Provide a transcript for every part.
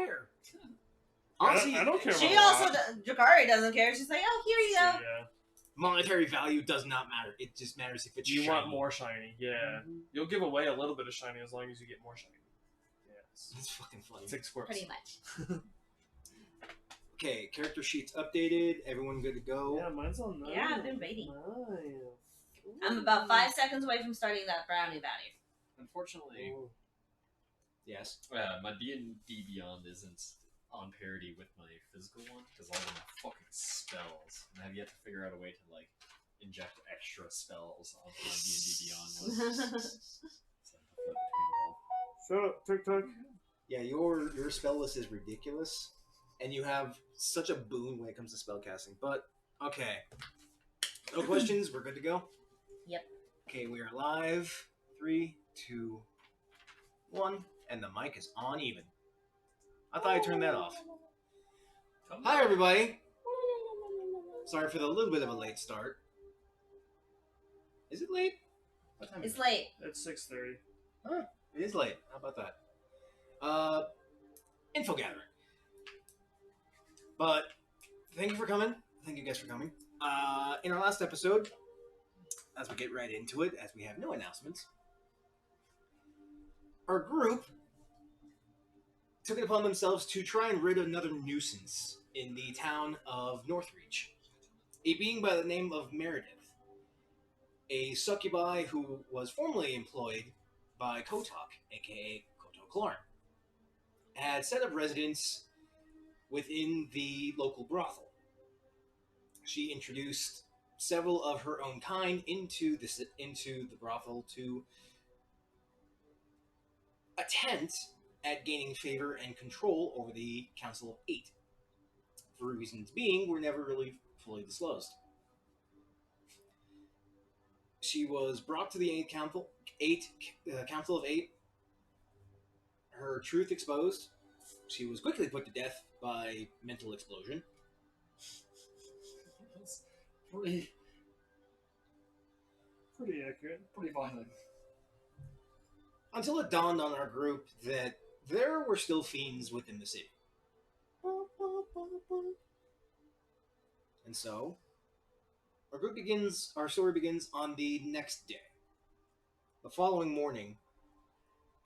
care. Honestly, I don't care. She about also, Jakari doesn't care. She's like, oh, here you go. Yeah. monetary value does not matter. It just matters if it's You shiny. want more shiny, yeah. Mm-hmm. You'll give away a little bit of shiny as long as you get more shiny. Yes. That's fucking funny. 6 squirts. Pretty much. Okay, character sheets updated. Everyone good to go? Yeah, mine's on 9. Yeah, I've been waiting. 9. I'm about 5 seconds away from starting that brownie bounty. Unfortunately, Ooh. Yes. my D&D Beyond isn't on parity with my physical one because all of my fucking spells, and I have yet to figure out a way to like inject extra spells onto my D&D Beyond one. So I have to flip between both. Shut up, TikTok. Yeah, your spell list is ridiculous, and you have such a boon when it comes to spellcasting. But okay, no questions. We're good to go. Yep. Okay, we are live. 3, 2, 1, and the mic is on even. I thought I turned that off. Hi, everybody. Sorry for the little bit of a late start. Is it late? What time It's is it? late. It's 6:30. Huh, it is late. How about that? Info gathering. But thank you for coming. Thank you guys for coming. In our last episode, as we get right into it, as we have no announcements, our group took it upon themselves to try and rid another nuisance in the town of Northreach. A being by the name of Meredith, a succubi who was formerly employed by Kotok, aka Kotok Klarn, had set up residence within the local brothel. She introduced several of her own kind into the brothel to attempt at gaining favor and control over the Council of 8. For reasons being, were never really fully disclosed. She was brought to the Council of 8. Her truth exposed. She was quickly put to death by mental explosion. That's pretty accurate. pretty violent. Until it dawned on our group that there were still fiends within the city. And so, our story begins on the next day. The following morning,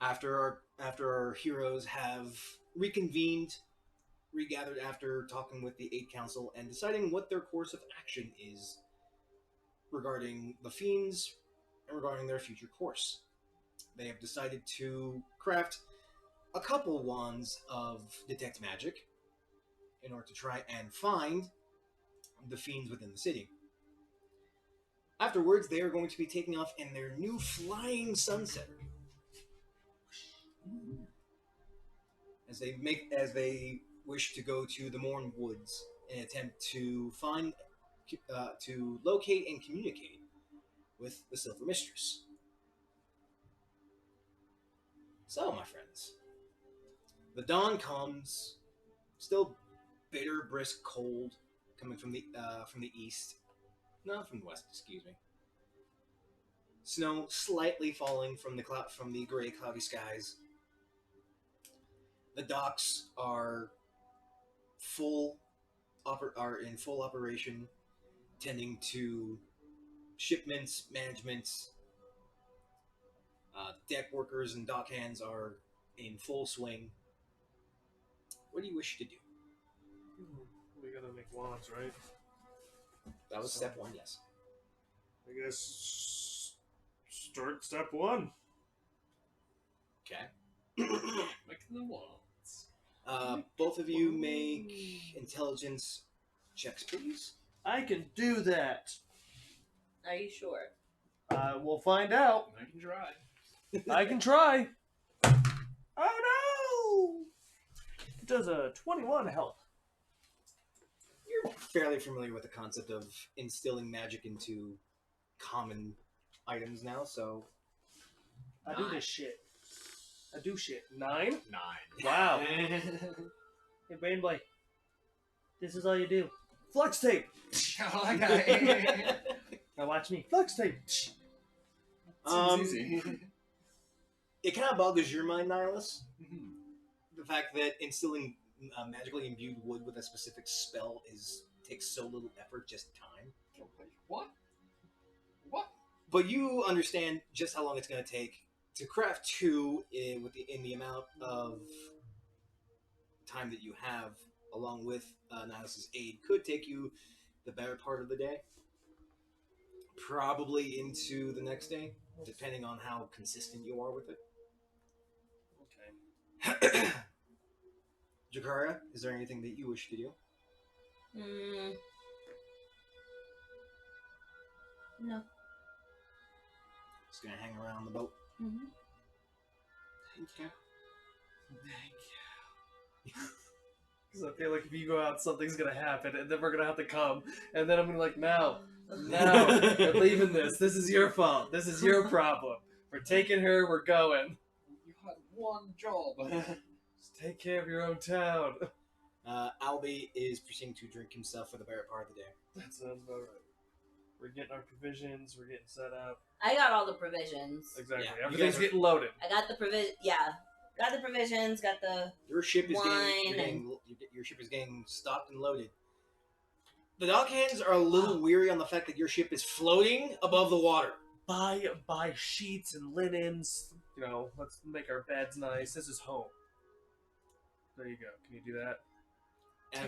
after our heroes have regathered after talking with the 8 Council and deciding what their course of action is regarding the fiends and regarding their future course. They have decided to craft a couple wands of detect magic in order to try and find the fiends within the city. Afterwards, they are going to be taking off in their new flying sunsetter as they wish to go to the Mourns Woods in an attempt to locate and communicate with the Silver Mistress. So, my friends, the dawn comes, still bitter, brisk, cold, coming from the east. No, from the west. Excuse me. Snow slightly falling from the gray, cloudy skies. The docks are in full operation, tending to shipments, managements. Deck workers and dock hands are in full swing. What do you wish to do? We gotta make wands, right? That was step 1, yes. I guess start step 1. Okay. Make the wands. Both of you make intelligence checks, please. I can do that. Are you sure? We'll find out. I can try. I can try. Oh no! Does a 21 help? You're fairly familiar with the concept of instilling magic into common items now, so... I do this shit. I do shit. 9? 9. Wow. Hey, Brain Boy. This is all you do. Flux tape! Oh, okay. Now watch me. Flux tape! Seems Um, easy. It kind of boggles your mind, Nihilus. Mhm. The fact that instilling magically imbued wood with a specific spell takes so little effort, just time. What? What? But you understand just how long it's going to take to craft two in the amount of time that you have, along with Nihilus' aid, could take you the better part of the day. Probably into the next day, depending on how consistent you are with it. Okay. Jakara, is there anything that you wish to do? No. Just gonna hang around the boat. Mm-hmm. Thank you. Because I feel like if you go out, something's gonna happen, and then we're gonna have to come, and then I'm gonna be like, no, we're leaving this. This is your fault. This is your problem. We're taking her. We're going. You had one job. Just take care of your own town. Albie is proceeding to drink himself for the better part of the day. That sounds about right. We're getting our provisions. We're getting set up. I got all the provisions. Exactly. Yeah, Everything's you guys getting loaded. I got the got the provisions, got the Your ship is wine your ship is getting stocked and loaded. The dockhands are a little weary on the fact that your ship is floating above the water. Buy sheets and linens. You know, let's make our beds nice. This is home. There you go. Can you do that?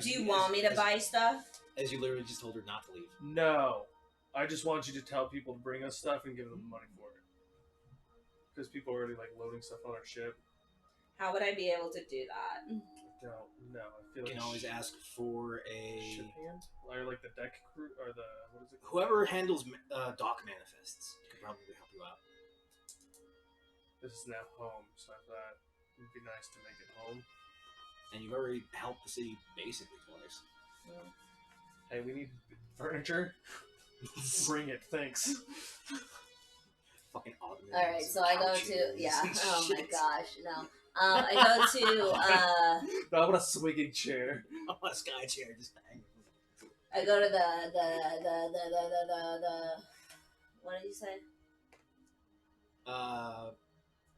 Do you want me to buy stuff? As you literally just told her not to leave. No. I just want you to tell people to bring us stuff and give them money for it. Because people are already like loading stuff on our ship. How would I be able to do that? I don't know. I feel You like can always ask for a ship hand, or like the deck crew, or the what is it? whoever handles dock manifests could probably help you out. This is now home, so I thought it would be nice to make it home. And you've already helped the city basically twice. Hey, we need furniture. Bring it, thanks. Fucking ottomans. All right, so I go to couches. Oh my Shit. gosh, no. I go to No, I want a swinging chair. I want a sky chair just hanging. I go to the what did you say?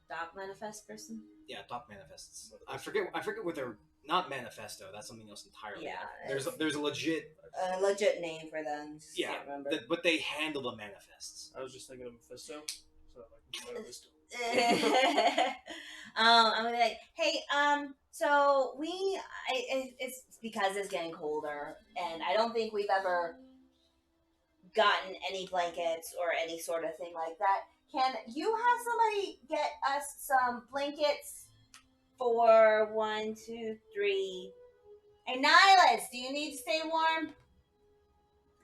Doc manifest person? Yeah, dock manifests. I forget what they're not manifesto. That's something else entirely. Yeah, There's a legit legit name for them. Just yeah, can't remember. but they handle the manifests. I was just thinking of Mephisto. So like, Mephisto. I'm gonna be like, hey, so it's because it's getting colder, and I don't think we've ever gotten any blankets or any sort of thing like that. Can you have somebody get us some blankets for 1, 2, 3? And Nihilus, do you need to stay warm?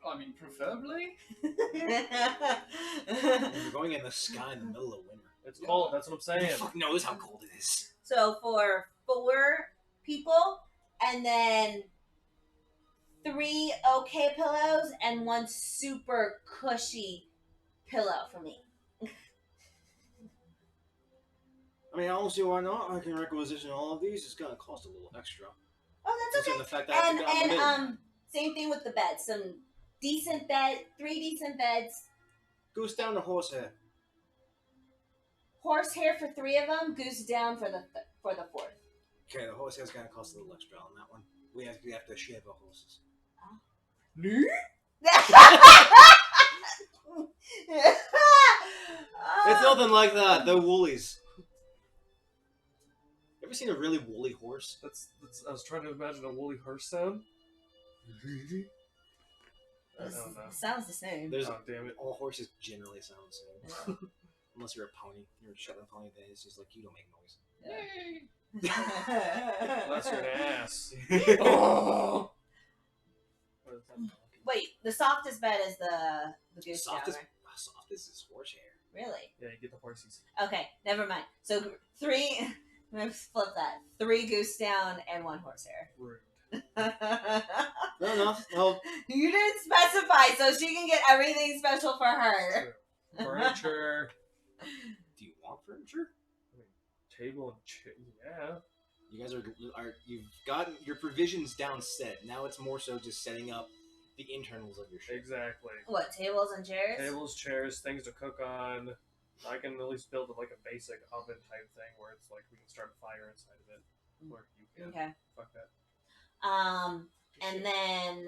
I mean, preferably. You're going in the sky in the middle of winter. It's cold. That's what I'm Who saying. the fuck knows how cold it is? So for 4 people, and then 3 okay pillows, and 1 super cushy pillow for me. I mean, I don't see why not. I can requisition all of these. It's gonna cost a little extra. Oh, that's Considering okay. the fact that I have to get on the middle. And same thing with the beds. Some decent bed, 3 decent beds. Goose down to horsehair. Horsehair for 3 of them. Goose down for the 4th. Okay, the horsehair's gonna cost a little extra on that one. We have to shave our horses. It's nothing like that. They're woolies. Ever seen a really woolly horse? That's. I was trying to imagine a woolly horse sound. I don't know. Sounds the same. There's Oh, damn it. all horses generally sound the same. Unless you're a pony. You're a Shetland pony, then it's just like you don't make noise. Bless your ass. Oh! What is that? Wait, the softest bed is the goose down, Soft as is horsehair. Really? Yeah, you get the horsies. Okay, never mind. So 3. Let's flip that. 3 goose down and 1 horsehair. Rude. Fair enough. Well, You didn't specify, so she can get everything special for her. True. Furniture. do you want furniture? Table and chair. Yeah. You guys are you've gotten your provisions down set. Now it's more so just setting up the internals of your ship. Exactly. What, tables and chairs? Tables, chairs, things to cook on. I can at least build like a basic oven type thing where it's like we can start a fire inside of it. Or you can. Okay. Fuck that. And then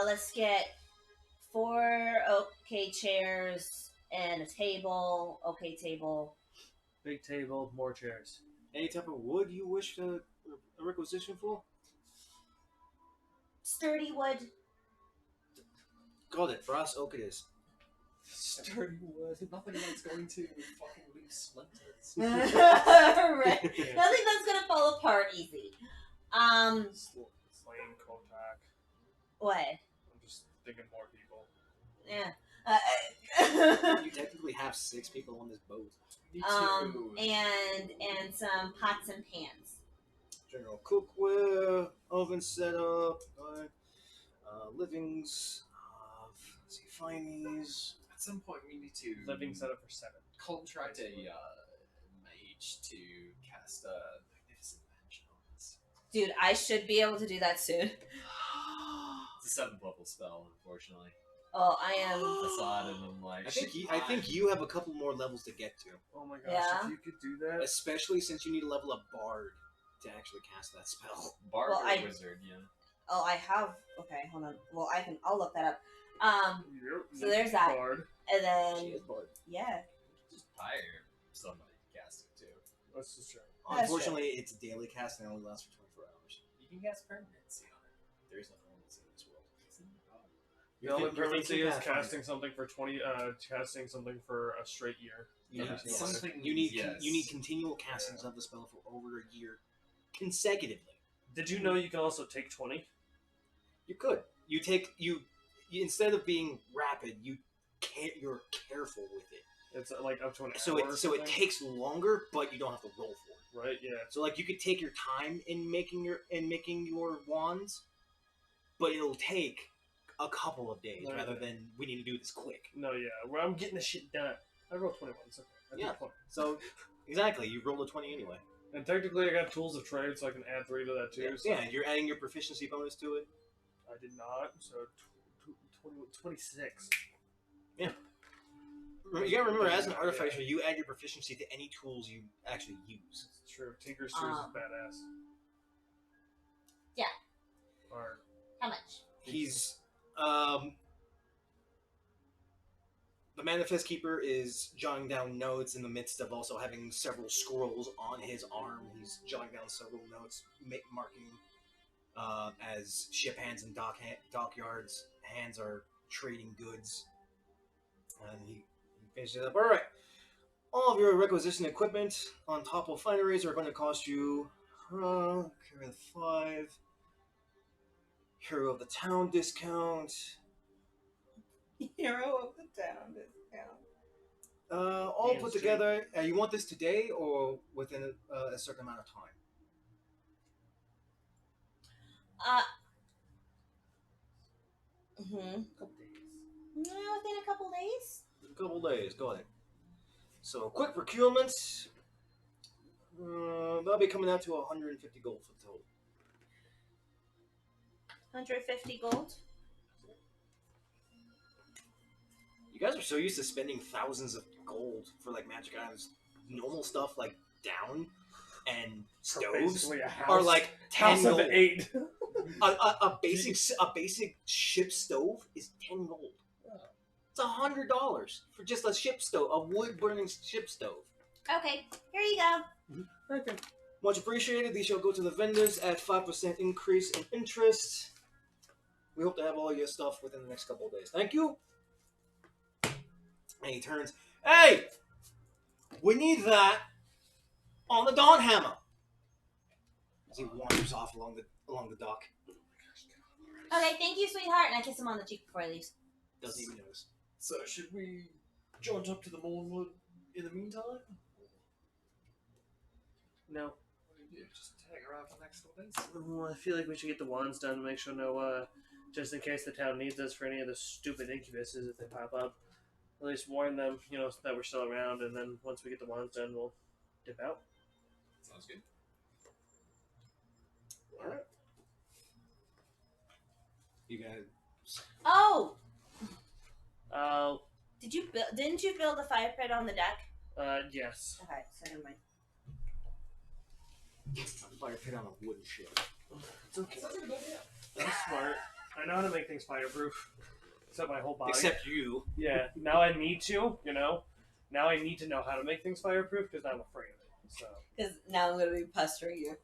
let's get 4 okay chairs and a table. Okay table. Big table, more chairs. Any type of wood you wish to a requisition for? Sturdy wood. Got it. Brass oak it is. Sturdy wood. Nothing that's going to fucking leave splinters. Right. Nothing that's gonna fall apart easy. Slain Kotak. What? I'm just thinking more people. Yeah. You technically have 6 people on this boat. Me too. And some pots and pans. General cookware, oven setup, livings, let's see, fineries. At some point, we need to Living setup for 7. contract a mage to cast a magnificent magic on us. Dude, I should be able to do that soon. It's a 7th level spell, unfortunately. Oh, I am. Facade, and I'm like, I think you have a couple more levels to get to, Oh my gosh, Yeah. if you could do that. especially since you need to level up Bard to actually cast that spell. Bard Well, or wizard, yeah. Oh, I have. Okay, hold on. Well, I'll look that up. Yep, So there's that. Bard. And She then is Bard. yeah. Just hire somebody to cast it too. That's just true. That's Unfortunately, it's a daily cast and it only lasts for 24 hours. You can cast permanency on it. There is no permanency in this world. The only permanency is Pathfinder. casting something for 20. Casting something for a straight year. You Yeah, need, something. you need yes. you need continual castings of the spell for over a year, consecutively. Did you know you can also take 20? You could. You take you instead of being rapid, you're careful with it. It's like up to an So hour. it so it takes longer, but you don't have to roll for it. Right? Yeah. So like you could take your time in making your wands, but it'll take a couple of days Right. rather than we need to do this quick. No, yeah. Well, I'm getting this shit done. I rolled 21. It's okay. I did Yeah. 20. So exactly, you rolled a 20 anyway. And technically, I got tools of trade, so I can add 3 to that too. Yeah, So yeah, you're adding your proficiency bonus to it. I did not. So 26. You gotta remember, as an artificer, you add your proficiency to any tools you actually use. It's true. Tinker's Tools is badass. Yeah. Or How much? He's the Manifest Keeper is jotting down notes in the midst of also having several scrolls on his arm. He's jotting down several notes, marking as ship hands and dockyards hands are trading goods. And he finishes up. All right, all of your requisition equipment on top of fineries are going to cost you carry the 5. Hero of the Town discount. Hero of the town discount. All Damn put straight. together. You want this today or within a certain amount of time? Couple days. No, within a couple days. A couple days. Got it. So quick procurement. That'll be coming out to 150 gold for the total. 150 gold. You guys are so used to spending thousands of gold for like magic items. Normal stuff like down and stoves basically a house. are like 10 House of gold. 8. A basic ship stove is 10 gold. It's $100 for just a ship stove, a wood burning ship stove. Okay, here you go. Okay. Much appreciated. These shall go to the vendors at 5% increase in interest. We hope to have all your stuff within the next couple of days. Thank you. And he turns, hey! We need that on the Dawn Hammer. As he wanders off along the dock. Okay, thank you, sweetheart. And I kiss him on the cheek before I leave. Doesn't even notice. So should we jaunt up to the Mourns Woods in the meantime? No. What do you do? Just hang around for the next couple days? Well, I feel like we should get the wands done to make sure just in case the town needs us for any of the stupid incubuses if they pop up. At least warn them, that we're still around, and then once we get the wands done, we'll dip out. Sounds good. Alright. You guys. Oh, Uh, didn't you build a fire pit on the deck? yes. Okay, so never mind. fire pit on a wooden ship. It's okay. I'm smart. I know how to make things fireproof. Except my whole body. Except you. Yeah, now I need to, you know? Now I need to know how to make things fireproof because I'm afraid of it. So Because now I'm going to be pestering you.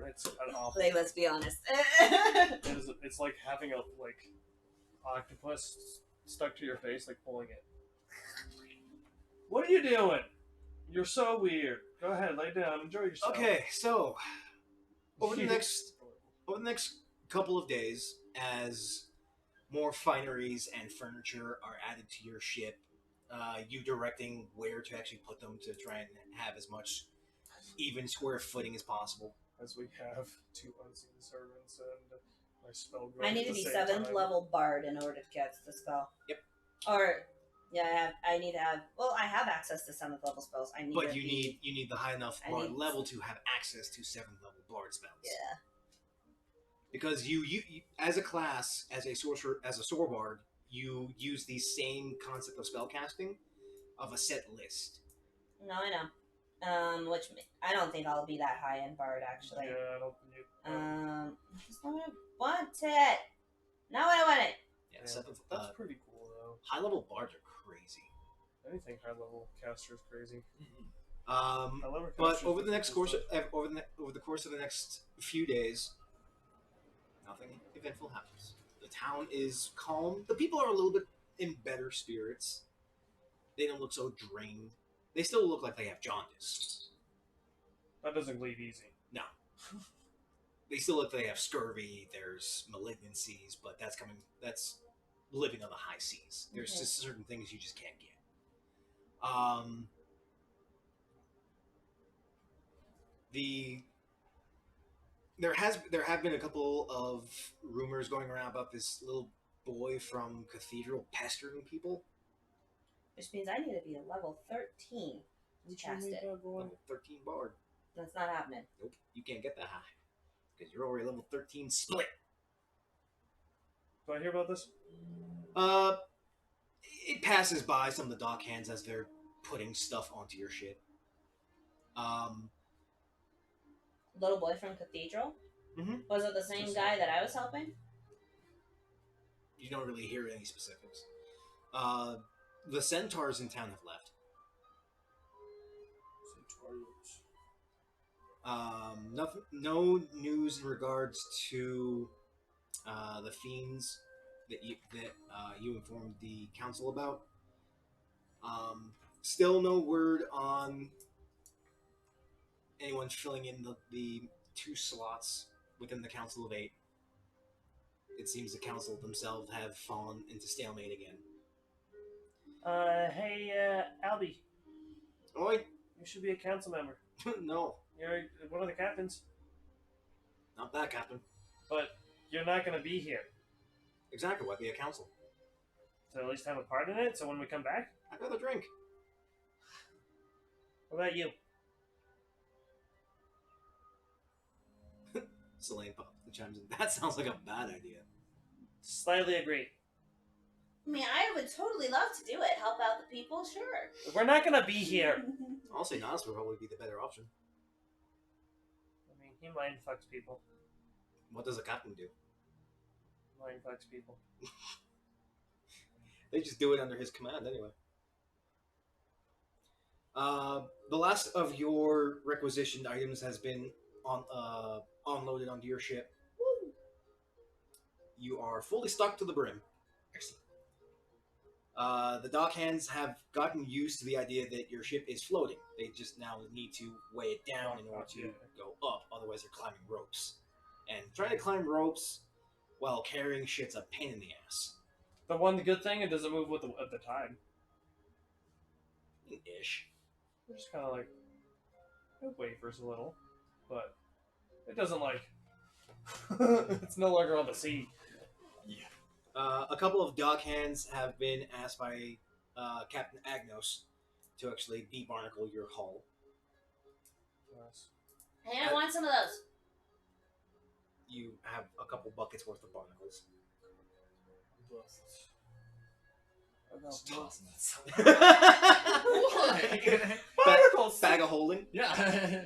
it's an awful. Like, let's be honest. It's like having a octopus stuck to your face, like pulling it. What are you doing? You're so weird. Go ahead, lay down, enjoy yourself. Okay, so over the next couple of days, as more fineries and furniture are added to your ship, you directing where to actually put them to try and have as much even square footing as possible. As we have 2 unseen servants and my spell. I need to be 7th level bard in order to cast the spell. Yep. Or, yeah, I need to have. Well, I have access to 7th level spells. But you need the high enough bard level to have access to 7th level bard spells. Yeah. Because you as a class, as a sorcerer, as a soar bard, you use the same concept of spell casting of a set list. No, I know. Which I don't think I'll be that high in bard actually. Yeah, I don't think That's not what I wanted. Not what I wanted. Yeah, that's pretty cool though. High level bards are crazy. Anything high level caster is crazy. But over the course of the next few days, nothing eventful happens. The town is calm. The people are a little bit in better spirits. They don't look so drained. They still look like they have jaundice. That doesn't leave easy. No. They still look like they have scurvy. There's malignancies, but that's living on the high seas. There's just certain things you just can't get. There have been a couple of rumors going around about this little boy from Cathedral pestering people. Which means I need to be a level 13 to cast it. Level 13 bard. That's not happening. Nope, you can't get that high because you're already level 13 split. Do I hear about this? It passes by some of the dock hands as they're putting stuff onto your ship. Little boy from Cathedral? Mm-hmm. Was it the same guy that I was helping? You don't really hear any specifics. The centaurs in town have left. Nothing. No news in regards to the fiends that you informed the council about. Still no word on anyone filling in the 2 slots within the Council of 8. It seems the council themselves have fallen into stalemate again. Hey, Albie. Oi? You should be a council member. No. You're one of the captains. Not that, Captain. But you're not going to be here. Exactly, why be a council? So at least have a part in it, so when we come back? I'd rather drink. What about you? Selene chimes in. That sounds like a bad idea. Slightly agree. I mean, I would totally love to do it. Help out the people, sure. We're not going to be here. I'll say Nas would probably be the better option. I mean, he mind fucks people. What does a captain do? Mind fucks people. They just do it under his command anyway. The last of your requisitioned items has been unloaded onto your ship. Woo! You are fully stocked to the brim. Excellent. The dock hands have gotten used to the idea that your ship is floating. They just now need to weigh it down in order to go up, otherwise they're climbing ropes. And trying to climb ropes while carrying shit's a pain in the ass. The one good thing, it doesn't move with the tide. Ish. It's just kind of like, it wavers a little, but it doesn't like, it's no longer on the sea. Yeah. A couple of dock hands have been asked by Captain Agnos to actually de-barnacle your hull. Nice. Hey, I want some of those. You have a couple buckets worth of barnacles. Just tossing that Barnacles! Bag of holding? Yeah.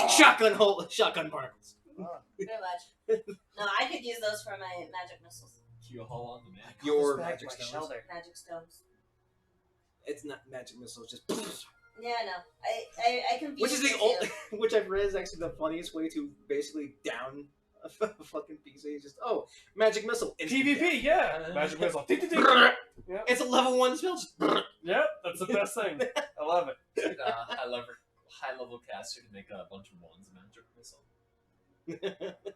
Shotgun particles. Pretty much. No, I could use those for my magic missiles. You haul on the man. Your Back magic my stones. shelter. Magic stones. It's not magic missiles, just Yeah, no. I confused which is the the old, two. which I've read is actually the funniest way to basically down a fucking PC. Just magic missile. instant PvP, death. yeah. Magic missile. Yep, It's a level 1 spell. Just that's the best thing. I love it. High level caster to make a bunch of wands magic missile.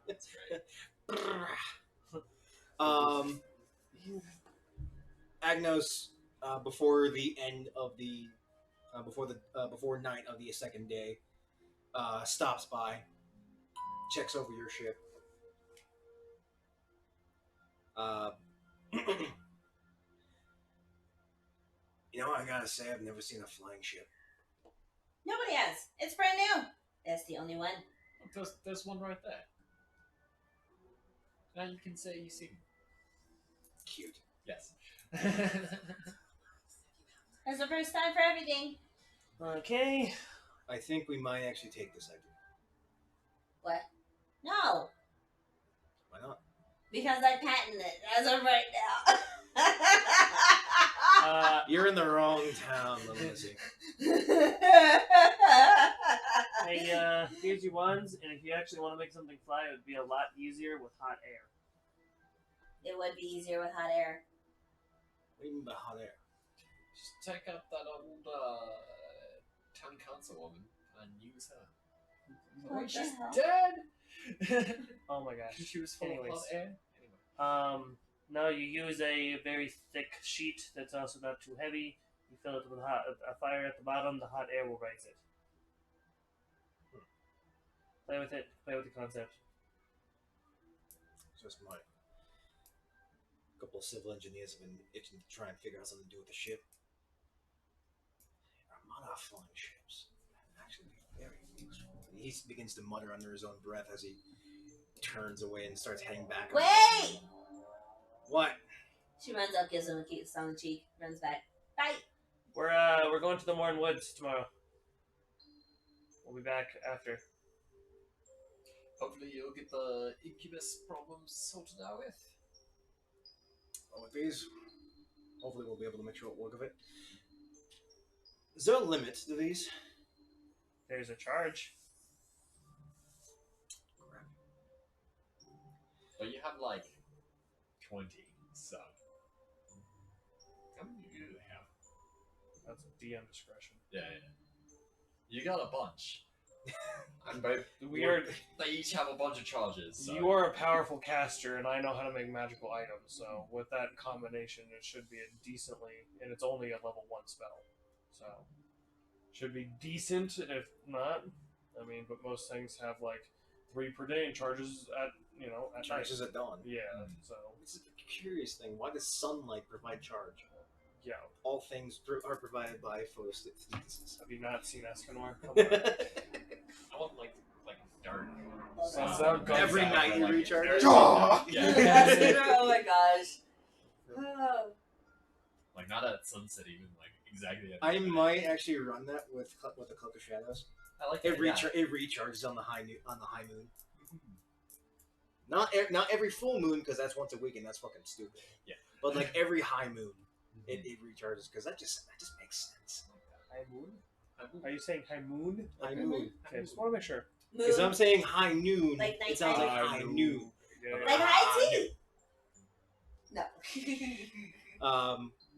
That's great. Agnos, before the end of the before night of the second day, stops by, checks over your ship. I gotta say, I've never seen a flying ship. Nobody has. It's brand new. That's the only one. There's one right there. Now you can say you see him. Cute. Yes. That's the first time for everything. Okay. I think we might actually take this idea. What? No. Why not? Because I patented it as of right now. You're in the wrong town, Lizzie. Hey, here's your ones, and if you actually want to make something fly, it would be a lot easier with hot air. It would be easier with hot air. What do you mean by hot air? Just check out that old town councilwoman and use her. What the She's hell? dead. Oh my gosh. She was full Anyways. of hot air. No, you use a very thick sheet that's also not too heavy. You fill it with a fire at the bottom, the hot air will raise it. Play with it, play with the concept. Just my couple of civil engineers have been itching to try and figure out something to do with the ship. Armada flying ships. Actually, very useful. He begins to mutter under his own breath as he turns away and starts heading back. Wait! What? She runs up, gives him a kiss on the cheek, runs back. Bye! We're going to the Mourns Woods tomorrow. We'll be back after. Hopefully you'll get the incubus problems sorted out with. With these, hopefully we'll be able to make short work of it. Is there a limit to these? There's a charge. But you have like 20, so. How many do you have? That's DM discretion. Yeah. You got a bunch. And both they each have a bunch of charges. So. You are a powerful caster, and I know how to make magical items. So with that combination, it should be a decently, and it's only a level 1 spell, so should be decent. If not, I mean, but most things have like 3 per day and charges at at Charges night. at dawn. Yeah, so It's a curious thing. Why does sunlight provide charge? yeah. All things are provided by photosynthesis. Have you not seen Escanor? Come on. I want like dark. Every night you recharge. Oh my gosh. Oh. Like not at sunset, even like exactly. At I midnight. might actually run that with the Cloak of Shadows. I like It that. it recharges on the high moon. Not every full moon, because that's once a week and that's fucking stupid. Yeah. But like every high moon, it recharges because that just makes sense. High moon? Are you saying high moon? High moon. Okay, just want to make sure. Because I'm saying high noon, Like it sounds like nighttime? high noon. Yeah. Like high tea! No.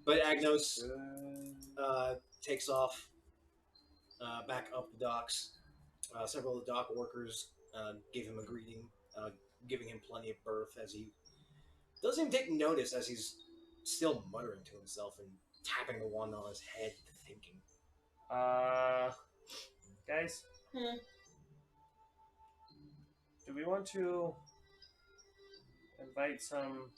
But Agnos takes off back up the docks. Several of the dock workers give him a greeting, giving him plenty of berth as he doesn't even take notice as he's still muttering to himself and tapping the wand on his head, thinking. Guys? Hmm. Do we want to invite some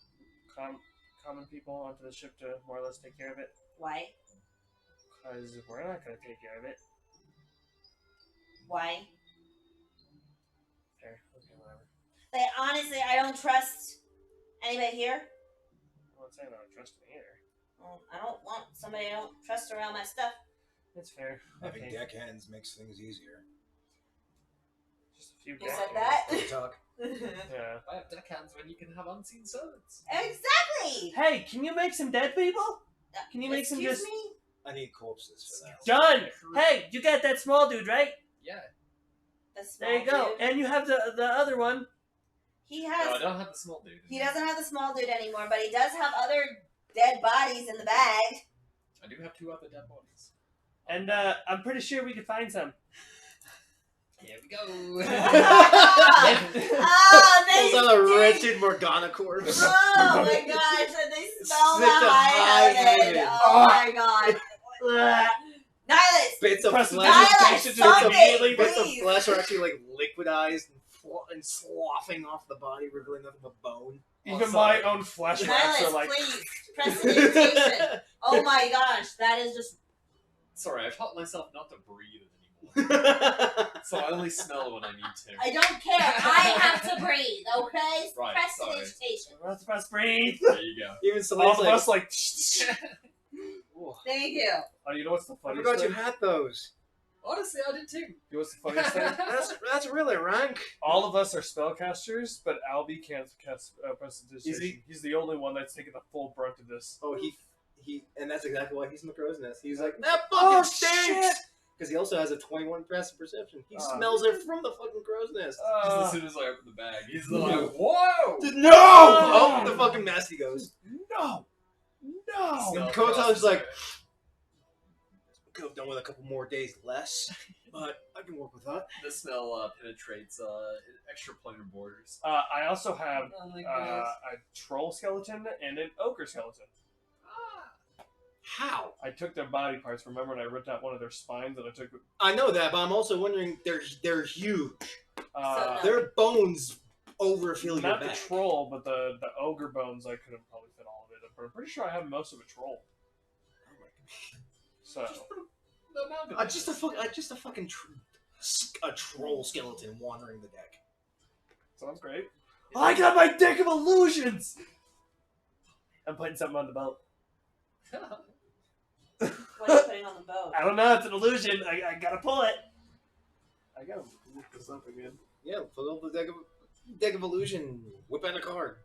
common people onto the ship to more or less take care of it? Why? Because we're not going to take care of it. Why? There. Okay, whatever. Like, honestly, I don't trust anybody here. I'm not saying I don't trust me either. Well, I don't want somebody I don't trust around my stuff. That's fair. Having Okay. deckhands makes things easier. Just a few You said deckhands. that? Talk. Yeah. Why have deckhands when you can have unseen servants? Exactly. Hey, can you make some dead people? Can you make some Excuse just me? I need corpses for that. done? Hey, you got that small dude, right? Yeah. The small There you go. dude. And you have the other one. He No, has. I don't have the small dude. He doesn't have the small dude anymore, but he does have other dead bodies in the bag. I do have 2 other dead bodies. And I'm pretty sure we could find some. Here we go. Oh, they Pulls out a stink. wretched Morgana corpse. Oh my gosh, and they smell the Such a high of high it. heaven. Oh my god. Nihilus! Bits of Prestidigitation flesh. just immediately- Bits of please. flesh are actually like liquidized and sloughing off the body, revealing nothing but bone. Even sorry. my own flesh wraps are Nihilus, like. please. Prestidigitation. Oh my gosh, that is just. Sorry, I've taught myself not to breathe anymore. So I only smell when I need to. I don't care. I have to breathe, okay? Right, sorry. Prestidigitation. Let's press breathe. There you go. Even All Celine's of like, us like. Thank you. Oh, you know what's the I funniest forgot thing? you had those. Honestly, I did too. You know what's the funniest thing? That's really rank. All of us are spellcasters, but Albie can't cast prestidigitation. Is he? He's the only one that's taking the full brunt of this. Oh, and that's exactly why he's in the crow's nest. He's like, that Oh, fucking stinks! shit! Because he also has a 21 passive perception. He Oh. smells it from the fucking crow's nest. Just as soon as I open the bag, he's like, "Whoa!" No! Oh, the fucking mess he goes. No! No! And No, Kotal's like, sorry. could have done with a couple more days less, but I can work with that. The smell penetrates extraplanar borders. I also have Oh my a troll skeleton and an ogre skeleton. How? I took their body parts, remember, and I ripped out one of their spines, and I took. I know that, but I'm also wondering, they're huge. Uh, So Their bones overfill your not the bag. troll, but the ogre bones. I couldn't probably fit all of it, but I'm pretty sure I have most of a troll. So Just a fucking a troll skeleton wandering the deck. sounds great. I got my deck of illusions. I'm putting something on the boat. What are you putting on the boat? I don't know. It's an illusion. I gotta pull it. I gotta look this up again. Yeah, pull up the deck of illusion. Whip out a card.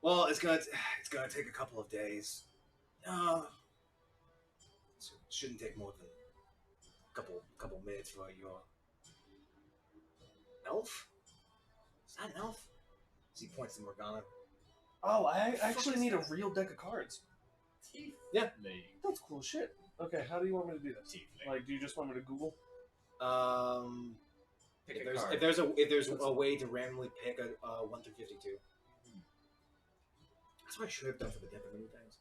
Well, it's gonna take a couple of days. It shouldn't take more than a couple minutes for your elf. Is that an elf? As he points to Morgana. Oh, I actually need a real deck of cards. Yeah. That's cool shit. Okay, how do you want me to do this? Tiefling. Like, do you just want me to Google? Pick If a there's, card. if there's a way to randomly pick a 1 through 52. That's what I should have done for the deck of many things.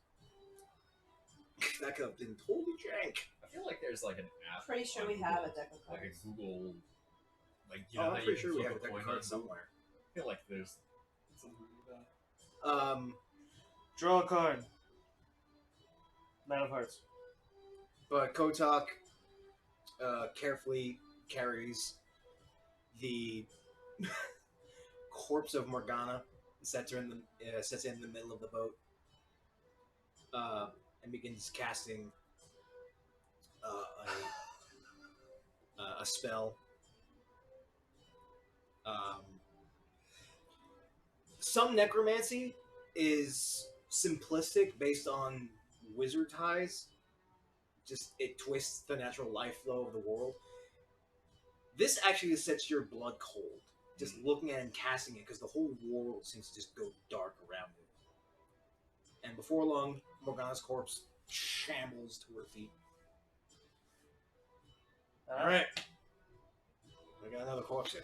That could have been totally jank. I feel like there's like an app. Pretty sure on we have a Google, deck of like cards. a Google, like you know I'm how pretty you sure we flip have a deck coin of cards on. somewhere. I feel like there's something like that. Draw a card. 9 of hearts. But Kotak carefully carries the corpse of Morgana, sets it in the middle of the boat, and begins casting a spell. Some necromancy is simplistic based on wizard ties. Just it twists the natural life flow of the world. This actually sets your blood cold. Just looking at it and casting it, because the whole world seems to just go dark around it. And before long, Morgana's corpse shambles to her feet. Alright. We got another corpse here.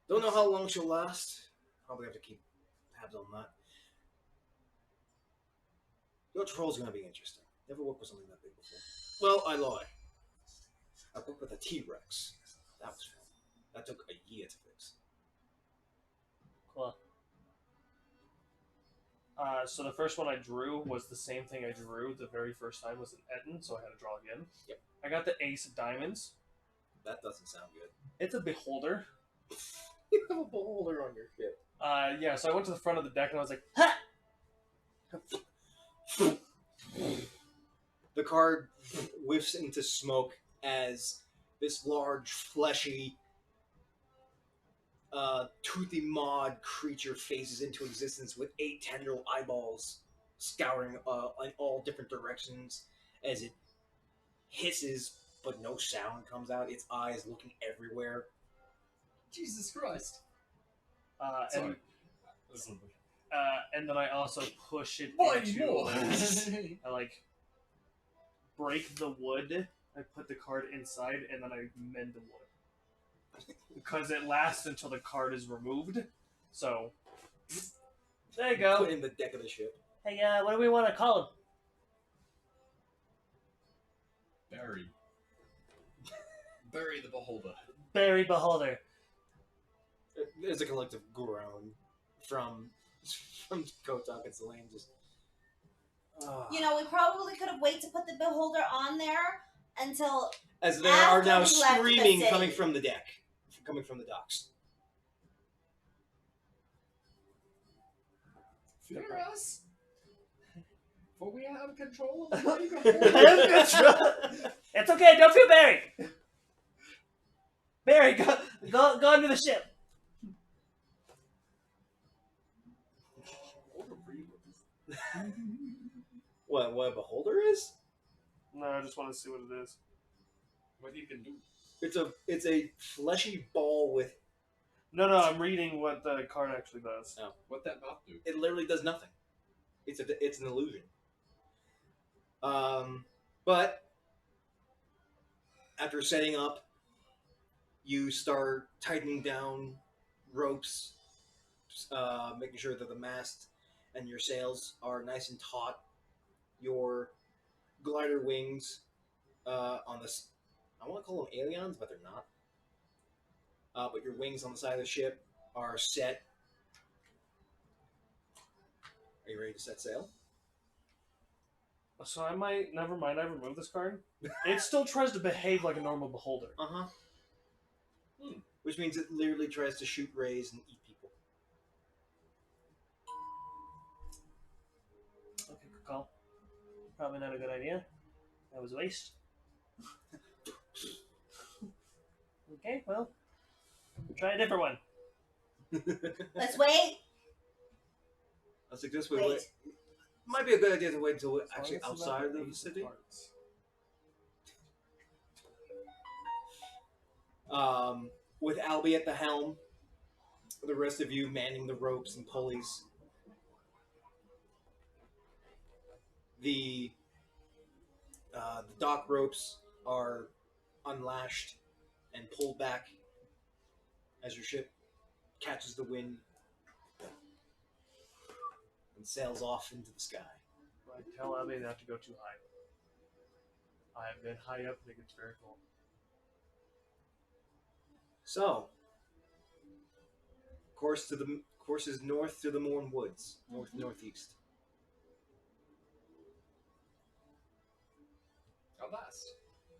Don't know how long she'll last. Probably have to keep tabs on that. Your troll's gonna be interesting. Never worked with something that big before. Well, I lie. I worked with a T-Rex. That was fun. That took a year to fix. Cool. So the first one I drew was the same thing I drew the very first time was an Etten, so I had to draw again. Yep. I got the Ace of Diamonds. That doesn't sound good. It's a beholder. You have a beholder on your ship. Yeah, so I went to the front of the deck and I was like, ha! The card whiffs into smoke as this large, fleshy, toothy mawed creature phases into existence with 8 tendril eyeballs scouring in all different directions as it hisses, but no sound comes out. Its eyes looking everywhere. Jesus Christ. And Sorry. Listen. and then I also push it Why into more? I like break the wood. I put the card inside, and then I mend the wood because it lasts until the card is removed. So there you go. Put in the deck of the ship. Hey, what do we want to call him? Barry. Barry the Beholder. Barry Beholder. There's a collective groan from Kotak and Selene. Just You know, we probably could have waited to put the beholder on there until as they are after now we left the screaming city. coming from the deck, coming from the docks. Fear us? For we have control of the I have control. It's okay. Don't feel Barry. Barry, go into the ship. What a beholder is? No, I just want to see what it is. What you can do. It's a fleshy ball with. No, I'm reading what the card actually does. Oh, What that mouth do? it literally does nothing. It's an illusion. But after setting up, you start tightening down ropes, making sure that the mast and your sails are nice and taut. Your glider wings on this, I want to call them aliens, but they're not. But your wings on the side of the ship are set. Are you ready to set sail? So I might. Never mind. I removed this card. It still tries to behave like a normal beholder. Uh-huh. Which means it literally tries to shoot rays and eat people. Okay, good call. Probably not a good idea. That was a waste. Okay, well, we'll try a different one. Let's wait. I suggest we Wait. wait. Might be a good idea to wait until we're As long actually as it's outside not of the ace city. cards. With Albie at the helm, the rest of you manning the ropes and pulleys. The dock ropes are unlashed and pulled back as your ship catches the wind and sails off into the sky. Right, tell Abby not to go too high. I have been high up and it gets very cold. So, course is north to the Mourns Woods, northeast. How fast?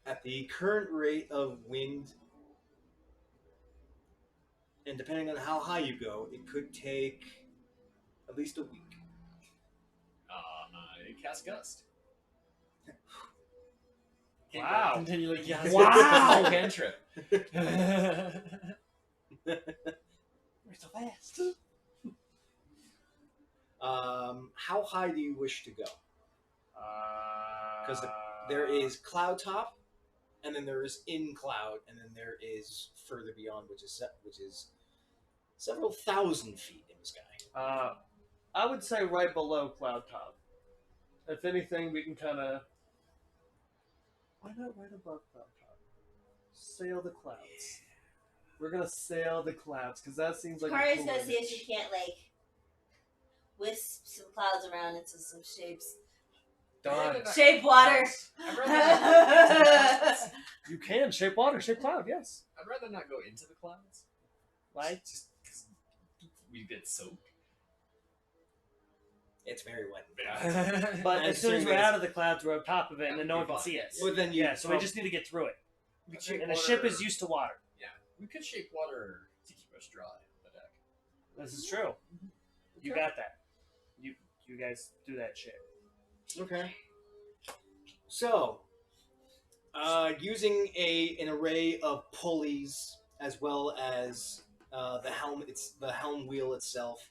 At the current rate of wind, and depending on how high you go, it could take at least a week. Cast Gust. Wow. Continually cast Wow. cantrip. We're so fast. How high do you wish to go? Because there is cloud top, and then there is in cloud, and then there is further beyond, which is several thousand feet in the sky. I would say right below cloud top. If anything, we can kind of. Why not right above cloud top? Sail the clouds. Yeah. We're gonna sail the clouds because that seems like. Kari's cool gonna see if image. she can't like wisp some clouds around into some shapes. Done. Shape water. I'd rather not, You can shape water, shape cloud. Yes. I'd rather not go into the clouds. Right. Just because we get soaked. It's very wet. But And as soon as soon we're as- out of the clouds, we're on top of it, and then no one can see us. Well, then you Yeah, so we just need to get through it. We could shape And the water- ship is used to water. Yeah, we could shape water to keep us dry on the deck. This is true. You got that. You guys do that shit. Okay. So, using an array of pulleys as well as the helm wheel itself,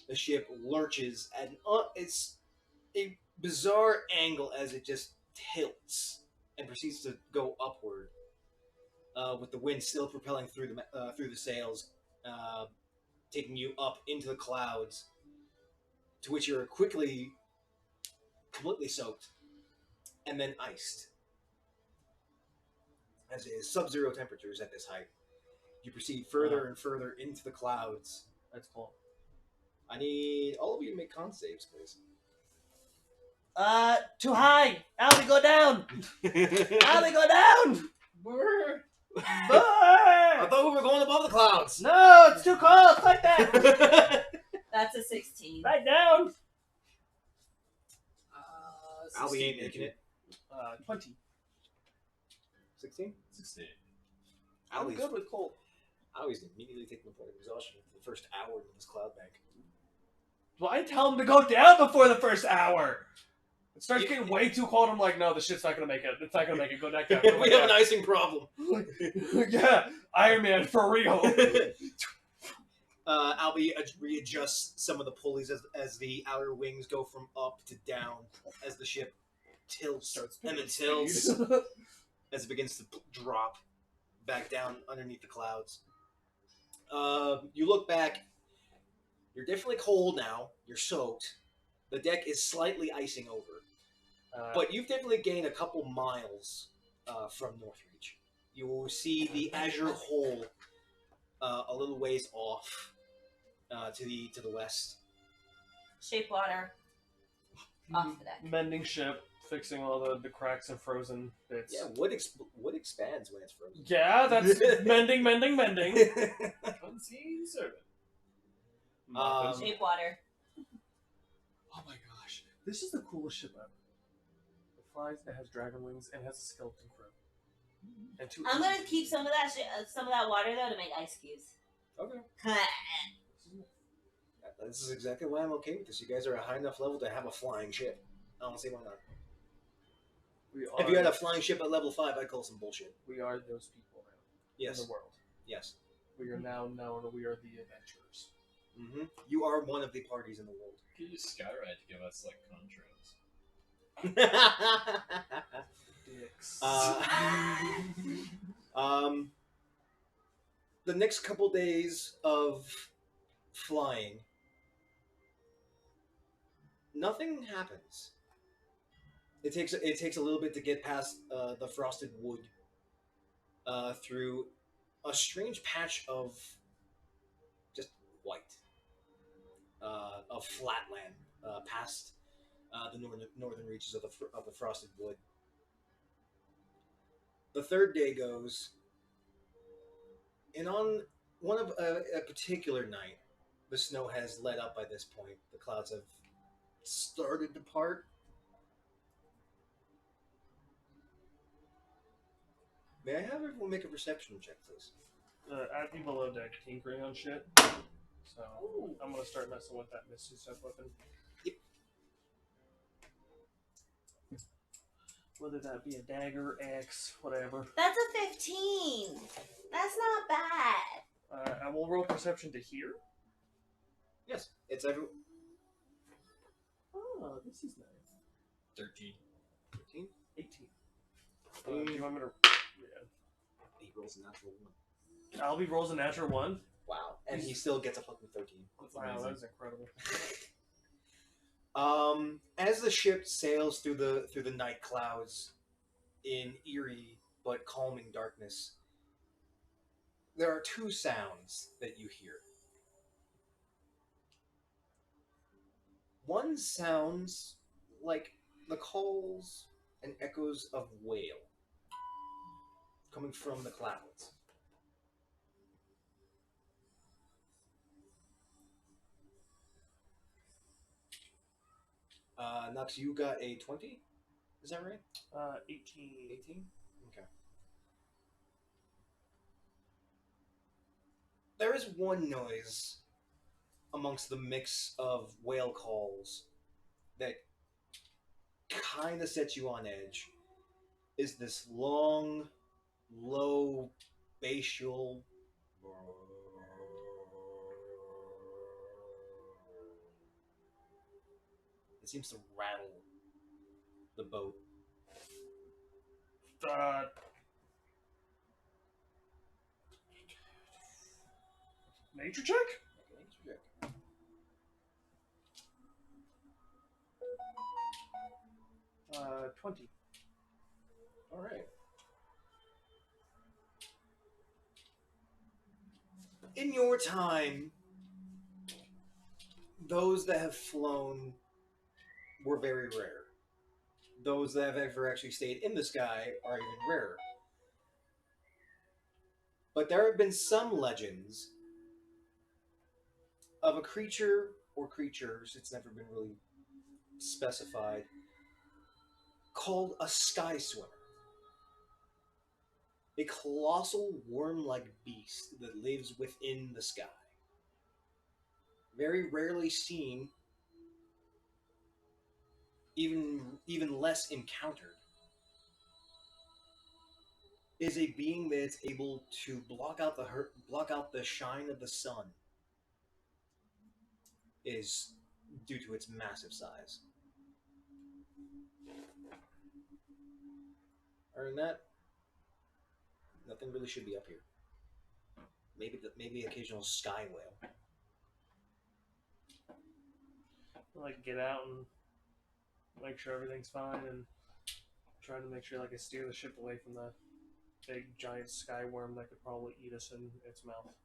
the ship lurches at it's a bizarre angle as it just tilts and proceeds to go upward, with the wind still propelling through the sails, uh, taking you up into the clouds, to which you're quickly completely soaked and then iced. As it is sub-zero temperatures at this height, you proceed further and further into the clouds. That's cool. I need all of you to make con saves, please. Too high. Albie, go down. Albie, go down. I thought we were going above the clouds. No, it's too cold. Like that. That's a 16. Right down. Albie ain't making it. 20. 16? 16. I'm good with cold. Albie's immediately taking the point of exhaustion for the first hour in this cloud bank. Well, I tell him to go down before the first hour. It starts getting way too cold. I'm like, no, the shit's not gonna make it. It's not gonna make it. Go back down. Go We back have an icing problem. down. Yeah, Iron Man for real. Albie readjusts some of the pulleys as the outer wings go from up to down as the ship tilts and then tilts as it begins to drop back down underneath the clouds. You look back. You're definitely cold now. You're soaked. The deck is slightly icing over. But you've definitely gained a couple miles from Northreach. You will see the Azure Hole a little ways off to the west. Shape water. Off the deck. Mending ship, fixing all the cracks and frozen bits. Yeah, wood expands when it's frozen. Yeah, that's mending. Unseen servant. Shape water. Oh my gosh, this is the coolest ship ever. It flies, it has dragon wings, and it has a skeleton crew. And two. I'm gonna keep some of that water though to make ice cubes. Okay. This is exactly why I'm okay with this. You guys are at a high enough level to have a flying ship. I don't see why not. If you had a flying ship at level 5, I'd call some bullshit. We are those people now. Yes. In the world. Yes. We are now known. We are the adventurers. Mm-hmm. You are one of the parties in the world. You could use Skyride to give us like contrails. Dicks. The next couple days of flying, nothing happens. It takes a little bit to get past the frosted wood through a strange patch of just white, of flatland past the northern reaches of the frosted wood. The third day goes, and on one of a particular night, the snow has let up by this point. The clouds have started to part. May I have everyone make a perception check, please? I'd be below deck tinkering on shit. So I'm gonna start messing with that mystery stuff weapon. Yep. Whether that be a dagger, axe, whatever. That's a 15. That's not bad. I will roll perception to hear. Yes, it's every. Oh, this is nice. 13. 13? 18. Do you want me to? Yeah. He rolls a natural 1. Albie rolls a natural 1. Wow, and he still gets a fucking 13. Wow, that is incredible. As the ship sails through the night clouds in eerie but calming darkness, there are two sounds that you hear. One sounds like the calls and echoes of wail coming from the clouds. Nux, you got a 20? Is that right? 18. 18? Okay. There is one noise amongst the mix of whale calls that kind of sets you on edge is this long, low, bestial. It seems to rattle the boat. Nature check? 20. All right. In your time, those that have flown were very rare. Those that have ever actually stayed in the sky are even rarer. But there have been some legends of a creature or creatures, it's never been really specified, called a sky swimmer. A colossal worm-like beast that lives within the sky. Very rarely seen, even less encountered, is a being that's able to block out the shine of the sun. Is due to its massive size. Other than that, nothing really should be up here. Maybe occasional sky whale. Like get out and make sure everything's fine, and try to make sure like I steer the ship away from the big giant sky worm that could probably eat us in its mouth.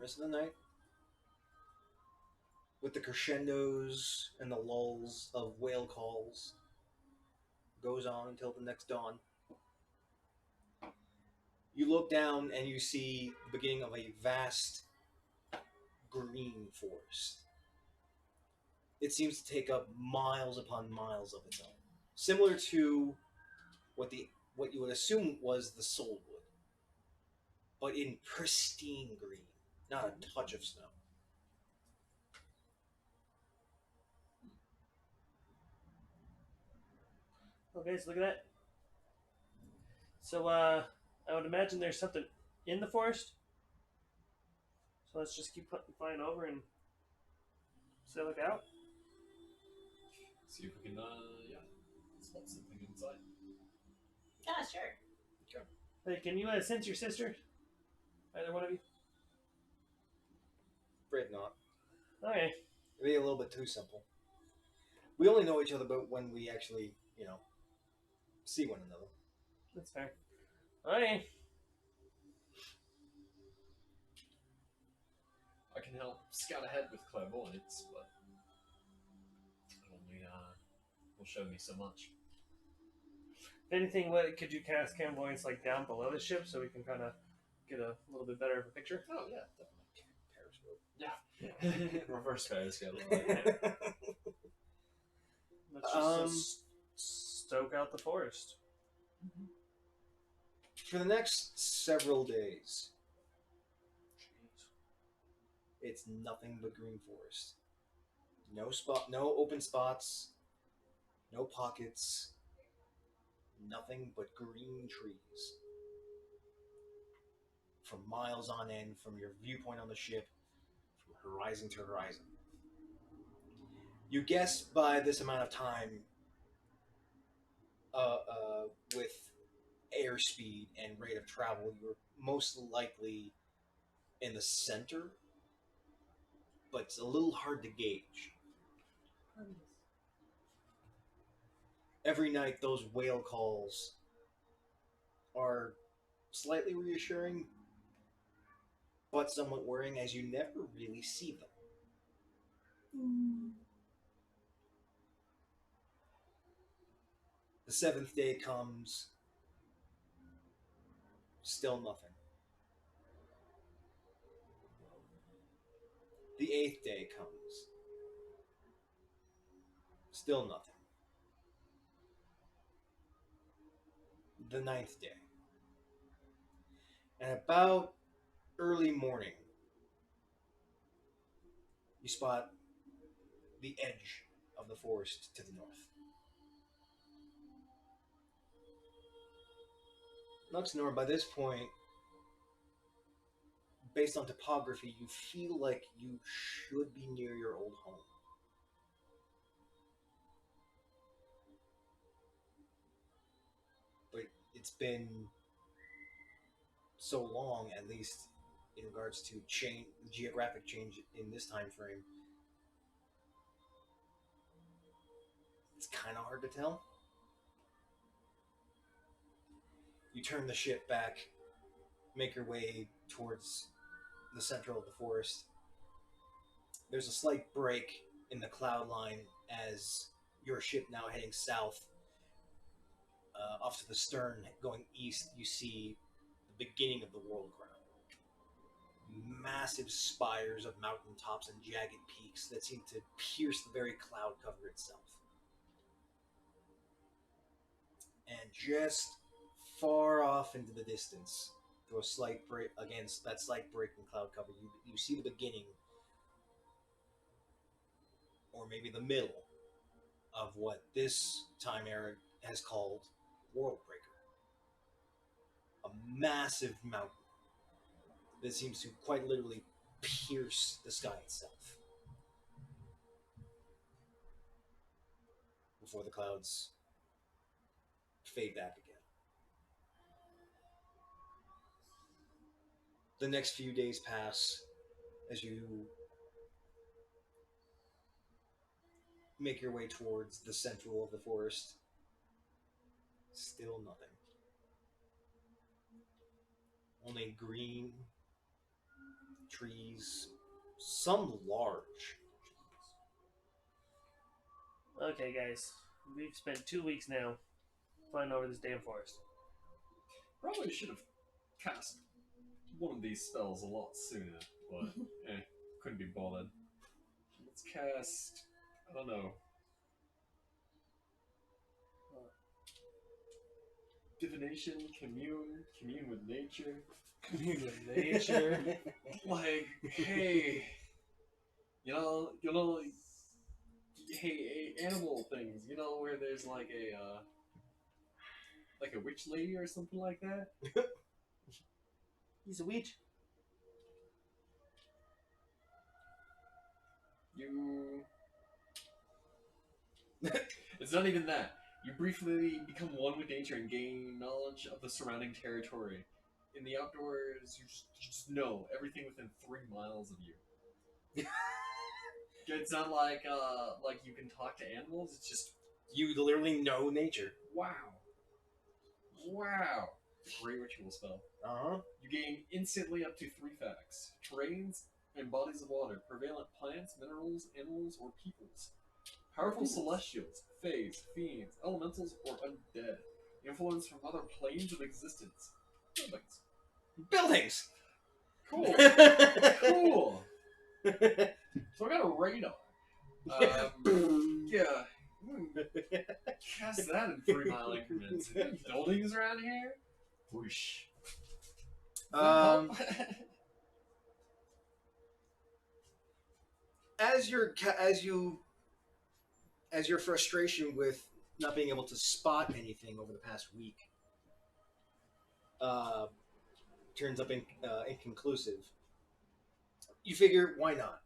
Rest of the night, with the crescendos and the lulls of whale calls, goes on until the next dawn. You look down and you see the beginning of a vast green forest. It seems to take up miles upon miles of its own, similar to what you would assume was the Soulwood, but in pristine green, not a touch of snow. Okay, so look at that. So, I would imagine there's something in the forest. So let's just keep flying over and say look out. See if we can, spot something inside. Ah, sure. Hey, can you sense your sister? Either one of you? Afraid not. Okay. It'd be a little bit too simple. We only know each other about when we actually, see one another. That's fair. Okay. I can help scout ahead with clairvoyance, but it only will show me so much. If anything, could you cast clairvoyance like down below the ship so we can kind of get a little bit better of a picture? Oh yeah, definitely. Periscope. Yeah. Reverse periscope. Let's just stoke out the forest. For the next several days, it's nothing but green forest. No open spots, no pockets, nothing but green trees. From miles on end, from your viewpoint on the ship, from horizon to horizon. You guess by this amount of time, with airspeed and rate of travel, you're most likely in the center, but it's a little hard to gauge. Every night, those whale calls are slightly reassuring, but somewhat worrying, as you never really see them. The seventh day comes, still nothing. The eighth day comes, still nothing. The ninth day. And about early morning, you spot the edge of the forest to the north. Luxnor, by this point, based on topography, you feel like you should be near your old home. But it's been so long, at least in regards to change, geographic change in this time frame. It's kind of hard to tell. You turn the ship back, make your way towards the central of the forest. There's a slight break in the cloud line as your ship now heading south. Off to the stern, going east, you see the beginning of the world crown. Massive spires of mountaintops and jagged peaks that seem to pierce the very cloud cover itself. And just far off into the distance, through a slight break, against that slight break in cloud cover, you see the beginning, or maybe the middle, of what this time era has called Worldbreaker. A massive mountain that seems to quite literally pierce the sky itself. Before the clouds fade back again. The next few days pass as you make your way towards the central of the forest. Still nothing. Only green trees, some large. Okay, guys. We've spent 2 weeks now flying over this damn forest. Probably should have cast one of these spells a lot sooner, but couldn't be bothered. Let's cast, I don't know, divination, commune with nature. Commune with nature. Like, hey, you know, hey, animal things, you know, where there's like a witch lady or something like that. He's a witch. It's not even that. You briefly become one with nature and gain knowledge of the surrounding territory. In the outdoors, you just know everything within 3 miles of you. It's not like you can talk to animals. It's just You literally know nature. wow. Great ritual spell. Uh-huh. You gain instantly up to 3 facts: terrains and bodies of water, prevalent plants, minerals, animals, or peoples. Powerful celestials, fays, fiends, elementals, or undead. Influence from other planes of existence. Buildings! Cool. Cool. So I got a radar. Yeah. Cast that in 3 mile increments. Any buildings around here? Whoosh. As your frustration with not being able to spot anything over the past week turns up inconclusive, you figure, why not?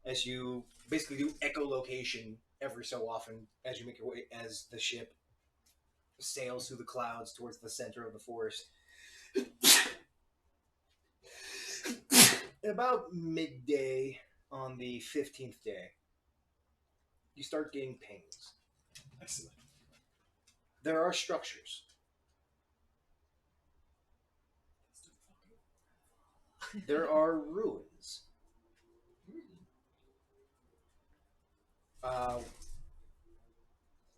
As you basically do echolocation every so often as you make your way, as the ship sails through the clouds towards the center of the forest. At about midday on the 15th day, you start getting pings. Excellent. There are structures. There are ruins.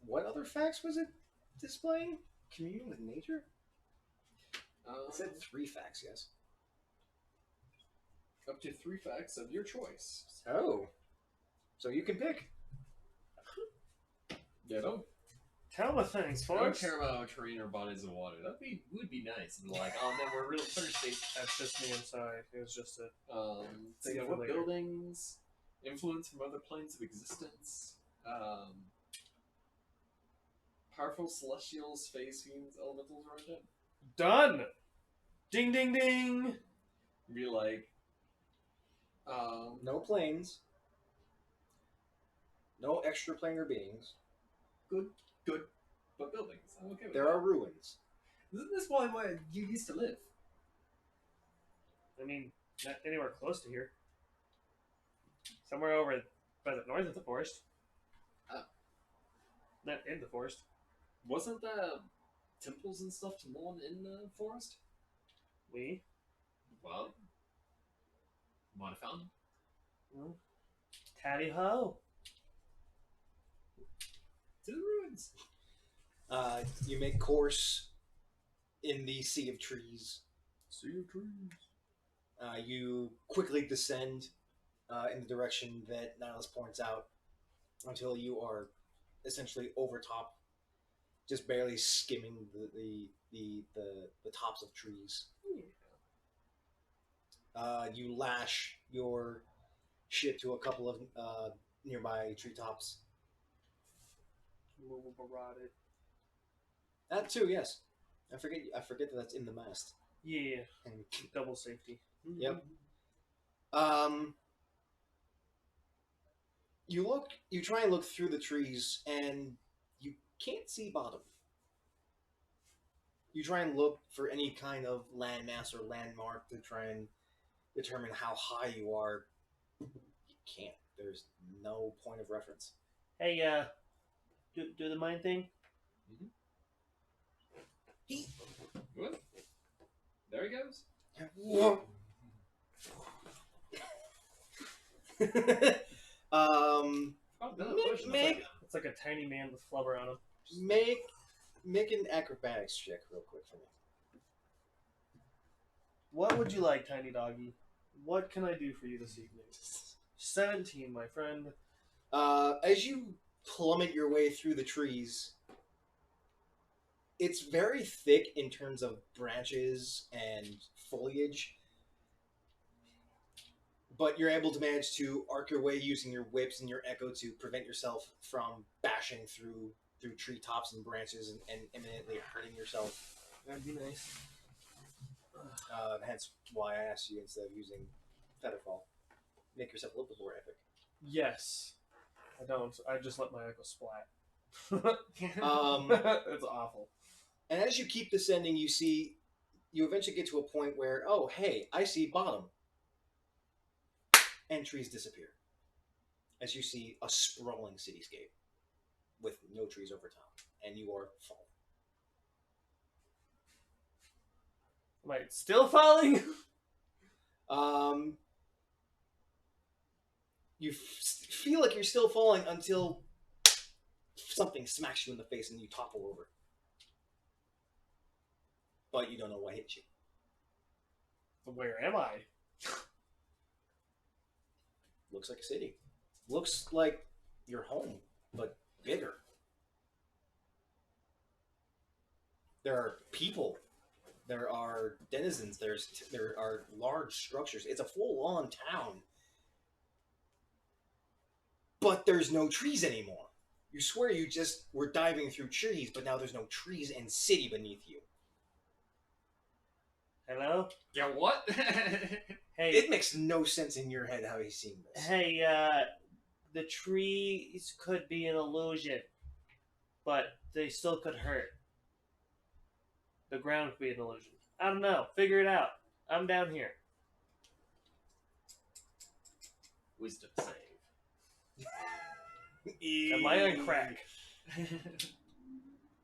What other facts was it displaying? Commune with nature? It said 3 facts, yes. Up to 3 facts of your choice. Oh. So you can pick. Yeah, don't Tell the things, I don't folks. care about terrain or bodies of water. Would be nice. And like, oh man, we're really thirsty. That's just me, I'm sorry. It was just a... So yeah, what buildings influence from other planes of existence. Powerful celestials, phase fiends, elementals around it. Done! Ding, ding, ding! Be like, No planes. No extraplanar beings. good, but buildings. I'm okay with There that. are ruins. Isn't this why you used to live? I mean, not anywhere close to here. Somewhere over by the north of the forest. Oh. Not in the forest. Wasn't the temples and stuff to Mourn in the forest? We? Well, want a fountain? Well, Tally ho! To the ruins. You make course in the sea of trees. Sea of trees. You quickly descend in the direction that Nihilus points out until you are essentially over top, just barely skimming the tops of trees. You lash your ship to a couple of nearby treetops. Rotted. That too, yes. I forget that that's in the mast. Yeah, And, double safety. yep. You try and look through the trees, and you can't see bottom. You try and look for any kind of landmass or landmark to try and determine how high you are. You can't. There's no point of reference. Hey, do the mine thing? What? There he goes. It's like a tiny man with flubber on him. Make an acrobatics check real quick for me. What would you like, tiny doggy? What can I do for you this evening? 17, my friend. As you plummet your way through the trees, it's very thick in terms of branches and foliage, but you're able to manage to arc your way using your whips and your echo to prevent yourself from bashing through treetops and branches and imminently hurting yourself. That'd be nice. Hence why I asked you, instead of using Featherfall, make yourself a little bit more epic. Yes. I don't. I just let my echo splat. It's awful. And as you keep descending, you eventually get to a point where, oh, hey, I see bottom. And trees disappear. As you see a sprawling cityscape with no trees over top. And you are falling. Am I still falling? You feel like you're still falling until something smacks you in the face and you topple over. But you don't know what hit you. Where am I? Looks like a city. Looks like your home, but bigger. There are people. There are denizens. There are large structures. It's a full-on town. But there's no trees anymore. You swear you just were diving through trees, but now there's no trees and city beneath you. Hello? Yeah, what? Hey. It makes no sense in your head how he's seen this. Hey, the trees could be an illusion, but they still could hurt. The ground could be an illusion. I don't know. Figure it out. I'm down here. Wisdom save. Am I on crack?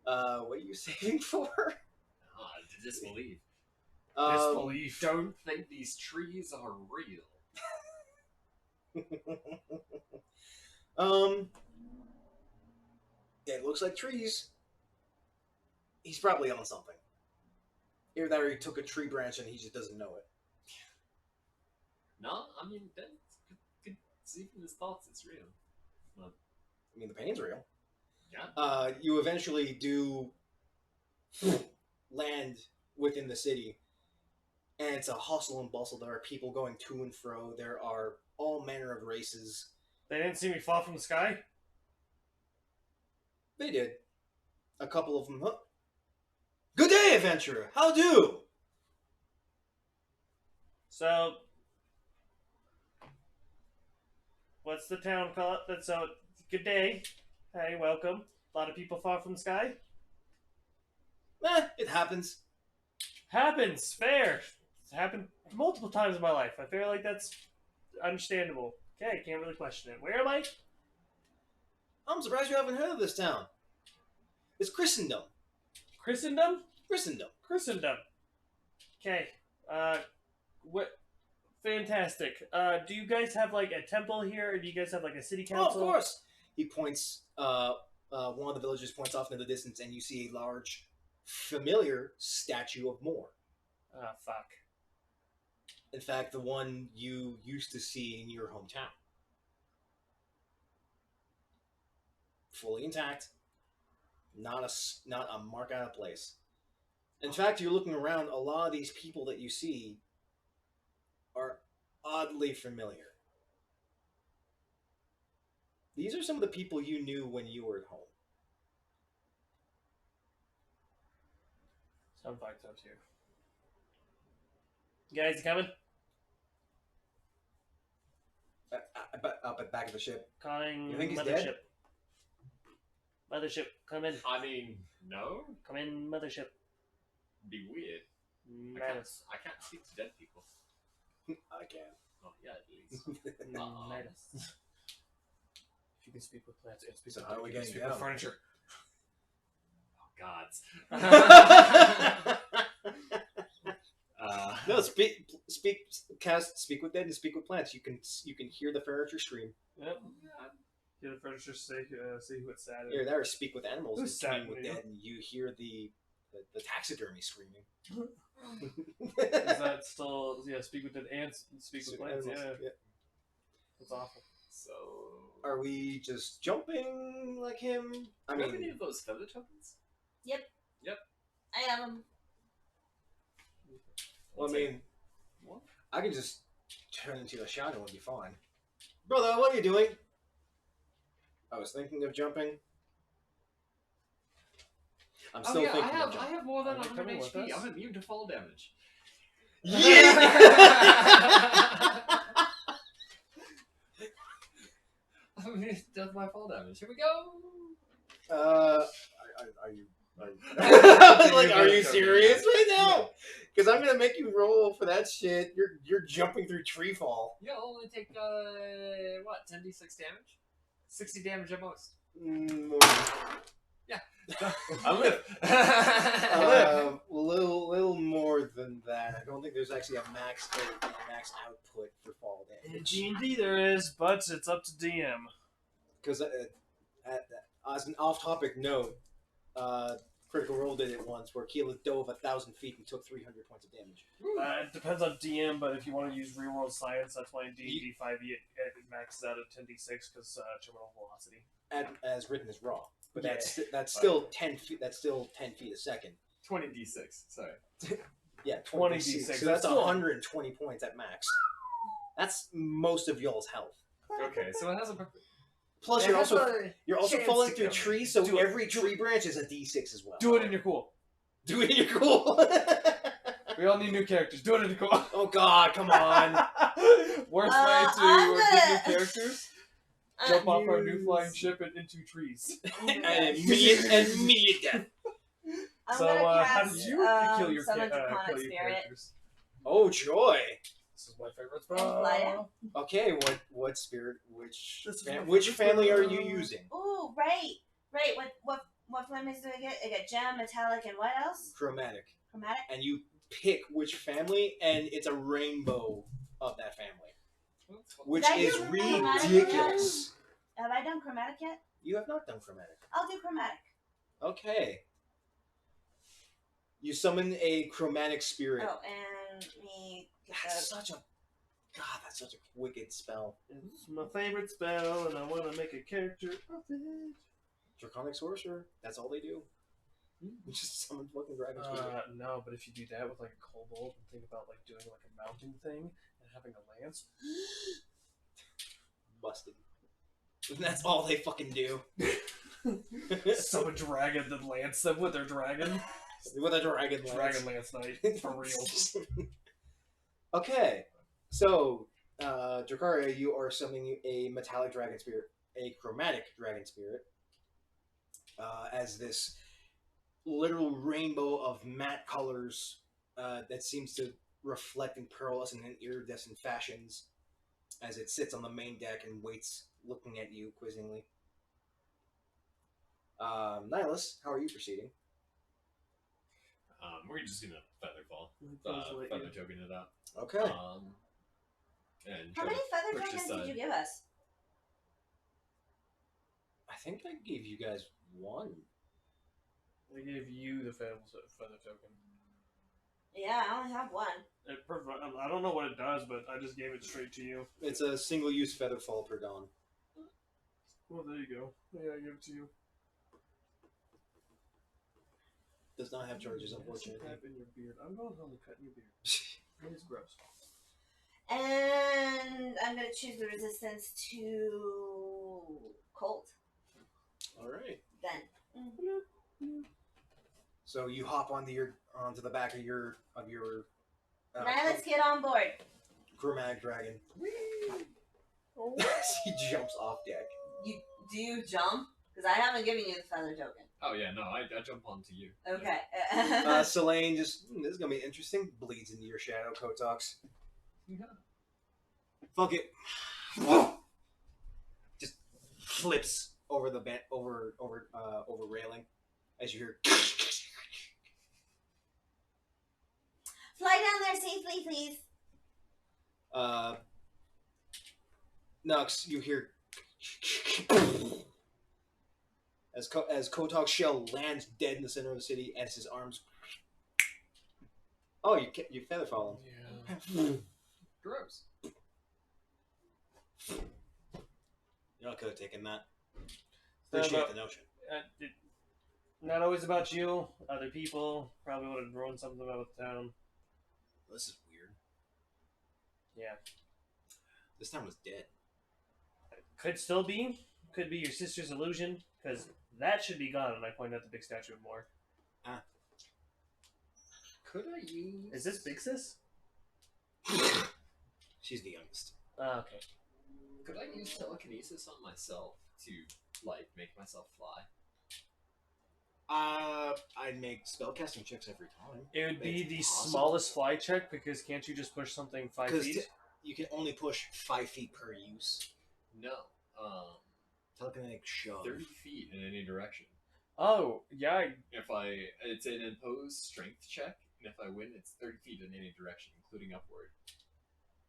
What are you saving for? To disbelieve. Disbelief. Don't think these trees are real. It looks like trees. He's probably on something. Either that or he took a tree branch and he just doesn't know it. No, I mean, could see from his thoughts it's real. But, I mean, the pain's real. yeah. You eventually do land within the city, and it's a hustle and bustle. There are people going to and fro. There are all manner of races. They didn't see me fall from the sky? They did. A couple of them. Huh? Good day, adventurer. How do? So, what's the town called? So, good day. Hey, welcome. A lot of people fall from the sky? It happens. Happens. Fair. It's happened multiple times in my life. I feel like that's understandable. Okay, can't really question it. Where am I? I'm surprised you haven't heard of this town. It's Christendom. Christendom? Christendom. Christendom. Okay. What? Fantastic. Do you guys have like a temple here, or do you guys have like a city Oh, council? of course. He points. One of the villagers points off into the distance, and you see a large, familiar statue of Moor. Ah, fuck. In fact, the one you used to see in your hometown. Fully intact. Not a mark out of place. In fact, you're looking around, a lot of these people that you see are oddly familiar. These are some of the people you knew when you were at home. Some fights up here. You guys coming? Up at the back of the ship. Calling You think he's mothership. dead? Mothership, come in. I mean, no. Come in, mothership. Be weird. Madness. I can't speak to dead people. I can. Oh, yeah, at least. Madness. If you can speak with plants and speak So with how are we you can getting speak down? with furniture. Oh, gods. No, speak with dead and speak with plants. You can hear the furniture scream. Yep. Hear the furniture say who it's sad. Either that or speak with animals and Who's scream sad, with you know? dead, and you hear the taxidermy screaming. Is that still speak with dead and speak with plants? Animals, Yeah, that's awful. So. Are we just jumping like him? I Do we have mean, any of those feather tokens? I have them. well, I mean, What? I can just turn into a shadow and be fine. Brother, what are you doing? I was thinking of jumping. I'm still thinking of I jumping. have more than Are you 100 coming with HP. us? I'm immune to fall damage. Yeah! I'm immune to my fall damage. Here we go. Are you like, are you serious right now? Because I'm gonna make you roll for that shit. You're jumping through Treefall. Yeah, I'll only take what, 10d6 damage? 60 damage at most. I live. Little more than that. I don't think there's actually a max output for fall In damage. D&D there is, but it's up to DM. Because as an off-topic note, Critical Role did it once where Keela dove 1,000 feet and took 300 points of damage. It depends on DM, but if you want to use real world science, that's why in D&D 5e it maxes out at 10d6 because terminal velocity. As written as raw, but Yeah. that's still 10 feet. That's still 10 feet a second. 20d6. Sorry. Yeah, 20 20 D6. So that's That's still- 120 points at max. That's most of y'all's health. Okay, so it has a. Plus, it you're has also a chance falling to through come. trees, so Do it. every tree branch is a D6 as well. Do it in your cool. Do it in your cool. We all need new characters. Do it in your cool. Oh God, come on! Worst I'm way to gonna- get new characters: jump off our new use- flying ship and into trees. And immediate death. I'm So, gonna how cast, did you kill your summon Draconic kill your Spirit. characters? Oh joy! This is my favorite And fly spell. Okay, what spirit? Which This is my which favorite family are you spell. using? Ooh, right. What flames do I get? I get gem, metallic, and what else? Chromatic. Chromatic. And you pick which family, and it's a rainbow of that family, which Did I is do chromatic ridiculous. Have I done chromatic yet? You have not done chromatic. I'll do chromatic. Okay. You summon a chromatic spirit. Oh, and me get That's the. such a that's such a wicked spell. It's my favorite spell, and I want to make a character of it. Draconic sorcerer. That's all they do. Just summon fucking dragon spirit. No, but if you do that with like a kobold and think about like doing like a mounting thing and having a lance, busted. And that's all they fucking do. Summon dragon that lance them with their dragon. With a dragon lance. Dragon lance knight, for real. Okay, so Dracaria, you are summoning a metallic dragon spirit, a chromatic dragon spirit, as this literal rainbow of matte colors that seems to reflect and pearlescent and iridescent fashions as it sits on the main deck and waits, looking at you quizzingly. Nihilus, how are you proceeding? We're just gonna featherfall. Feather Feather token it out. Okay. And How try many to feather push tokens aside. did you give us? I think I gave you guys one. I gave you the feather token. Yeah, I only have one. I don't know what it does, but I just gave it straight to you. It's a single-use feather fall per dawn. Well, there you go. Yeah, I give it to you. Does not have charges, unfortunately. Tap in your beard. I'm going home and cutting your beard. It's gross. And I'm gonna choose the resistance to cold. All right. Then. So you hop onto the back of your Now let's get on board. chromatic dragon. Oh. He jumps off deck. Do you jump? Because I haven't given you the feather token. Oh yeah, no, I jump onto you. Okay. Selene just, this is gonna be interesting. Bleeds into your shadow, Kotox. Yeah. Fuck it. Just flips over the over railing as you hear. Fly down there safely, please. Nux, you hear as Kotok's shell lands dead in the center of the city as his arms. Oh, you feather fallen. Yeah. Gross. Y'all could have taken that. Not Appreciate about- the notion. Not always about you. Other people probably would have thrown something about the town. This is weird. Yeah. This town was dead. Could still be. Could be your sister's illusion, because that should be gone. And I point out the big statue of Moore. Could I use? Is this Big Sis? She's the youngest. Okay. Could I use telekinesis on myself to make myself fly? I'd make spellcasting checks every time. It would be It's the possible. smallest fly check, because can't you just push something 5 Because feet? you can only push 5 feet per use. No. Telekinetic shove. 30 feet in any direction. Oh, yeah. It's an imposed strength check, and if I win, it's 30 feet in any direction, including upward.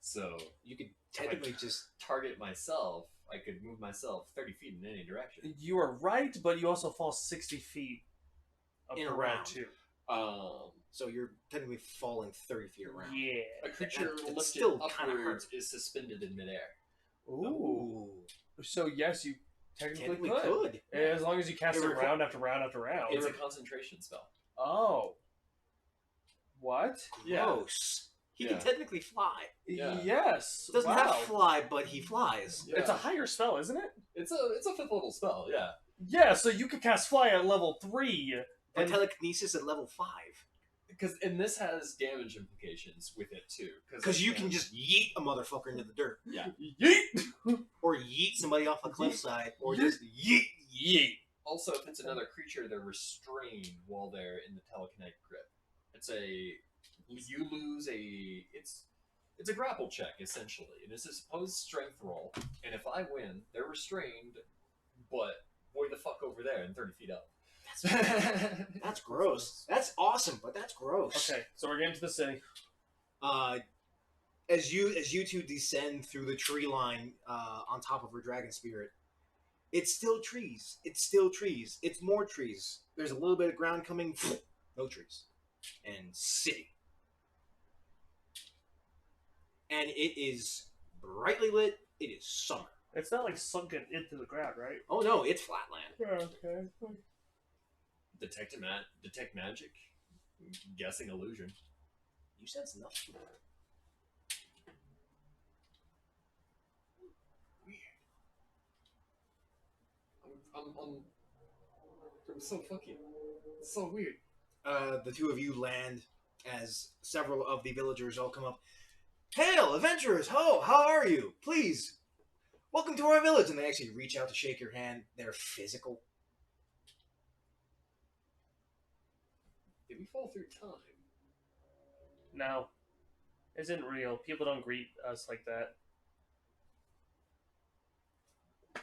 So You could technically just. target myself. I could move myself 30 feet in any direction. You are right, but you also fall 60 feet up In the a round, round. too. So you're technically falling 30 feet around. Yeah. A creature It's lifted still kinda upwards is suspended in midair. Ooh. So, yes, you technically Technically could. could. As long as you cast It it requ- round after round after round. It's a concentration spell. Oh. What? Yeah. Gross. He Yeah. can technically fly. Yeah. Yes. Doesn't wow. have fly, but he flies. Yeah. It's a higher spell, isn't it? It's a 5th level spell. Yeah. Yeah, so you could cast fly at level 3. But And telekinesis at level 5. And this has damage implications with it too. Because you can just yeet a motherfucker into the dirt. yeet! Or yeet somebody off a cliffside. Or Yeet. just yeet. Also, if it's another creature, they're restrained while they're in the telekinetic grip. You lose it's a grapple check essentially. It is a supposed strength roll, and if I win, they're restrained, but way the fuck over there and 30 feet up. That's gross. That's awesome, but that's gross. Okay, so we're getting to the city. As you two descend through the tree line on top of her dragon spirit, it's still trees. It's still trees. It's more trees. There's a little bit of ground coming. No trees. And city. And it is brightly lit. It is summer. It's not like sunken into the ground, right? Oh no, it's flatland. Okay. Detect magic. Guessing illusion. You sense nothing. I'm so fucking. It's so weird. The two of you land as several of the villagers all come up. Hail, adventurers! Ho! How are you? Please, welcome to our village. And they actually reach out to shake your hand. They're physical. Did we fall through time? No. Isn't real. People don't greet us like that.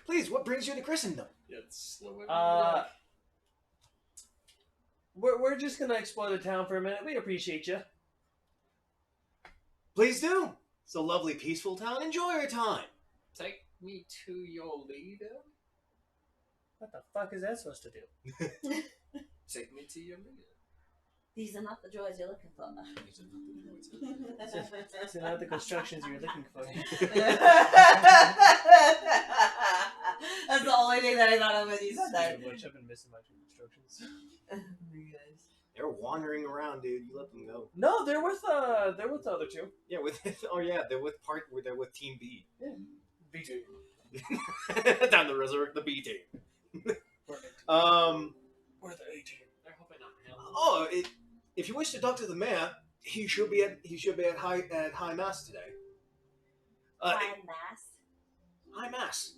Please, what brings you to Christendom? Yeah, it's slow. We're just gonna explore the town for a minute. We appreciate you. Please do. It's a lovely, peaceful town. Enjoy your time. Take me to your leader. What the fuck is that supposed to do? Take me to your leader. These are not the joys you're looking for. These are not the joys. These are not the constructions you're looking for. That's the only thing that I thought of when you said that. Which I've been missing my constructions. They're wandering around, dude. You let them go. No, they're with the other two. Yeah, they're with Team B. Yeah. B2. Time to resurrect the B team. We're the A team. They're hoping not to help. Oh, if you wish to talk to the mayor, he should be at high mass today. High mass. High mass.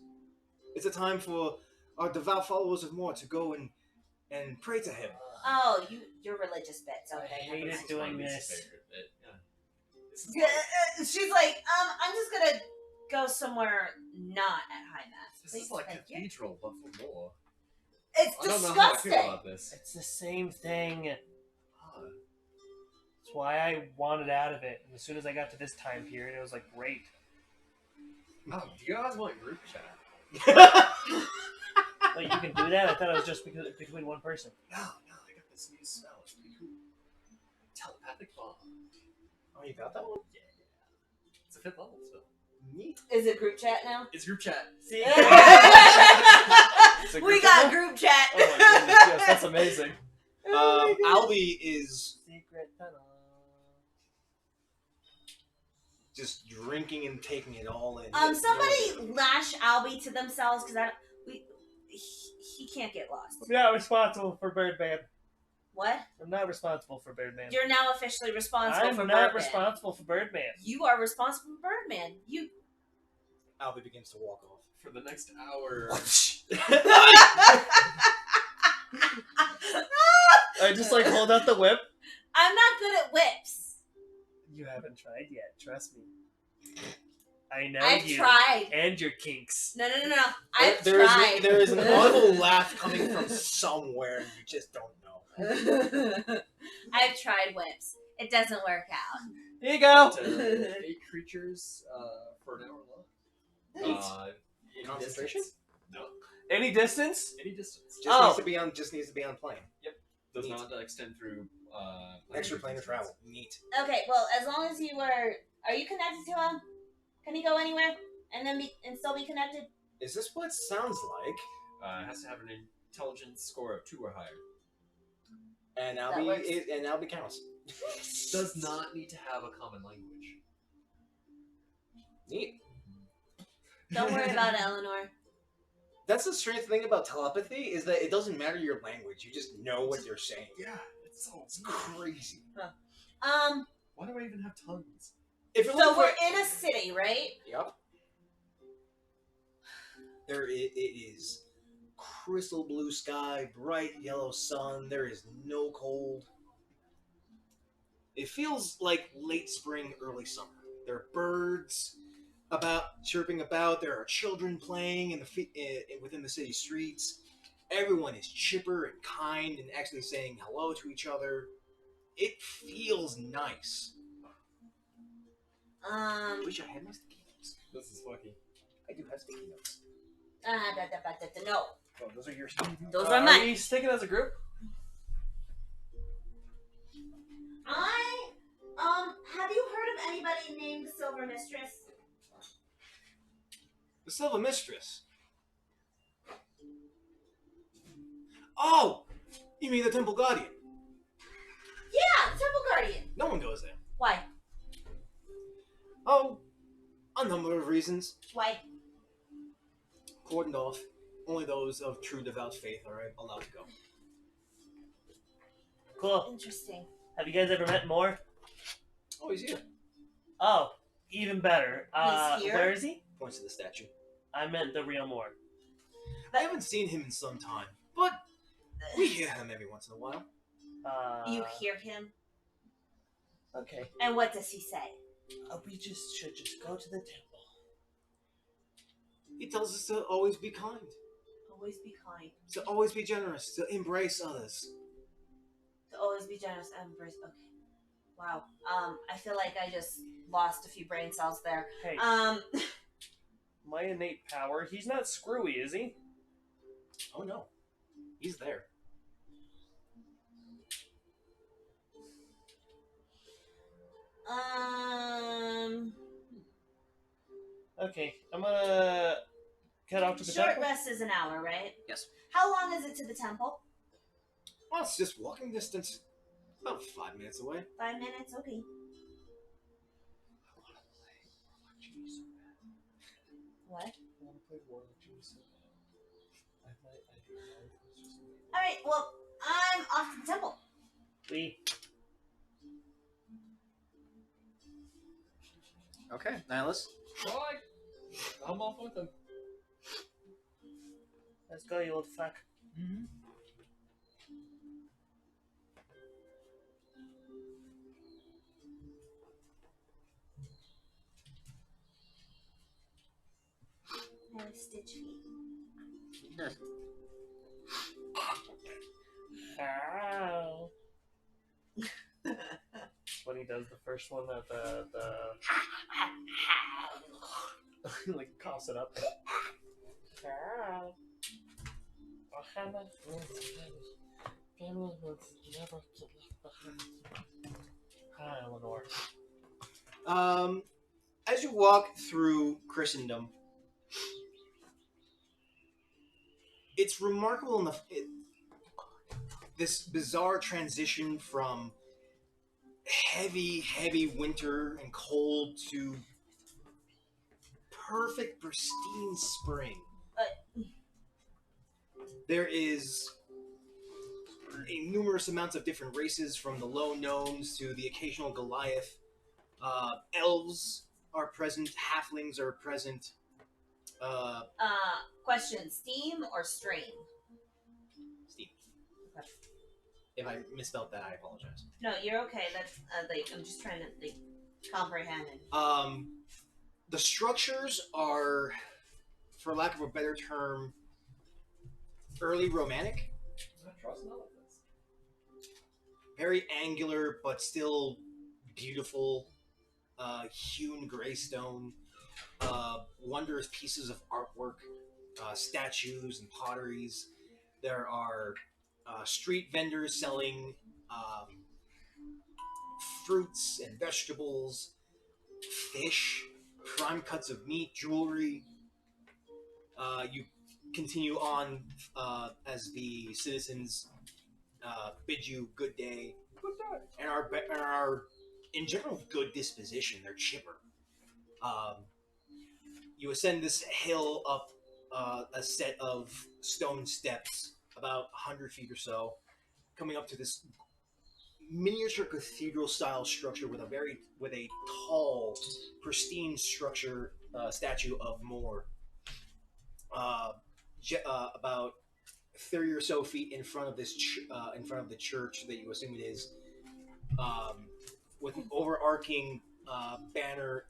It's a time for our devout followers of Moor to go and pray to him. Oh, your religious bits. I Okay. hated This is doing my least this. favorite bit. Yeah. This is Yeah, she's like, I'm just gonna go somewhere not at high mass. This is Please, like thank you. cathedral, but for more. It's I don't know how I feel disgusting. about this. It's the same thing. Ah, That's why I wanted out of it. And as soon as I got to this time period, it was like, great. oh, do you guys want group chat? Like, you can do that? I thought it was just between one person. No, I got this new spell. It's pretty cool. Telepathic bomb. Oh, you got that one? Yeah. It's a 5th level spell. Neat. Is it group chat now? It's group chat. See? We got group chat. Oh my goodness, yes, that's amazing. Albie is Secret tunnel. just drinking and taking it all in. Somebody lash Albie to themselves because he can't get lost. I'm not responsible for Birdman. What? I'm not responsible for Birdman. You're now officially responsible I'm for not Birdman. responsible for Birdman. You are responsible for Birdman. You. Albie begins to walk off. For the next hour. I just like hold out the whip. I'm not good at whips. You haven't tried yet, trust me. I know I've you. tried. And your kinks. No. I've There tried. is there is an audible laugh coming from somewhere, and you just don't know. I've tried whips. It doesn't work out. Here you go. 8 creatures for an hour long. Any Concentration? distance. No. Any distance? Any distance. Just needs to be on plane. Does Neat. not extend through Extra planar planar distance. travel. Neat. Okay, well, as long as you are you connected to him? Can he go anywhere and then still be connected? Is this what it sounds like? It has to have an intelligence score of 2 or higher. And That works. Albie counts. Does not need to have a common language. Neat. Don't worry about it, Eleanor. That's the strange thing about telepathy is that it doesn't matter your language. You just know what they're saying. Yeah, it's so It's crazy. Why do I even have tongues? If it So wasn't we're for- in a city, right? Yep. It is crystal blue sky, bright yellow sun. There is no cold. It feels like late spring, early summer. There are birds chirping about. There are children playing within the city streets. Everyone is chipper and kind and actually saying hello to each other. It feels nice. I wish I had my sticky notes. This is fucky. I do have sticky notes. No. Oh, those are yours. Those Are are mine. we sticking as a group? Have you heard of anybody named the Silver Mistress? The Silver Mistress. Oh! You mean the Temple Guardian? Yeah, the Temple Guardian. No one goes there. Why? Oh, a number of reasons. Why? Cordoned off. only those of true devout faith are allowed to go. Cool. Interesting. Have you guys ever met Moore? Oh, he's here. Oh, even better. He's here? Where is he? Points to the statue. I meant the real Moore. I haven't seen him in some time, but we hear him every once in a while. You hear him? Okay. And what does he say? We should just go to the temple. He tells us to always be kind, Always be kind. to always be generous, to embrace others. To always be generous and embrace. Okay. Wow. I feel like I just lost a few brain cells there. Hey, Um, my innate power. He's not screwy, is he? Oh no, he's there. Okay, I'm gonna head off to the short temple. rest is an hour, right? Yes. How long is it to the temple? Well, it's just walking distance. About 5 minutes away. 5 minutes? Okay. What? I want to play Warlock Genie so bad. I do. Alright, well, I'm off to the temple. We. Okay, Nihilus. Bye. I'm off with him. Let's go, you old fuck. Mm-hmm. I have stitch feet. Yes. Ow. When he does the first one, that the like coughs it up. Ow. Hi, Eleanor. As you walk through Christendom, it's remarkable enough. This bizarre transition from heavy winter and cold to perfect, pristine spring. There is numerous amounts of different races, from the low gnomes to the occasional Goliath. Elves are present, halflings are present. Question, steam or stream? Steve. If I misspelled that, I apologize. No, you're okay. That's, I'm just trying to, comprehend it. The structures are, for lack of a better term, early Romantic. I trust none of this. Very angular, but still beautiful. Hewn gray stone. Wondrous pieces of artwork. Statues and potteries. There are street vendors selling fruits and vegetables, fish, prime cuts of meat, jewelry. You continue on as the citizens bid you good day, and are in general good disposition. They're chipper. You ascend this hill up a set of stone steps, about 100 feet or so, coming up to this miniature cathedral-style structure with a tall, pristine structure statue of Moore. About 30 or so feet in front of this in front of the church that you assume it is, with an overarching banner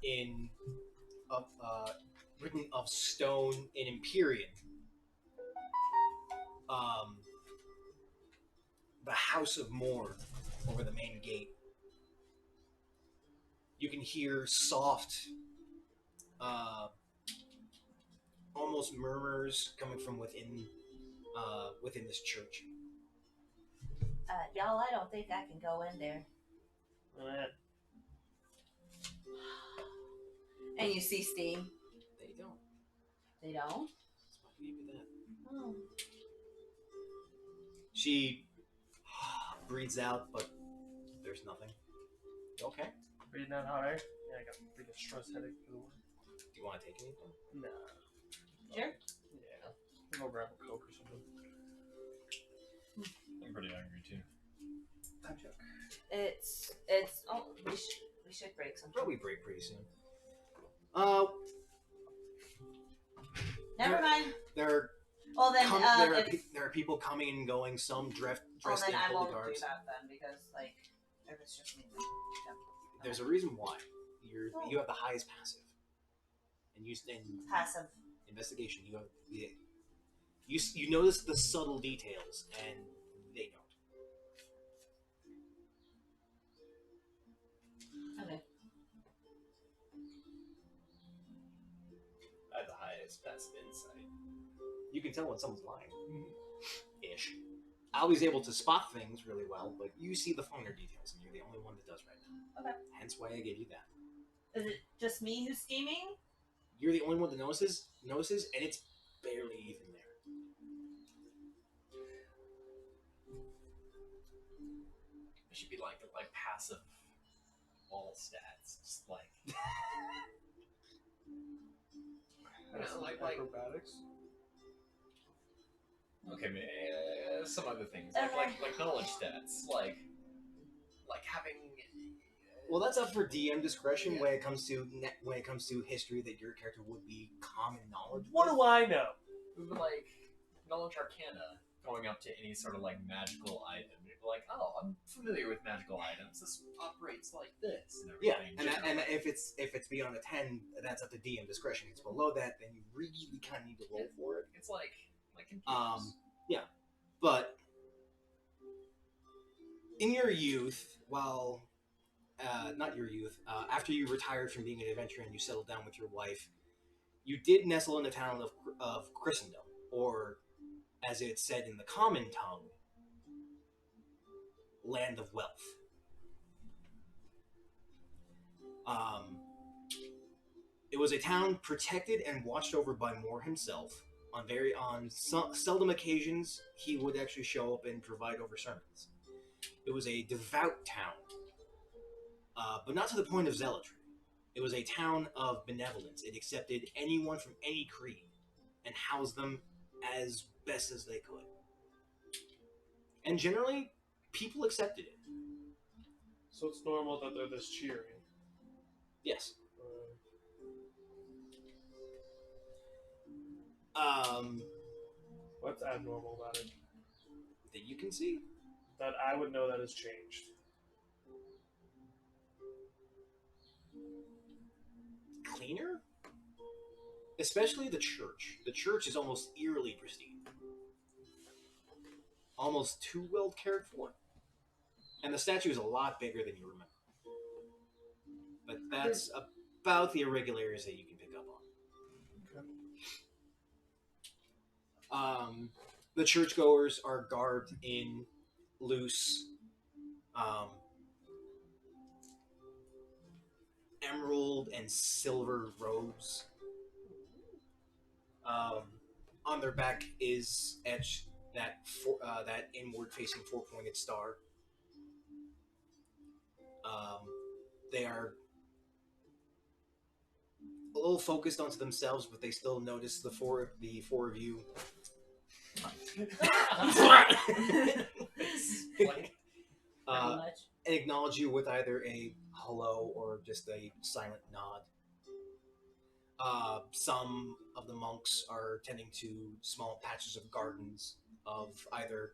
written of stone in Empyrean. The House of Moore over the main gate. You can hear soft, almost murmurs coming from within this church. Y'all, I don't think I can go in there. And you see steam. They don't. They don't? That's why I gave you that. Oh. She breathes out, but there's nothing. You okay? Breathing out hot air? Yeah, I got a pretty stress headache for the work. Do you want to take anything? Nah. Sure. Yeah. I'll grab a Coke or something. I'm pretty hungry too. Time check. It's. Oh, we should break sometime. Probably break pretty soon. Never mind. There Well then, are people coming and going. Some dressed then in I holy won't do garbs. that then because like if it's just me. Then, There's a reason why. You have the highest passive, and passive. investigation. You have you notice the subtle details, and they don't. Okay. I have the highest passive insight. You can tell when someone's lying. Ish. Albie's able to spot things really well, but you see the finer details, and you're the only one that does right now. Okay. Hence why I gave you that. Is it just me who's scheming? You're the only one that notices, and it's barely even there. It should be like passive all stats, just like like acrobatics. okay, some other things Okay. like knowledge stats, like having. Well, that's up for DM discretion when it comes to history that your character would be common knowledge. What with. do I know? Like knowledge arcana, going up to any sort of like magical item. You'd be like, oh, I'm familiar with magical items. This operates like this and Yeah, everything. and if it's beyond a 10, that's up to DM discretion. If it's below that, then you really kind of need to roll for it. It's like computers. Yeah, but in your youth, not your youth, after you retired from being an adventurer and you settled down with your wife, you did nestle in the town of Christendom, or as it's said in the common tongue, land of wealth. It was a town protected and watched over by Moore himself. On seldom occasions, he would actually show up and provide over sermons. It was a devout town, but not to the point of zealotry. It was a town of benevolence. It accepted anyone from any creed and housed them as best as they could. And generally, people accepted it. So it's normal that they're this cheery. Yes. What's abnormal about it? That you can see? That I would know that has changed. Cleaner? Especially the church. The church is almost eerily pristine. Almost too well cared for. And the statue is a lot bigger than you remember. But that's about the irregularities that you can pick up on. The churchgoers are garbed in loose emerald and silver robes. On their back is etched that inward-facing four-pointed star. They are a little focused onto themselves, but they still notice the four of you. Pretty much. And acknowledge you with either a hello or just a silent nod. Some of the monks are tending to small patches of gardens of either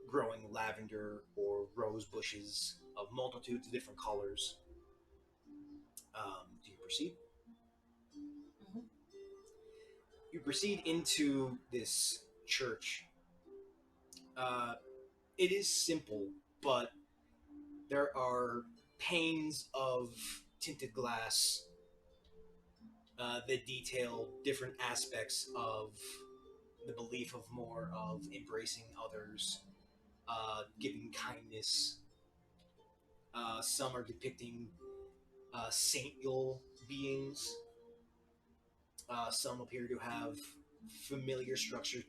growing lavender or rose bushes of multitudes of different colors. Do you proceed? Mm-hmm. You proceed into this church. It is simple, but there are panes of tinted glass that detail different aspects of the belief of more of embracing others, giving kindness. Some are depicting saintly beings. Some appear to have familiar structures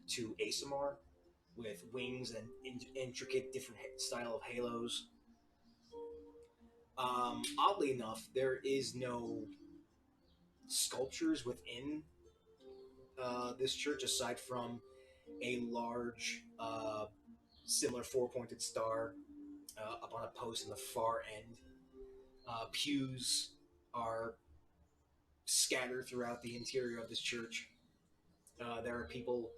to ASMR, with wings and intricate different style of halos. Oddly enough, there is no sculptures within this church, aside from a large, similar four-pointed star up on a post in the far end, pews are scattered throughout the interior of this church. There are people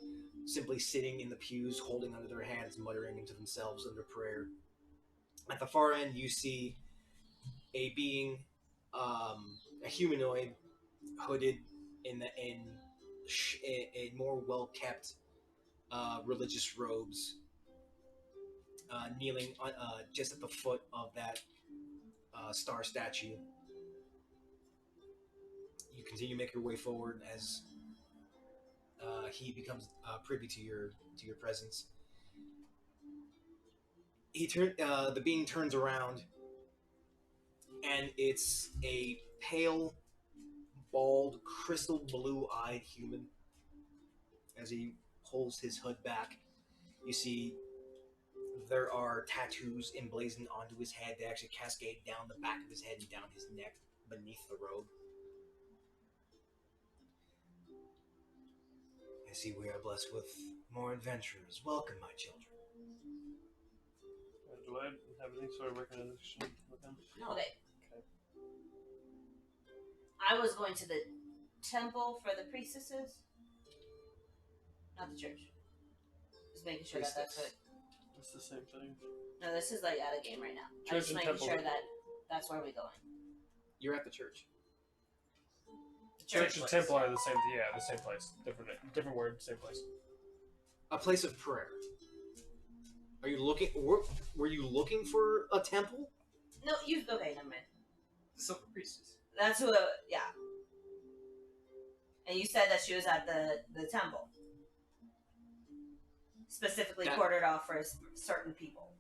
simply sitting in the pews, holding under their hands, muttering into themselves under prayer. At the far end, you see a being, a humanoid, hooded in more well kept religious robes, kneeling just at the foot of that star statue. You continue to make your way forward as he becomes privy to your presence. The being turns around, and it's a pale, bald, crystal blue-eyed human. As he pulls his hood back, you see there are tattoos emblazoned onto his head. They actually cascade down the back of his head and down his neck beneath the robe. I see we are blessed with more adventurers. Welcome, my children. Do I have any sort of recognition with him? No. Okay. I was going to the temple for the priestesses, not the church. Just making sure that that's what. It's the same thing. No, this is like out of game right now. I'm Church just and making temple. sure that that's where we're going. You're at the church. The Church and place. temple are the same. Yeah, the same place. Different word, same place. A place of prayer. Are you looking? Were you looking for a temple? No, you okay? Never mind. The Silver Priestess. That's who. Yeah. And you said that she was at the temple, specifically That- quartered off for certain people.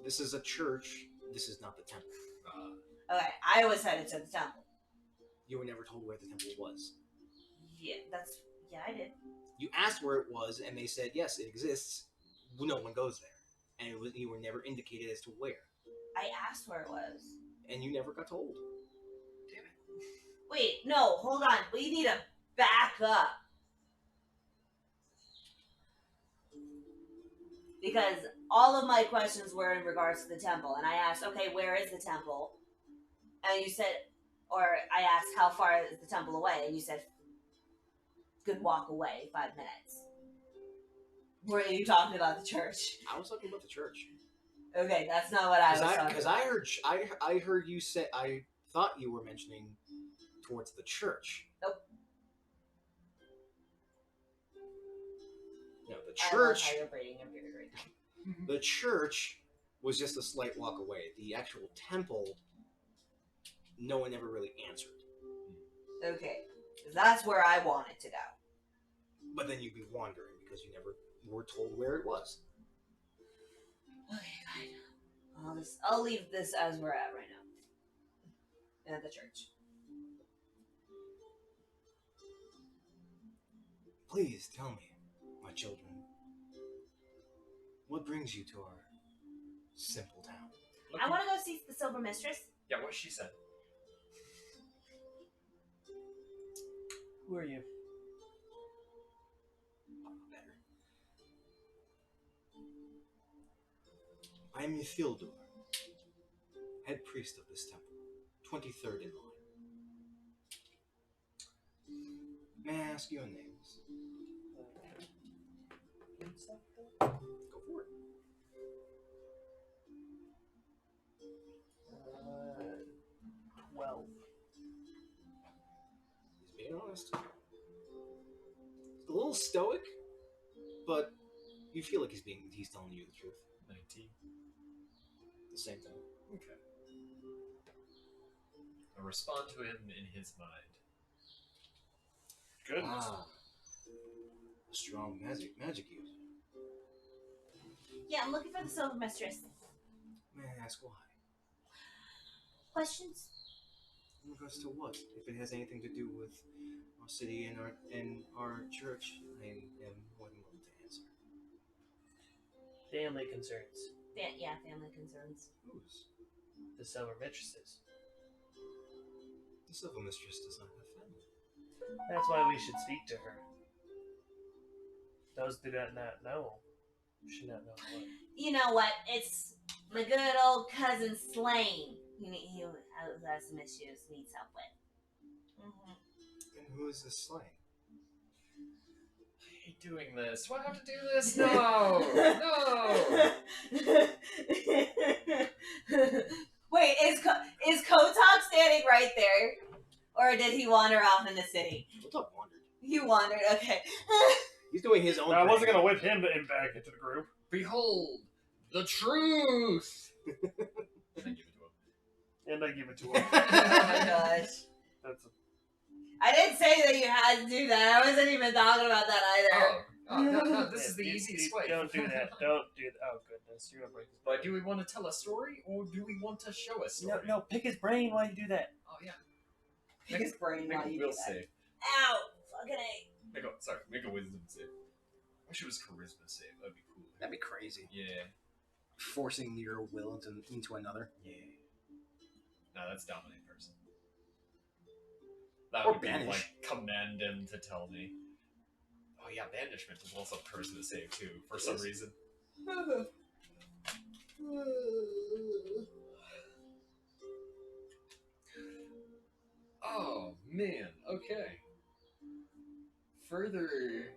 This is a church. This is not the temple. Okay, I was headed to the temple. You were never told where the temple was. Yeah, I did. You asked where it was, and they said yes, it exists. No one goes there, and you were never indicated as to where, I asked where it was. and you never got told. Damn it. Wait, no, hold on. We need to back up. Because all of my questions were in regards to the temple. And I asked, okay, where is the temple? And you said, or I asked, how far is the temple away? And you said, good walk away, 5 minutes. Were you talking about the church? I was talking about the church. Okay, that's not what I was talking Because about. I heard you say, I thought you were mentioning towards the church. Nope. No, the I love church. how you're braiding your beard right now. The church was just a slight walk away. The actual temple, no one ever really answered. Okay, 'cause that's where I wanted to go. But then you'd be wandering because you never were told where it was. Okay, fine. I'll leave this as we're at right now. At the church. Please tell me, my children, what brings you to our simple town? I want to go see the Silver Mistress. Yeah, what she said. Who are you? Better. I am Ythildor, head priest of this temple, 23rd in line. May I ask your names? Go for it. 12. He's being honest. He's a little stoic, but you feel like he's telling you the truth. 19. The same thing. Okay. I respond to him in his mind. Goodness. Ah, a strong magic user. Yeah, I'm looking for the Silver Mistress. May I ask why? Questions? In regards to what? If it has anything to do with our city and our church, I am more than willing to answer. Family concerns. Yeah, family concerns. Whose? The Silver Mistresses. The Silver Mistress does not have family. That's why we should speak to her. Those do not know. Should not know what. You know what? It's my good old cousin Slane. He has some issues, needs help with. And who is this slang? I hate doing this. Do I have to do this? No! No! Wait, is Kotok standing right there? Or did he wander off in the city? Kotok wandered. He wandered, okay. He's doing his own I thing. wasn't gonna whip him back into the group. Behold the truth! And I give it to him. And I give it to him. Oh my gosh. That's I didn't say that you had to do that. I wasn't even talking about that either. No, this is the easiest way. Don't do that. Don't do that. Oh goodness, you're gonna break his brain. But do we want to tell a story, or do we want to show a story? No, pick his brain while you do that. Oh, yeah. Pick his brain Make while a you do will that. save. Ow! Fucking A. Make a wisdom save. I wish it was charisma save. That'd be cool. That'd be crazy. Yeah. Forcing your will into another. Yeah. No, that's dominate person. That Or would be banish. like command him to tell me. Oh yeah, banishment is also charisma save too, for some Yes. reason. Oh man, okay. Further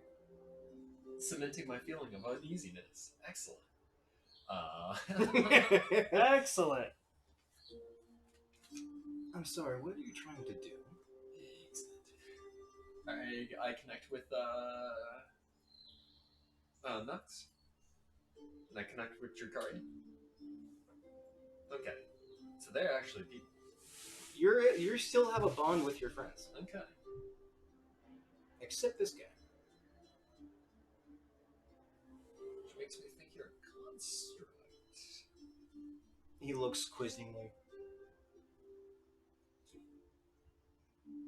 cementing my feeling of uneasiness. Excellent. Excellent. I'm sorry, what are you trying to do? I connect with Nux. And I connect with Dracari. Okay. So they're actually people. You still have a bond with your friends. Okay. Except this guy. Which makes me think you're a construct. He looks quizzingly.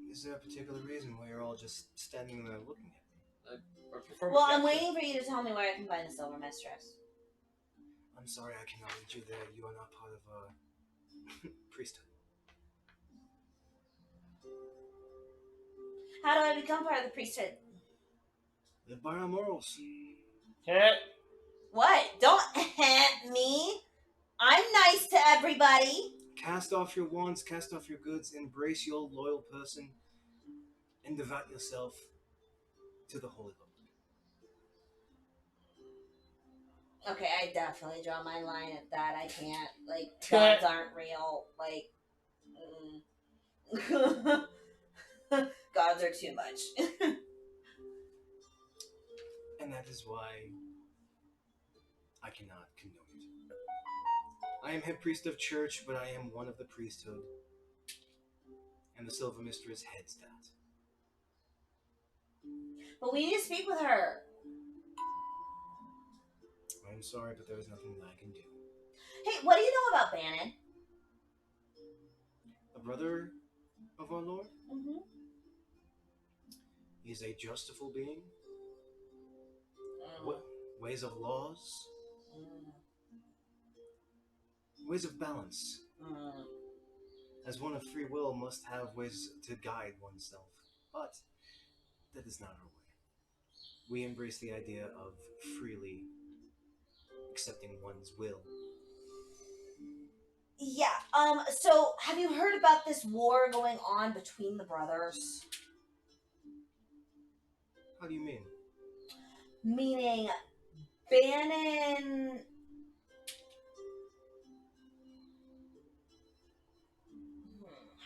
Is there a particular reason why you're all just standing there looking at me? Or perform Well, a I'm check. waiting for you to tell me where I can find the Silver Mistress. I'm sorry I cannot lead you there. You are not part of a priesthood. How do I become part of the priesthood? Live by our morals. Cat. What? Don't hit me. I'm nice to everybody. Cast off your wants, cast off your goods, embrace your loyal person, and devote yourself to the Holy Lord. Okay, I definitely draw my line at that. I can't. Like, gods aren't real. Like, gods are too much. And that is why I cannot condone it. I am head priest of church, but I am one of the priesthood. And the Silver Mistress heads that. But we need to speak with her. I'm sorry, but there is nothing that I can do. Hey, what do you know about Bannon? A brother of our Lord? Mm-hmm. He is a justful being. Ways of laws. Ways of balance. As one of free will must have ways to guide oneself. But that is not our way. We embrace the idea of freely accepting one's will. Yeah, so have you heard about this war going on between the brothers? How do you mean? Meaning, Bannon...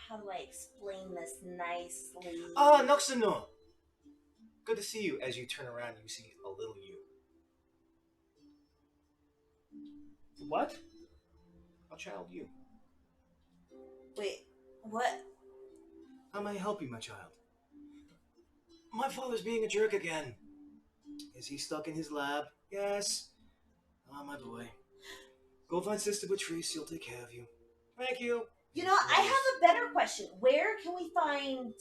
How do I explain this nicely? Ah, Noxano! Good to see you. As you turn around, you see a little you. What? A child you. Wait, what? How may I help you, my child? My father's being a jerk again. Is he stuck in his lab? Yes. Ah, my boy. Go find Sister Patrice. She'll take care of you. Thank you. You know, I have a better question. Where can we find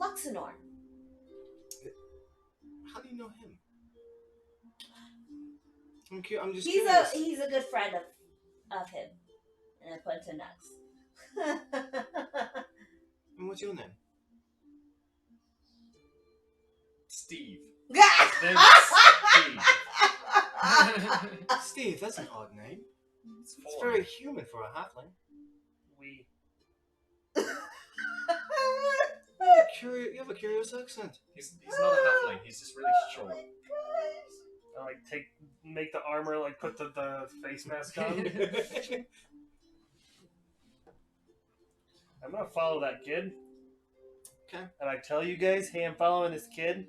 Luxanor? How do you know him? I'm just He's curious. he's a good friend of him. And I put to Nux. And what's your name? Steve. His name's Steve. Steve, that's an odd name. It's It's foreign. very human for a halfling. We. You have a curious accent. He's not a halfling. He's just really short. I like make the armor, like put the face mask on. I'm gonna follow that kid. Okay. And I tell you guys, hey, I'm following this kid.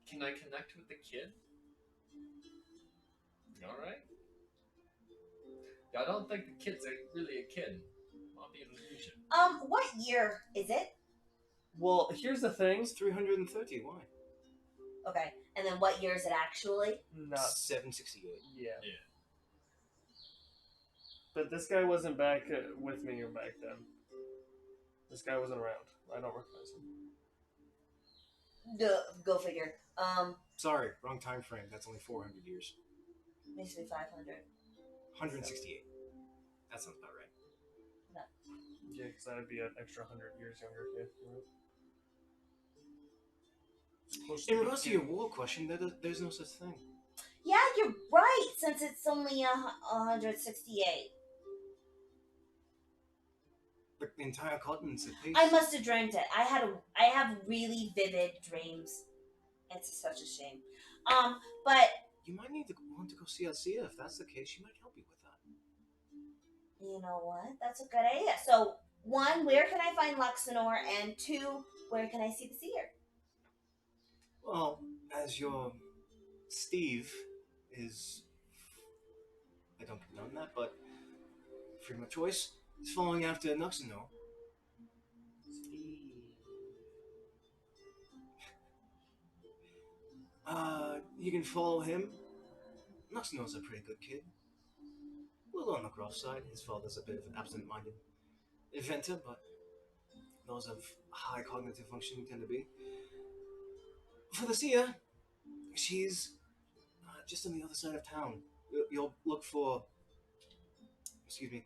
Can I connect with the kid? Alright. I don't think the kid's really a kid. Might be an illusion. What year is it? Well, here's the thing. It's 330. Why? Okay. And then what year is it actually? Not 768. yeah. Yeah. But this guy wasn't back with me back then. This guy wasn't around. I don't recognize him. Go figure. Sorry, wrong time frame. That's only 400 years. Basically 500. 168. That sounds about right. Yeah, because that'd be an extra 100 years younger. Yeah. In regards to your war question, there's no such thing. Yeah, you're right. Since it's only 168. The entire continent's at peace. I must have dreamt it. I have really vivid dreams. It's such a shame. But You might want to go see Alcia. If that's the case, she might help you with that. you know what? That's a good idea. So, one, where can I find Luxenor? And two, where can I see the seer? Well, as your Steve is, I don't condone that, but freedom of choice, is following after Nuxino. You can follow him. Nuxino's a pretty good kid. A little on the gruff side. His father's a bit of an absent-minded inventor, but those of high cognitive functioning tend to be. For the seer, she's just on the other side of town. You'll look for, excuse me,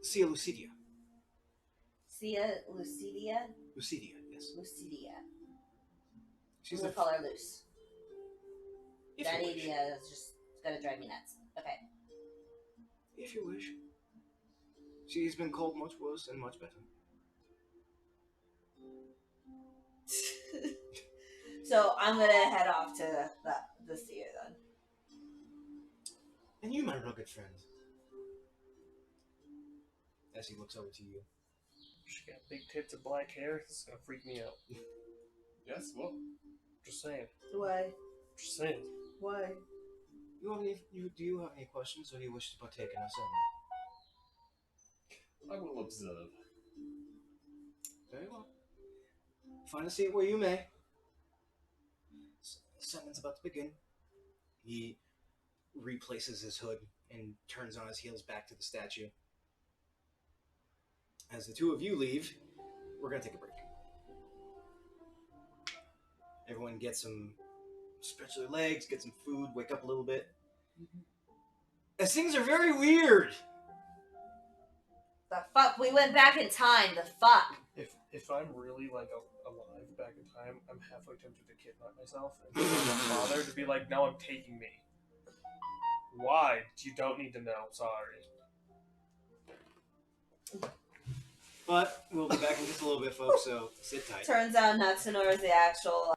Sia Lucidia. Sia Lucidia? Lucidia, yes. Lucidia. She's I'm a gonna call her Luce. if That you wish. idea is just gonna drive me nuts. Okay. If you wish. She's been called much worse and much better. So I'm gonna head off to the seer then. And you, my rugged friend. As he looks over to you. She got big tits and black hair. This is gonna freak me out. Yes, well, Just saying. Why? Just saying. Why? Do you have any questions, or do you wish to partake in our ceremony? I will observe. Very well. Find a seat where you may. Sentence about to begin. He replaces his hood and turns on his heels back to the statue. As the two of you leave, we're going to take a break. Everyone get some, stretch their legs, get some food, wake up a little bit. As things are very weird. The fuck? We went back in time. The fuck? If I'm really like alive back in time, I'm halfway tempted to kidnap myself and tell my father to be like, "No, I'm taking me." Why? You don't need to know. Sorry. But we'll be back in just a little bit, folks, so sit tight. Turns out Nuxenor is the actual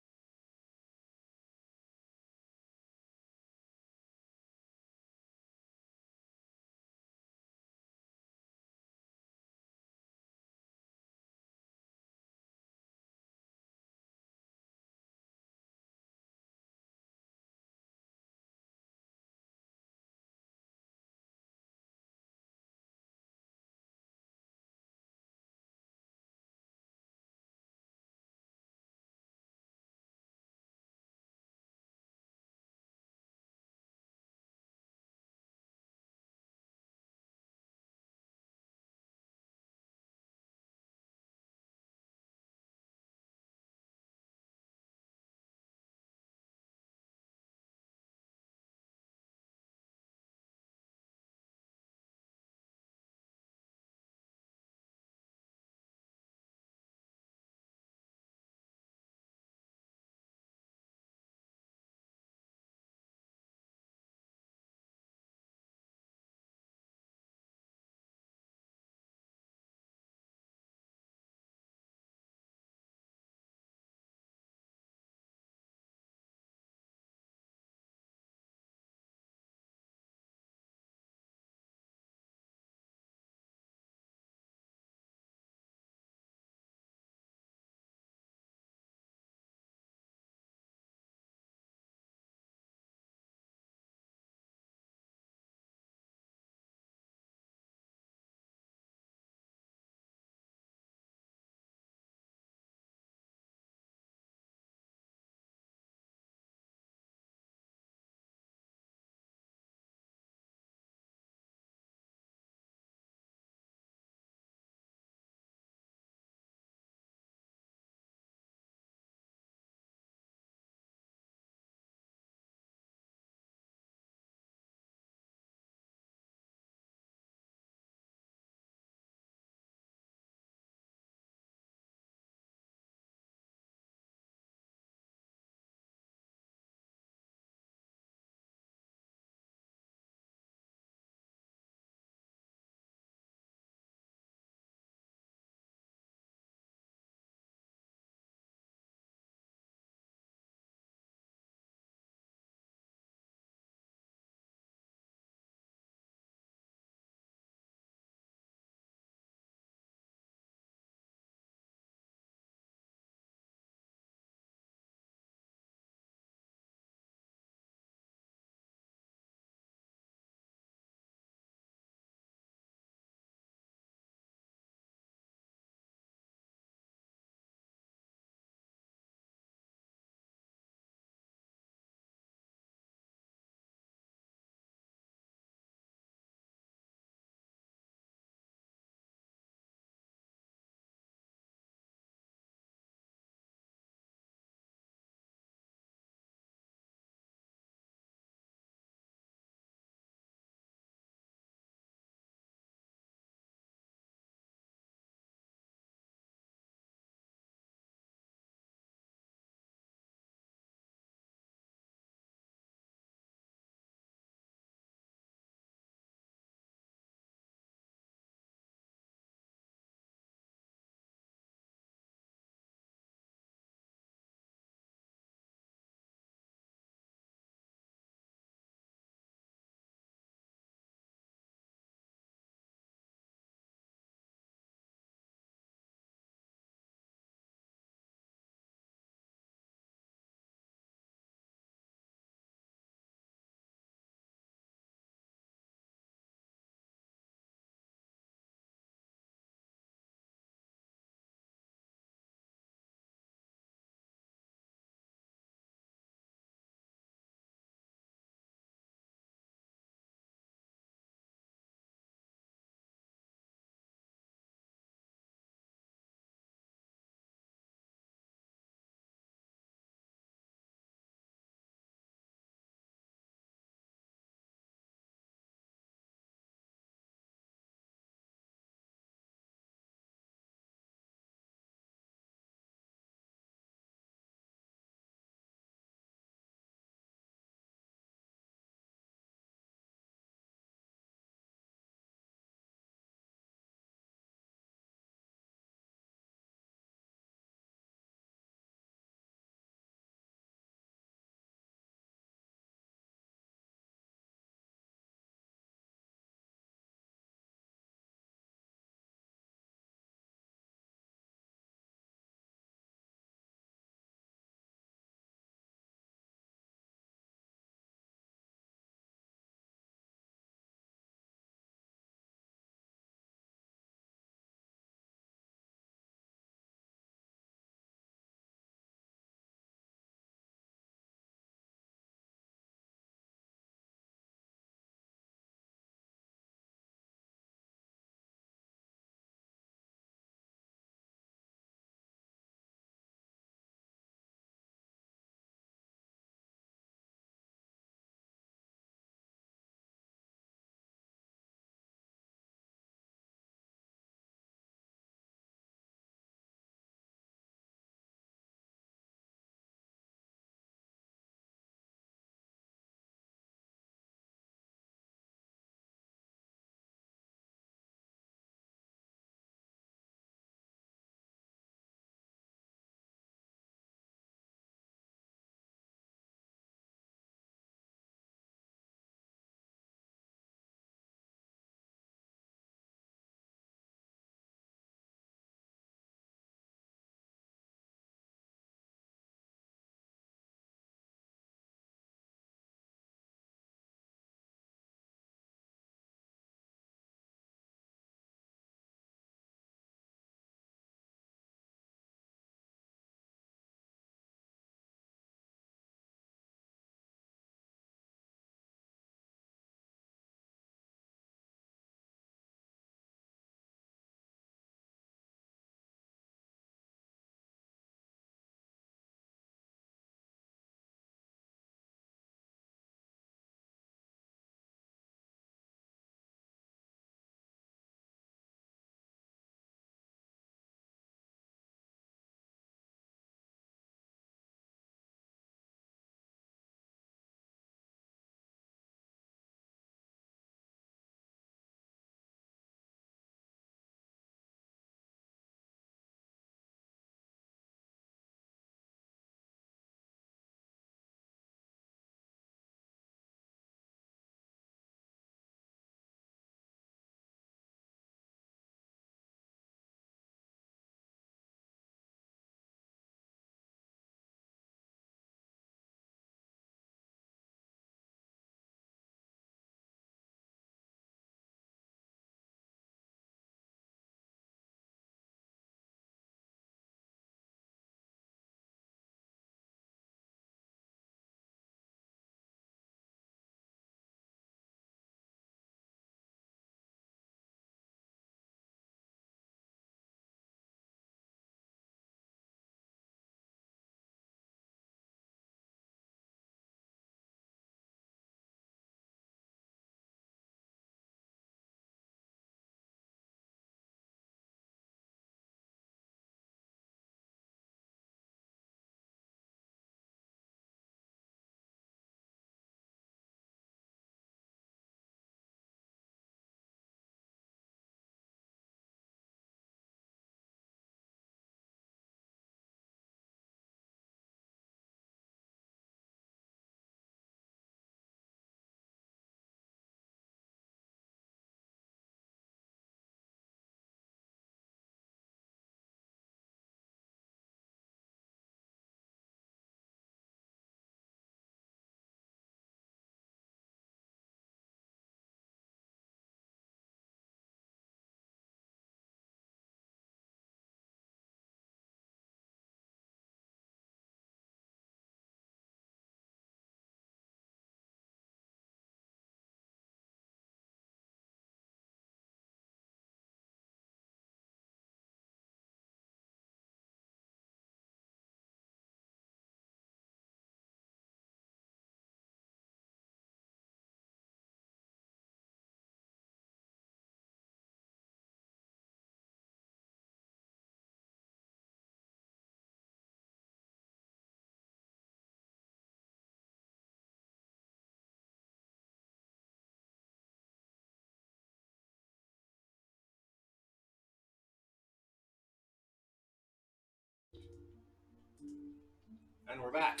And we're back.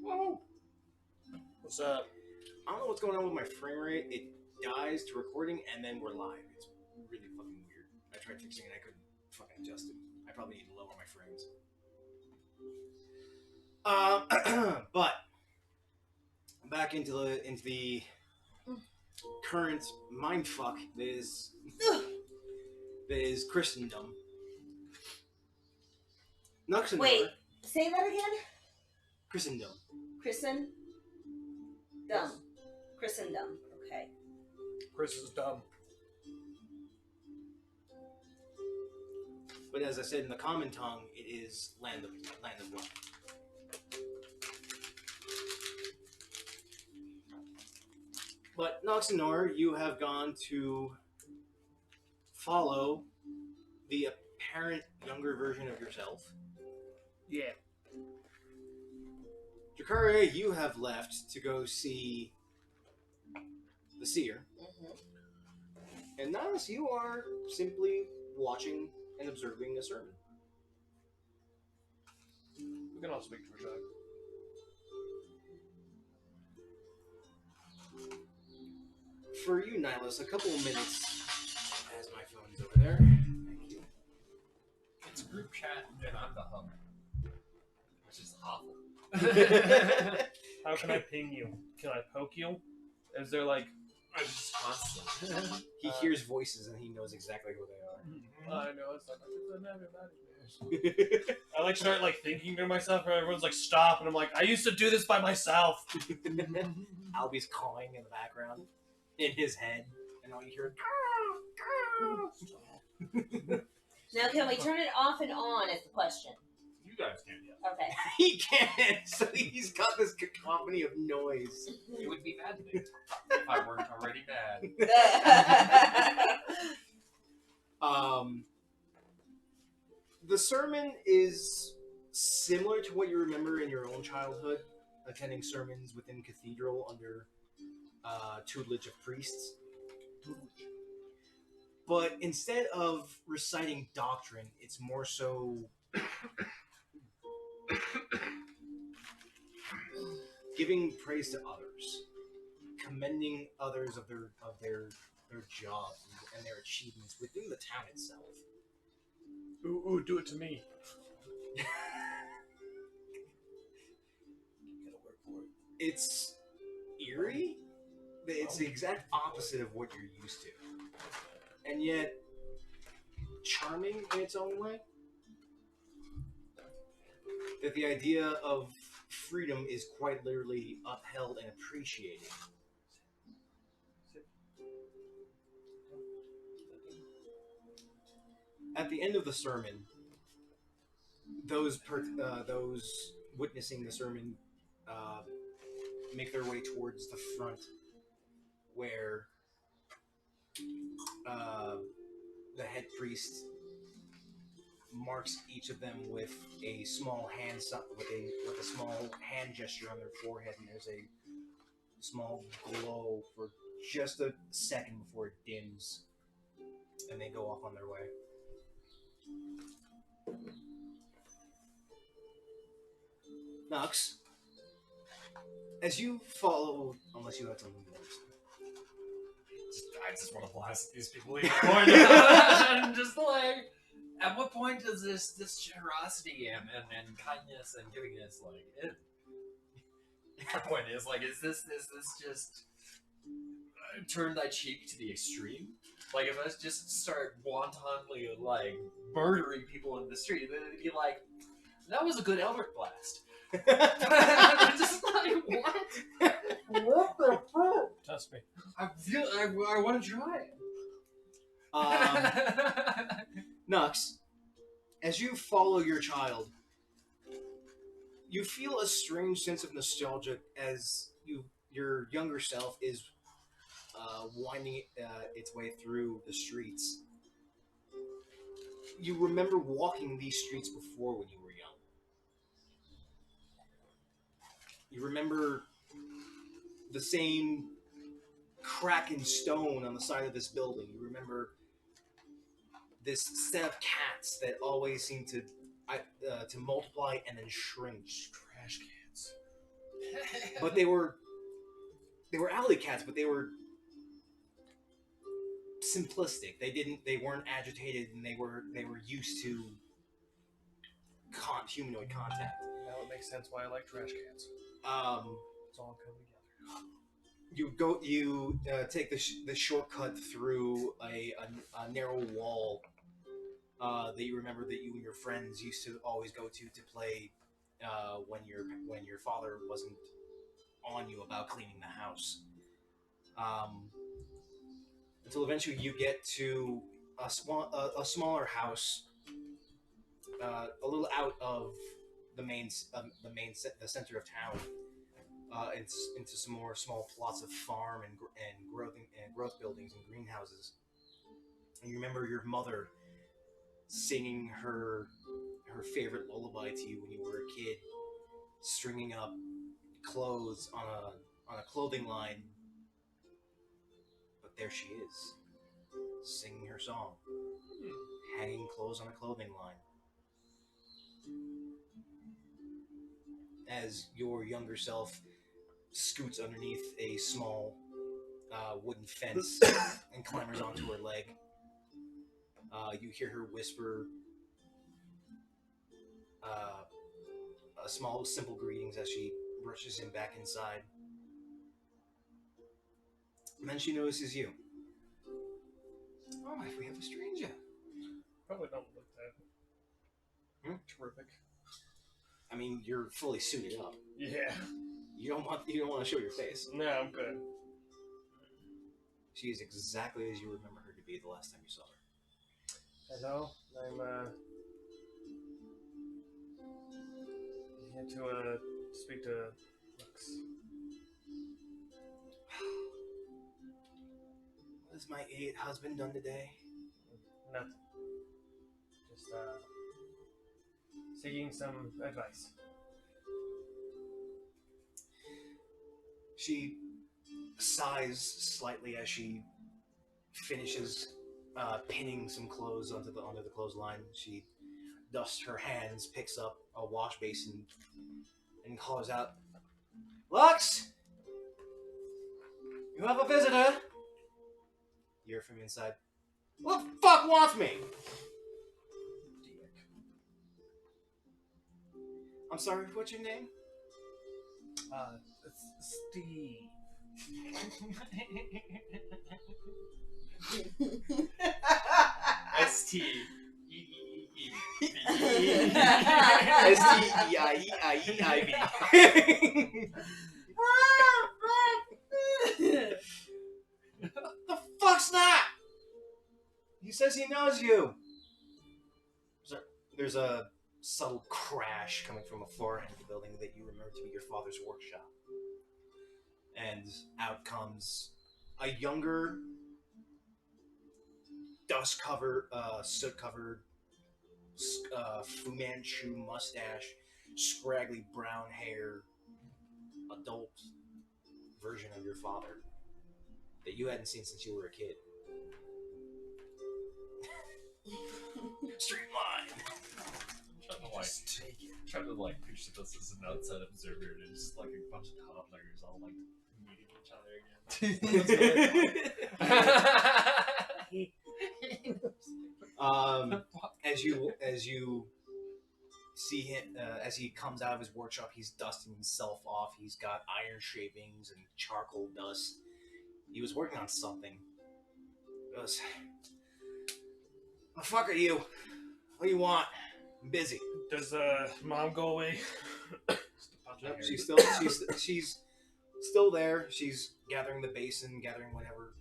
Whoa! What's up? I don't know what's going on with my frame rate. It dies to recording, and then we're live. It's really fucking weird. I tried fixing it, I couldn't fucking adjust it. I probably need to lower my frames. But back into the current mindfuck that is Christendom. Nuxandor. Wait, say that again? Christendom. Christendom. Christendom. Okay. Chris is dumb. But as I said in the common tongue, it is land of love. But Noxanor, you have gone to follow the apparent younger version of yourself. Yeah. Jakare, you have left to go see the seer. Mm-hmm. And Niles, you are simply watching and observing a sermon. We can all speak to each other. For you, Nihilus, a couple of minutes as my phone's over there. Thank you. It's group chat, and I'm the hub. Which is awful. How can I ping you? Can I poke you? Is there like... I'm just constant. He hears voices and he knows exactly who they I know, it's like... I like start like thinking to myself, and everyone's like, stop, and I'm like, I used to do this by myself. are. Albie's cawing in the background, in his head, and all you hear Now, can we turn it off and on is the question. You guys can, yeah. Okay. he can't, so he's got this cacophony of noise. It would be maddening if I weren't already mad. The sermon is similar to what you remember in your own childhood, attending sermons within cathedral under tutelage of priests. But instead of reciting doctrine, it's more so giving praise to others, commending others of their jobs and their achievements within the town itself. Ooh, do it to me. It's eerie. It's the exact opposite of what you're used to, and yet charming in its own way. That the idea of freedom is quite literally upheld and appreciated. At the end of the sermon, those witnessing the sermon make their way towards the front, where the head priest marks each of them with a small hand with a small hand gesture on their forehead, and there's a small glow for just a second before it dims, and they go off on their way. Nux, as you follow, unless you had something more to say. I just want to blast these people even more. I'm just like, at what point does this generosity and kindness and givingness, like, my point is, like, is this just turn thy cheek to the extreme? Like, if I just start wantonly, like, murdering people in the street, then it'd be like, that was a good Albert blast. I'm just like, what? What the fuck? Trust me. I want to try it. Nux, as you follow your child, you feel a strange sense of nostalgia as your younger self is winding its way through the streets. You remember walking these streets before when you were young. You remember the same crack in stone on the side of this building. You remember this set of cats that always seem to multiply and then shrink. trash cans. But they were alley cats, but they were simplistic. They weren't agitated, and they were used to humanoid contact. Now it makes sense why I like trash cans. It's all coming together. You take the shortcut through a narrow wall that you remember that you and your friends used to always go to play when your father wasn't on you about cleaning the house. Until eventually you get to a smaller house, a little out of the center of town, into some more small plots of farm and growth buildings and greenhouses. And you remember your mother singing her favorite lullaby to you when you were a kid, stringing up clothes on a clothing line. But there she is, singing her song, hanging clothes on a clothing line. As your younger self scoots underneath a small wooden fence and clambers onto her leg, you hear her whisper a small, simple greetings as she brushes him back inside. And then she notices you. Oh, if we have a stranger. Probably don't look that terrific. I mean, you're fully suited up. Yeah. You don't want to show your face. No, I'm good. She is exactly as you remember her to be the last time you saw her. Hello, I'm here to speak to Lux. What has my idiot husband done today? Nothing. Just seeking some advice. She sighs slightly as she finishes pinning some clothes onto the clothesline. She dusts her hands, picks up a wash basin, and calls out, "Lux! You have a visitor!" You hear from inside, "What the fuck wants me?" I'm sorry, what's your name? It's Steve. S-T-E-I-E-I-E-I-V. The fuck's that? He says he knows you. There's a subtle crash coming from a far end of the building that you remember to be your father's workshop. And out comes a younger, dust-covered, soot-covered, Fu Manchu mustache, scraggly brown hair, adult version of your father that you hadn't seen since you were a kid. Streamline. Trying to picture this as an outside observer, and it's just like a bunch of toddlers all meeting each other again. As you see him, as he comes out of his workshop, he's dusting himself off. He's got iron shavings and charcoal dust. He was working on something. He goes, "The fuck are you? What do you want? I'm busy." Does Mom go away? Nope, she's still there. She's gathering the basin, gathering whatever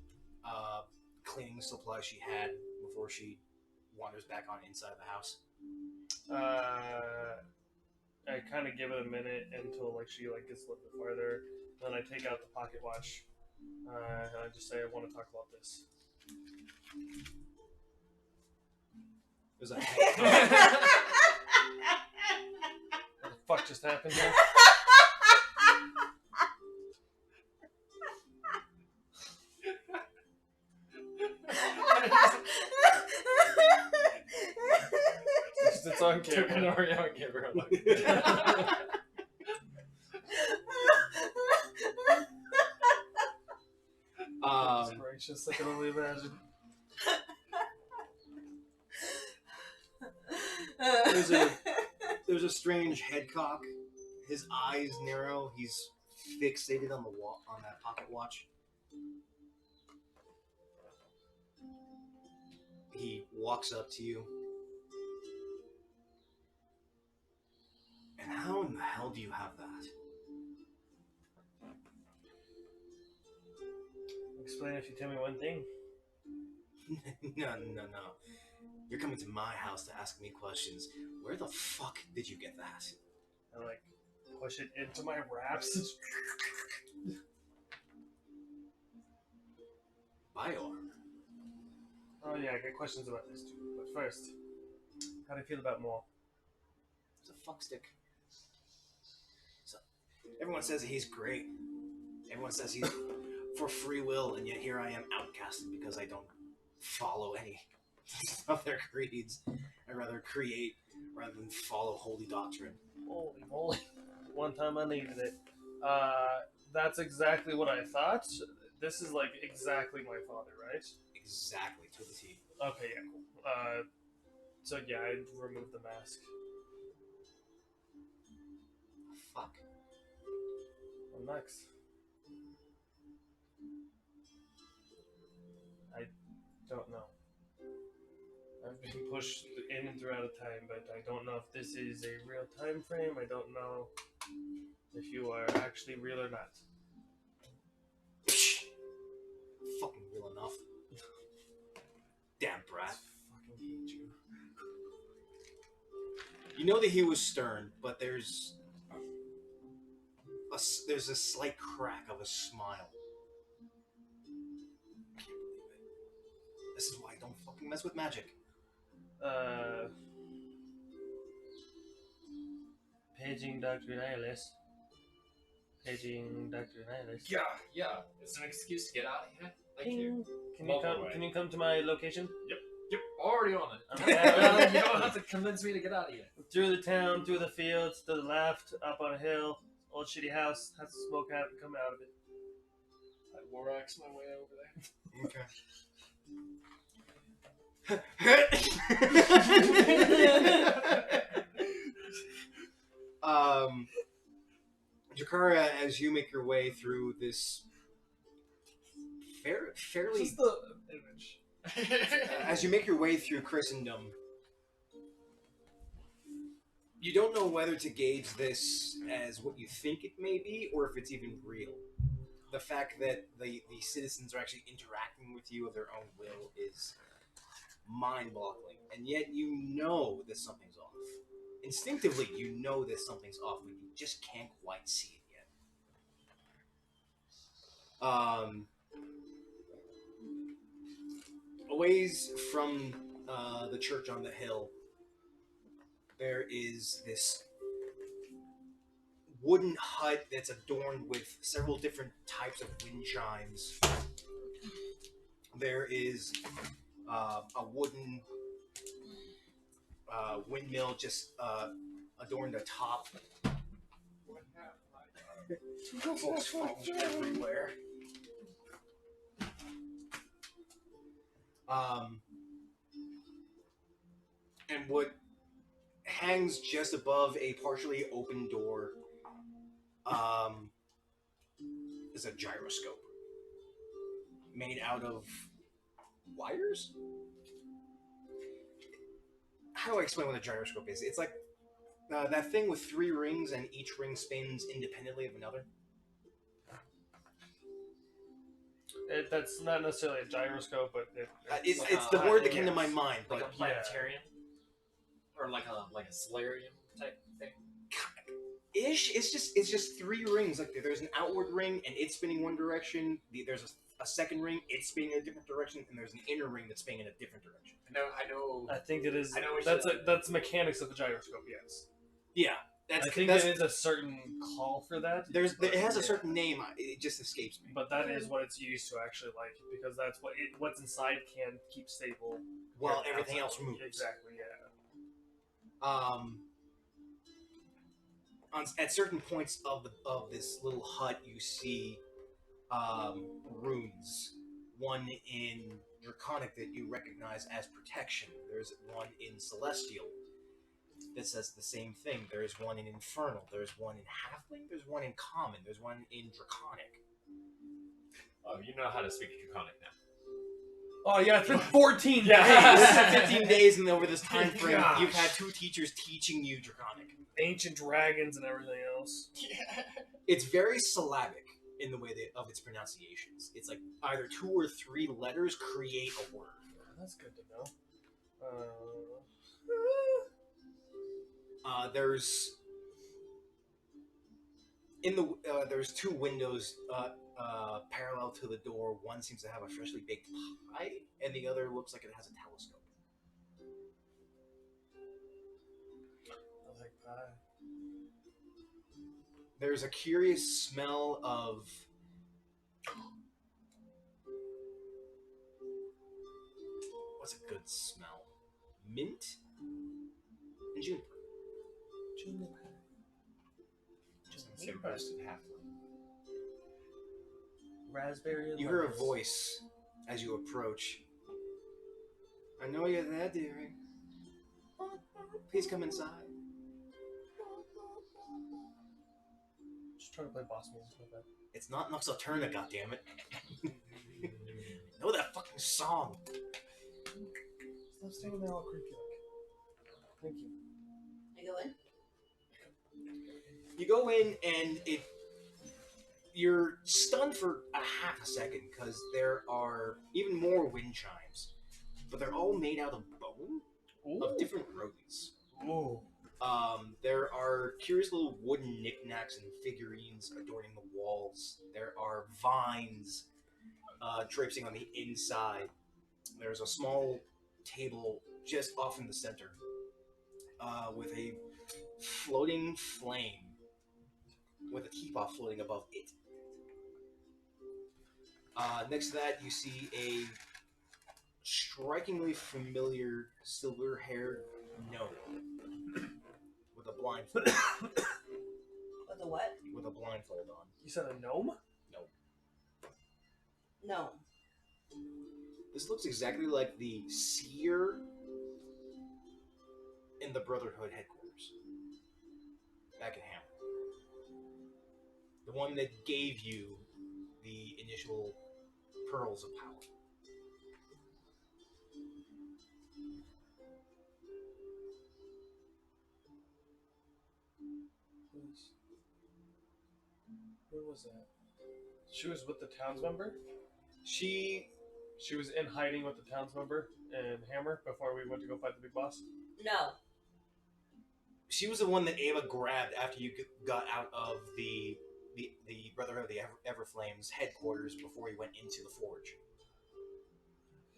cleaning supplies she had before she wanders back on inside the house. I kind of give it a minute until she gets a little bit farther. Then I take out the pocket watch. And I just say, I want to talk about this. There's a What the fuck just happened here? It's on camera. Took an Oreo and gave her a look. Jesus gracious, I can only imagine. There's a strange headcock. His eyes narrow. He's fixated on on that pocket watch. He walks up to you. And how in the hell do you have that? Explain if you tell me one thing. No. You're coming to my house to ask me questions. Where the fuck did you get that? I like push it into my wraps. Bioarmor. Oh yeah, I got questions about this too. But first, how do you feel about Moore? It's a fuckstick. So, everyone says he's great. Everyone says he's for free will, and yet here I am outcasted because I don't follow any of their creeds. I'd rather create rather than follow holy doctrine. Holy moly. One time I needed it. That's exactly what I thought. This is like exactly my father, right? Exactly, to the T. Okay, yeah, cool. So yeah, I removed the mask. Fuck. What next? I don't know. I've been pushed in and through out of time, but I don't know if this is a real time frame. I don't know if you are actually real or not. Fucking real enough. Damn brat. I fucking hate you. You know that he was stern, but there's a slight crack of a smile. I can't believe it. This is why I don't fucking mess with magic. Paging Dr. Nihilus. Paging Dr. Nihilus. Yeah. It's an excuse to get out of here. Thank you. Can you come to my location? Yep, already on it. Okay. You don't have to convince me to get out of here. Through the town, through the fields, to the left, up on a hill, old shitty house, has smoke out and come out of it. I war axe my way over there. Okay. Jakara, as you make your way through this fairly, Just the image. as you make your way through Christendom, you don't know whether to gauge this as what you think it may be, or if it's even real. The fact that the citizens are actually interacting with you of their own will is mind-boggling, and yet you know that something's off. Instinctively, you know that something's off, but you just can't quite see it yet. A ways from the church on the hill, there is this wooden hut that's adorned with several different types of wind chimes. There is a wooden windmill just adorned atop. Folks falling everywhere. And what hangs just above a partially open door is a gyroscope made out of wires. How do I explain what a gyroscope is? It's like that thing with 3 rings, and each ring spins independently of another. That's not necessarily a gyroscope, but It's like the a- word that came to yes. my mind, Like but a planetarium? Or like a solarium type thing? ish. It's just 3 rings. Like there's an outward ring, and it's spinning one direction. There's a second ring, it's spinning in a different direction, and there's an inner ring that's spinning in a different direction. I know. I think it is. I know what That's mechanics of the gyroscope. Yes. Yeah, I think that's there is a certain call for that. it has a Yeah. certain name. It just escapes me. But that is what it's used to actually, like, because that's what's inside can keep stable While yeah, everything outside. else moves. Exactly. Yeah. At certain points of this little hut, you see runes one in Draconic that you recognize as protection. There's one in Celestial that says the same thing. There's one in Infernal. There's one in Halfling. There's one in Common. There's one in Draconic. Oh, you know how to speak Draconic now. Oh yeah, it's been 14 Yeah. It's days. been 15 days, and over this time frame, Gosh. you've had 2 teachers teaching you Draconic. Ancient dragons and everything else. It's very syllabic in the way of its pronunciations. It's like either 2 or 3 letters create a word. That's good to know. There's 2 windows parallel to the door. One seems to have a freshly baked pie, and the other looks like it has a telescope. I like pie. There's a curious smell of what's a good smell? Mint and juniper. Say roasted halfling. Raspberry and You hear a lettuce. voice as you approach. I know you're there, dearie. Please come inside. Just trying to play boss music with that. It's not Noxoturna, goddammit. Know that fucking song. Stop saying that all creepy like. Thank you. I go in. You go in and you're stunned for a half a second because there are even more wind chimes, but they're all made out of bone of different rodents. Ooh. There are curious little wooden knickknacks and figurines adorning the walls. There are vines traipsing on the inside. There's a small table just off in the center with a floating flame with a teapot floating above it. Next to that, you see a strikingly familiar silver-haired gnome with a blindfold. With a what? With a blindfold on. You said a gnome? No. This looks exactly like the seer in the Brotherhood headquarters back in Hammer. The one that gave you the initial pearls of power. Where was that? She was with the townsmember? She was in hiding with the townsmember and Hammer before we went to go fight the big boss? No. She was the one that Ava grabbed after you got out of the Brotherhood of the Everflames headquarters before you went into the Forge.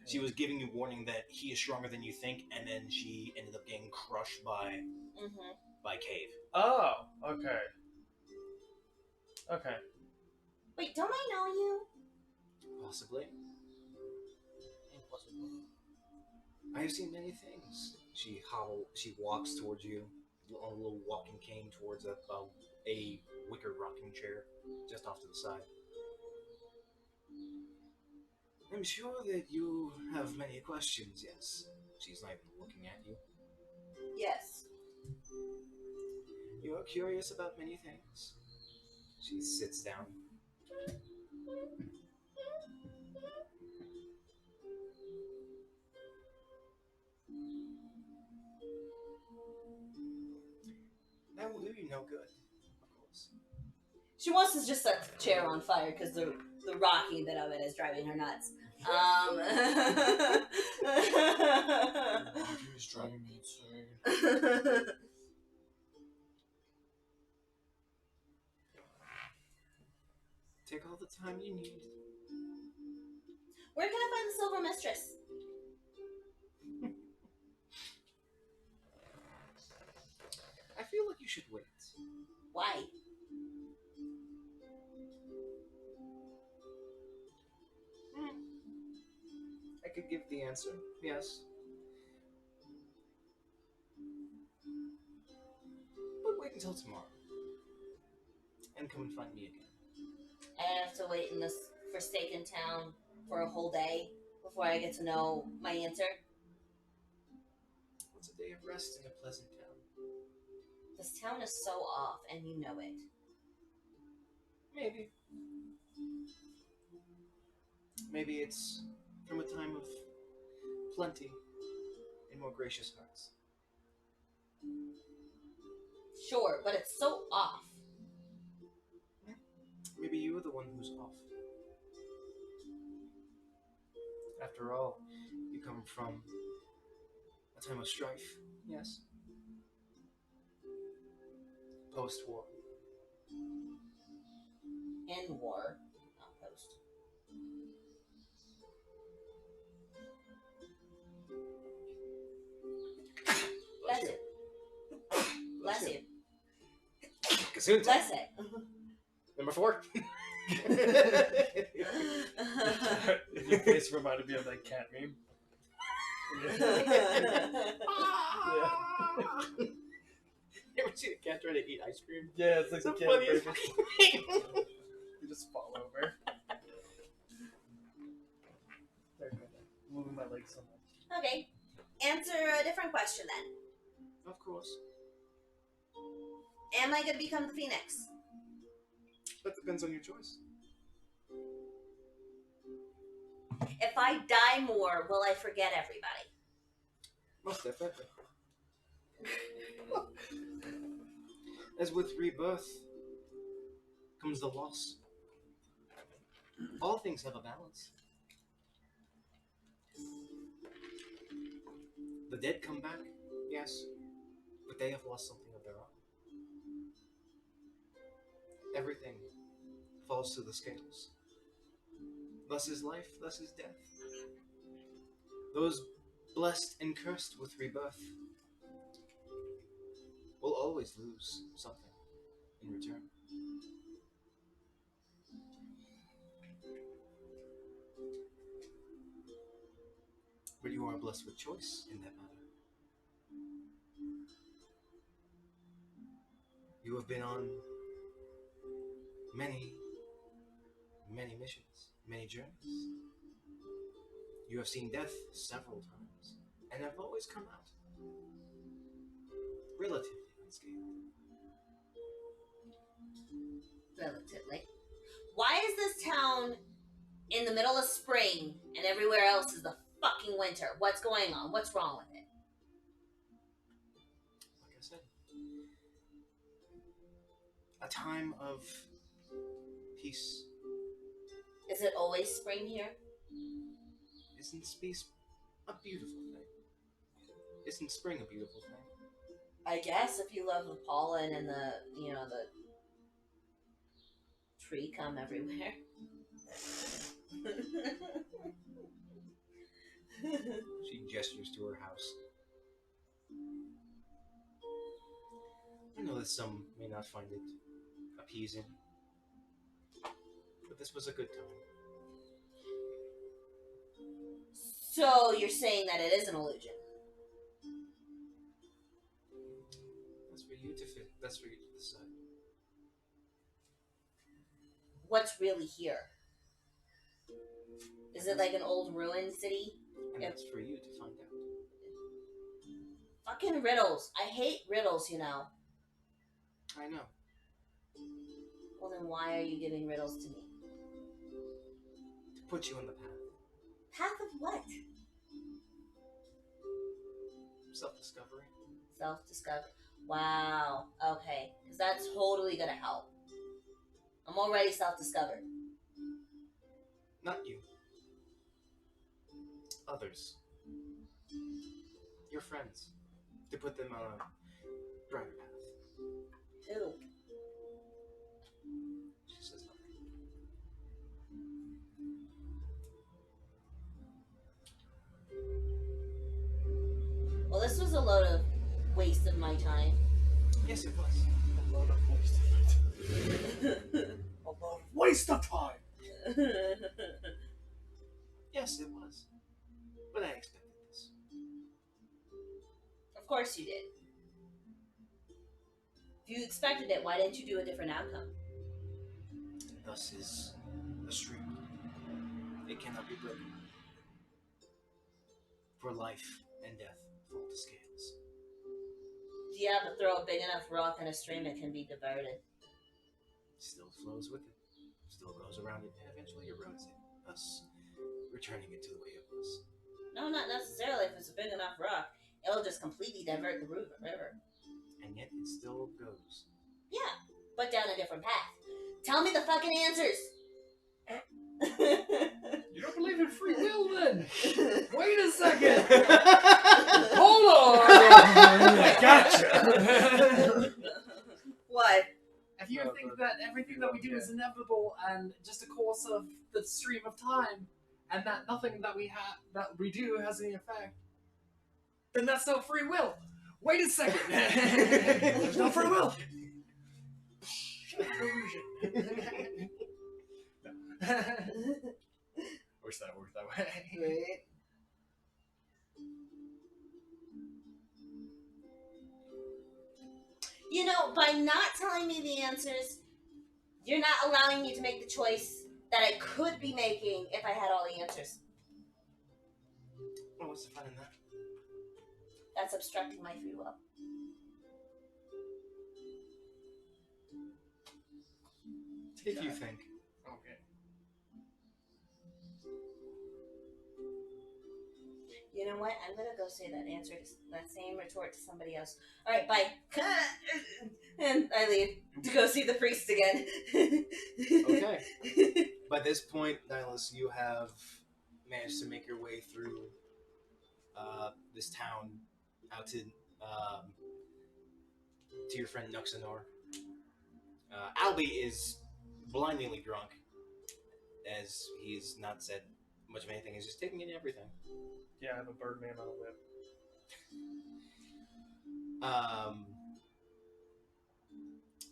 She was giving you warning that he is stronger than you think, and then she ended up getting crushed by Cave. Oh, okay. Okay. Wait, don't I know you? Possibly. I have seen many things. She walks towards you on a little walking cane towards a wicker rocking chair just off to the side. I'm sure that you have many questions, yes. She's not even looking at you. Yes. You are curious about many things. She sits down. That will do you no good, of course. She wants to just set the chair on fire because the rocking bit of it is driving her nuts. He's driving me insane. Take all the time you need. Where can I find the Silver Mistress? I feel like you should wait. Why? I could give the answer, yes. But wait until tomorrow. And come and find me again. I have to wait in this forsaken town for a whole day before I get to know my answer? What's a day of rest in a pleasant town? This town is so off, and you know it. Maybe. Maybe it's from a time of plenty and more gracious hearts. Sure, but it's so off. Maybe you're the one who's off. After all, you come from a time of strife, yes? Post-war. In war, not post. Bless you. Bless you. Kassoon time. Bless it. Number 4. Your face reminded me of that cat meme. You ever seen a cat try to eat ice cream? Yeah, it's like It's the the cat funniest burger. fucking thing. You just fall over. Sorry, moving my legs so much. Okay. Answer a different question then. Of course. Am I going to become the Phoenix? That depends on your choice. If I die more, will I forget everybody? Most definitely. As with rebirth comes the loss. All things have a balance. The dead come back, yes, but they have lost something of their own. Everything falls to the scales. Thus is life, thus is death. Those blessed and cursed with rebirth will always lose something in return. But you are blessed with choice in that matter. You have been on many missions, many journeys. You have seen death several times, and have always come out relatively unscathed. Relatively. Why is this town in the middle of spring and everywhere else is the fucking winter? What's going on? What's wrong with it? Like I said, a time of peace. Is it always spring here? Isn't space a beautiful thing? Isn't spring a beautiful thing? I guess if you love the pollen and the tree come everywhere. She gestures to her house. I know that some may not find it appeasing, but this was a good time. So you're saying that it is an illusion? That's for you to fit. That's for you to decide. What's really here? Is it like an old ruined city? And that's for you to find out. Fucking riddles. I hate riddles, you know. I know. Well, then why are you giving riddles to me? To put you on the path. Path of what? Self-discovery. Self-discovery. Wow. Okay. Because that's totally gonna help. I'm already self-discovered. Not you. Others. Your friends. To put them on a brighter path. Who? She says nothing. Well, this was a load of waste of my time. Yes, it was. A lot of waste of time. A lot of waste of time. Yes, it was. But I expected this. Of course you did. If you expected it, why didn't you do a different outcome? Thus is the stream. It cannot be broken. For life and death fall to scales. Yeah, but throw a big enough rock in a stream, it can be diverted. Still flows with it, still goes around it, and eventually erodes it, thus returning it to the way it was. No, not necessarily. If it's a big enough rock, it'll just completely divert the river. And yet it still goes. Yeah, but down a different path. Tell me the fucking answers! You don't believe in free will, then? Wait a second! Hold on! I gotcha! What? If you think that everything that we do is inevitable and just a course of the stream of time, and that nothing that we do has any effect, then that's not free will. Wait a second. There's no free will. Wish that worked that way. Right. You know, by not telling me the answers, you're not allowing me to make the choice that I could be making if I had all the answers. Well, what's the fun in that? That's obstructing my free will. If you think. Okay. You know what? I'm gonna go say that answer, that same retort to somebody else. All right, bye. And I leave to go see the priest again. Okay. By this point, Nihilus, you have managed to make your way through this town out to your friend Nuxanor. Albie is blindingly drunk, as he's not said much of anything. He's just taking in everything. Yeah, I have a Birdman on a whip.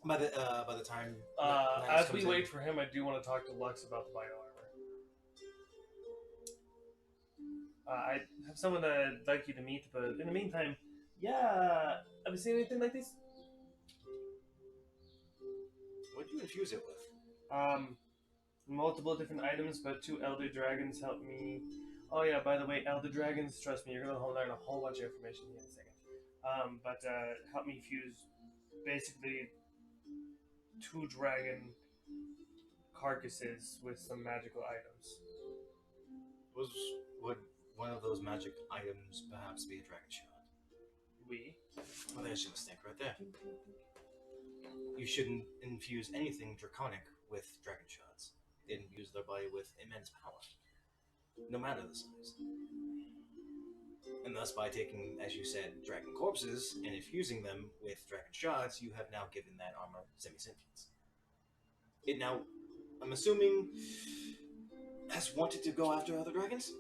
By the time As we wait for him, I do want to talk to Lux about the bio armor. I have someone that I'd like you to meet, but in the meantime, yeah, have you seen anything like this? what do you infuse it with? Multiple different items, but 2 elder dragons helped me. Oh yeah, by the way, elder dragons, trust me, you're gonna learn a whole bunch of information here in a second. But help me fuse basically 2 dragon carcasses with some magical items. Would one of those magic items perhaps be a dragon shot? Well, there's your mistake right there. You shouldn't infuse anything draconic with dragon shards. They infuse their body with immense power, no matter the size. And thus, by taking, as you said, dragon corpses and infusing them with dragon shards, you have now given that armor semi-sentience. It now, I'm assuming, has wanted to go after other dragons?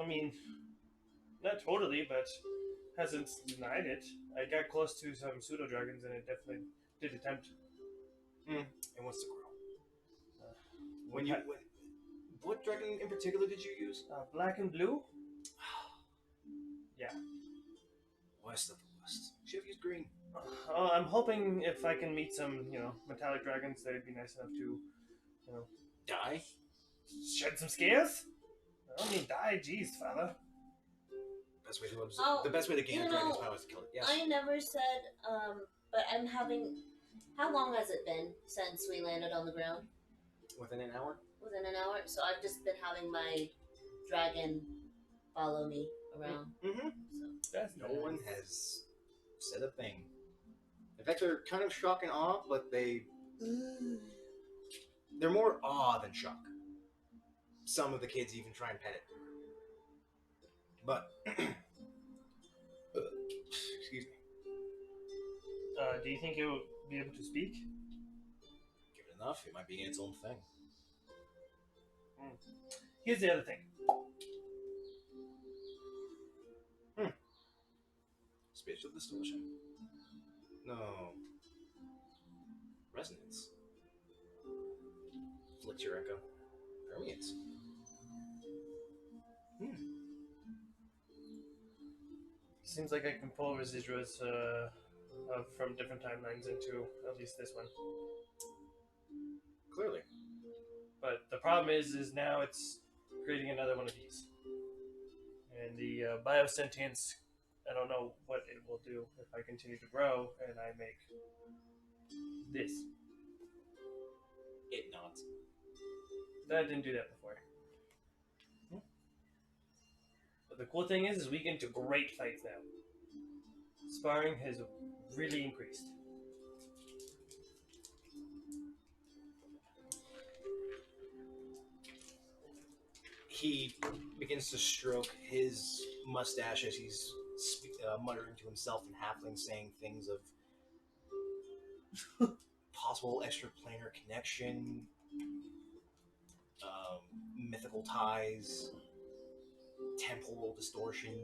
I mean, not totally, but hasn't denied it. I got close to some pseudo dragons, and it definitely did attempt. And what's the grow? What dragon in particular did you use? Black and blue. Yeah. Worst of the worst. Should have used green. I'm hoping if I can meet some, metallic dragons, they'd be nice enough to, Die? shed some scales. I don't mean die, jeez, father. Best way to Oh, the best way to gain a you dragon's know, power is to kill it. Yes. I never said, but I'm having. How long has it been since we landed on the ground? Within an hour? Within an hour? So I've just been having my dragon follow me around. Mm-hmm. So. That's No one has said a thing. In fact, they're kind of shock and awe, but they're more awe than shock. Some of the kids even try and pet it. But, excuse me. Do you think you'll be able to speak? Give it enough, it might be its own thing. Here's the other thing. Spatial distortion. No. Resonance. Flick your echo. Permeates. Seems like I can pull residuals from different timelines into at least this one. Clearly. But the problem is now it's creating another one of these. And the biosentience, I don't know what it will do if I continue to grow and I make this. It nods. That didn't do that before. But the cool thing is we get into great fights now. Sparring has really increased. He begins to stroke his mustache as he's muttering to himself in halfling, saying things of possible extraplanar connection, mythical ties, temporal distortion,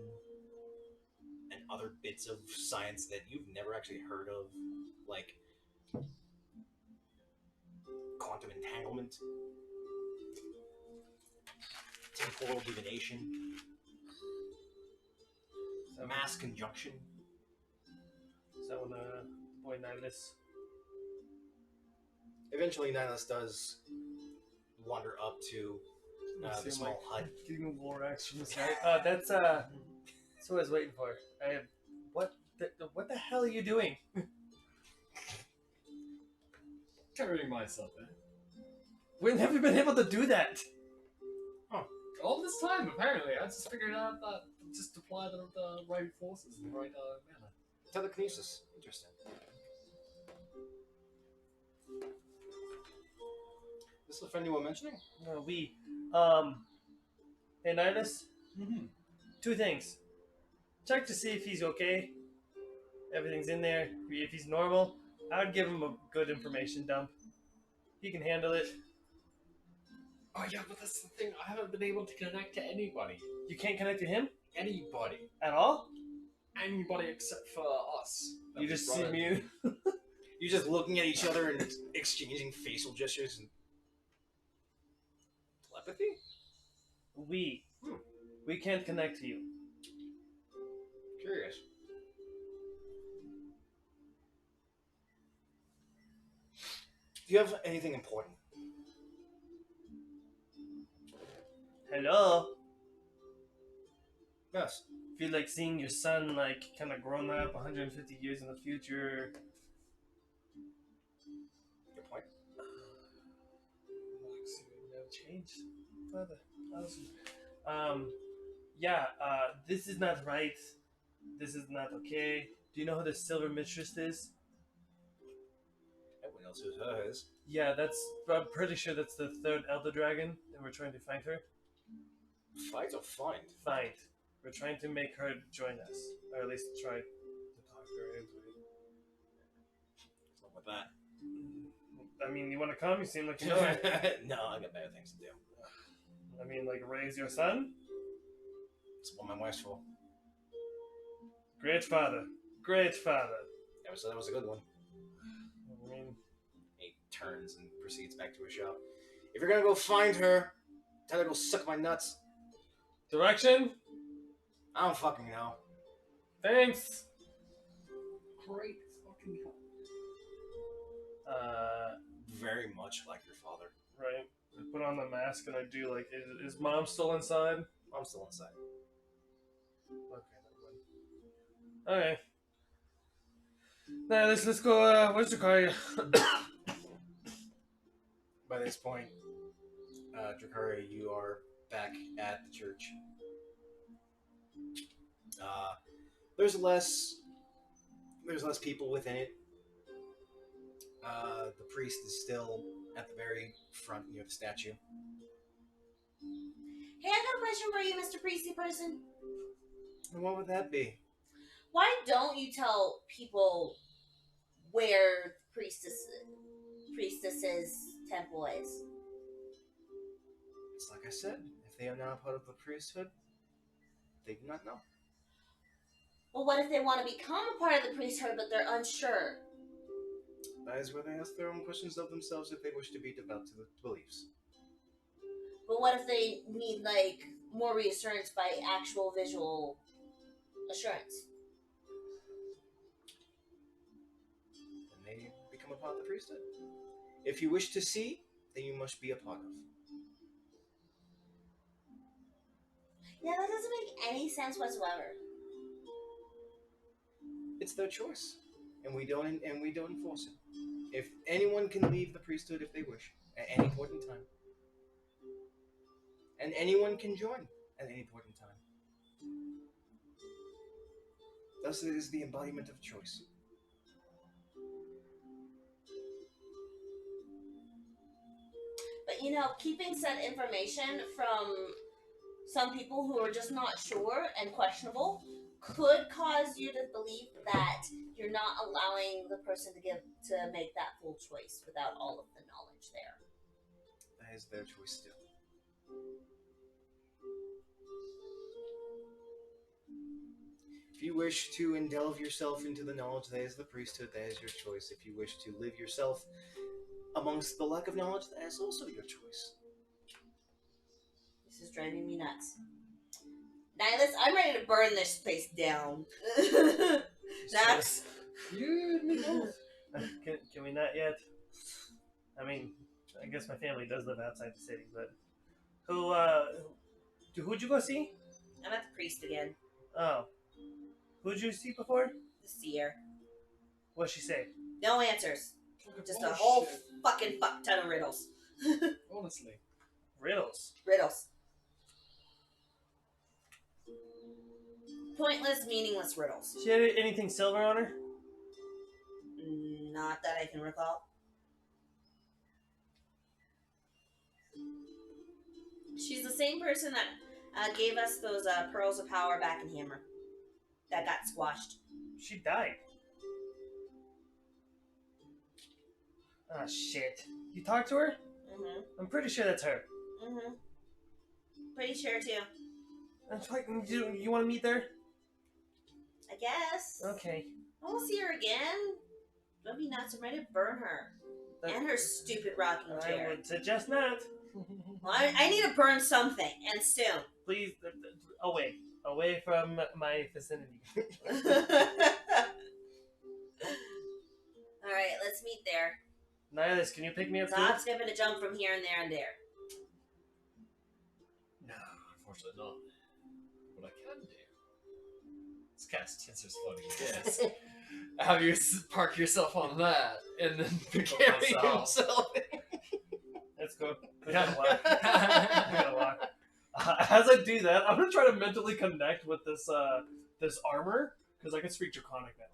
and other bits of science that you've never actually heard of, like quantum entanglement, temporal divination, mass conjunction. So when boy Nihilus. Eventually, Nihilus does wander up to the small hut. Getting a war axe from the side. That's what I was waiting for. What the hell are you doing? Carrying myself in. We've never been able to do that. All this time, apparently. I just figured out that just apply the right forces in the right manner. Telekinesis. Interesting. This is the friend you were mentioning? No, we. Hey, Nihilus? Mm-hmm. Two things. Check to see if he's okay. Everything's in there. If he's normal, I would give him a good information dump. He can handle it. Oh yeah, but that's the thing. I haven't been able to connect to anybody. You can't connect to him Anybody. at all? Anybody except for us. You just see me. You're just looking at each other and exchanging facial gestures and telepathy? We can't connect to you. Curious. Do you have anything important? Hello? Yes. Feel like seeing your son, like, kind of grown up 150 years in the future. Good point. Change. Father. Awesome. This is not right. This is not okay. Do you know who the Silver Mistress is? Everyone else who's hers. Yeah, I'm pretty sure that's the third Elder Dragon, and we're trying to find her. Fight or find? Find. We're trying to make her join us. Or at least try to talk her into it. What's wrong with that? I mean, you want to come? You seem like you know it. No, I got better things to do. I mean, like, raise your son? It's what my wife's for. Great father. Great father. Yeah, so that was a good one. I mean, He turns and proceeds back to his shop. If you're gonna go find her, tell her to go suck my nuts. direction? I don't fucking know. Thanks. Great fucking help. Very much like your father. Right. I put on the mask and I do, like, is mom still inside? I'm still inside. Okay, never mind. Okay. Now let's go. Where's the car? By this point, Drakari, you are back at the church. There's less people within it. The priest is still at the very front near the statue. Hey, I got a question for you, Mr. Priesty person. And what would that be? Why don't you tell people where priestess's temple is? It's like I said, if they are not part of the priesthood, they do not know. Well, what if they want to become a part of the priesthood, but they're unsure? That is where they ask their own questions of themselves if they wish to be devout to the beliefs. But what if they need, like, more reassurance by actual visual assurance? Then they become a part of the priesthood. If you wish to see, then you must be a part of. Yeah, that doesn't make any sense whatsoever. It's their choice, and we don't enforce it. If anyone can leave the priesthood if they wish at any point in time, and anyone can join at any point in time. Thus, it is the embodiment of choice. But you know, keeping said information from some people who are just not sure and questionable could cause you to believe that you're not allowing the person to make that full choice without all of the knowledge there. That is their choice still. If you wish to indulge yourself into the knowledge that is the priesthood, that is your choice. If you wish to live yourself amongst the lack of knowledge, that is also your choice. This is driving me nuts. Nihilus, I'm ready to burn this place down. Nax? You and me both. Can we not yet? I mean, I guess my family does live outside the city, but who'd you go see? I'm at the priest again. Oh, who'd you see before? The seer. What'd she say? No answers. Just a Bullshit. whole fucking fuck ton of riddles. Honestly. Riddles. Riddles. Pointless, meaningless riddles. She had anything silver on her? Not that I can recall. She's the same person that gave us those pearls of power back in Hammer. That got squashed. She died. Ah, shit. You talked to her? Mm-hmm. I'm pretty sure that's her. Mm-hmm. Pretty sure, too. That's like, you want to meet there? I guess. Okay. I won't see her again. Don't be nuts. I'm ready to burn her. And her stupid rocking I chair. would suggest not. Well, I need to burn something, and soon. Please, away. Away from my vicinity. Alright, let's meet there. Nihilus, can you pick me up Stop too? skipping a jump from here and there and there. No, unfortunately not. What I can do is cast Tinser's Floating Abyss. Have you park yourself on that, and then carry myself. himself. Let's go. We gotta walk. We gotta walk. As I do that, I'm gonna try to mentally connect with this armor, because I can speak Draconic now.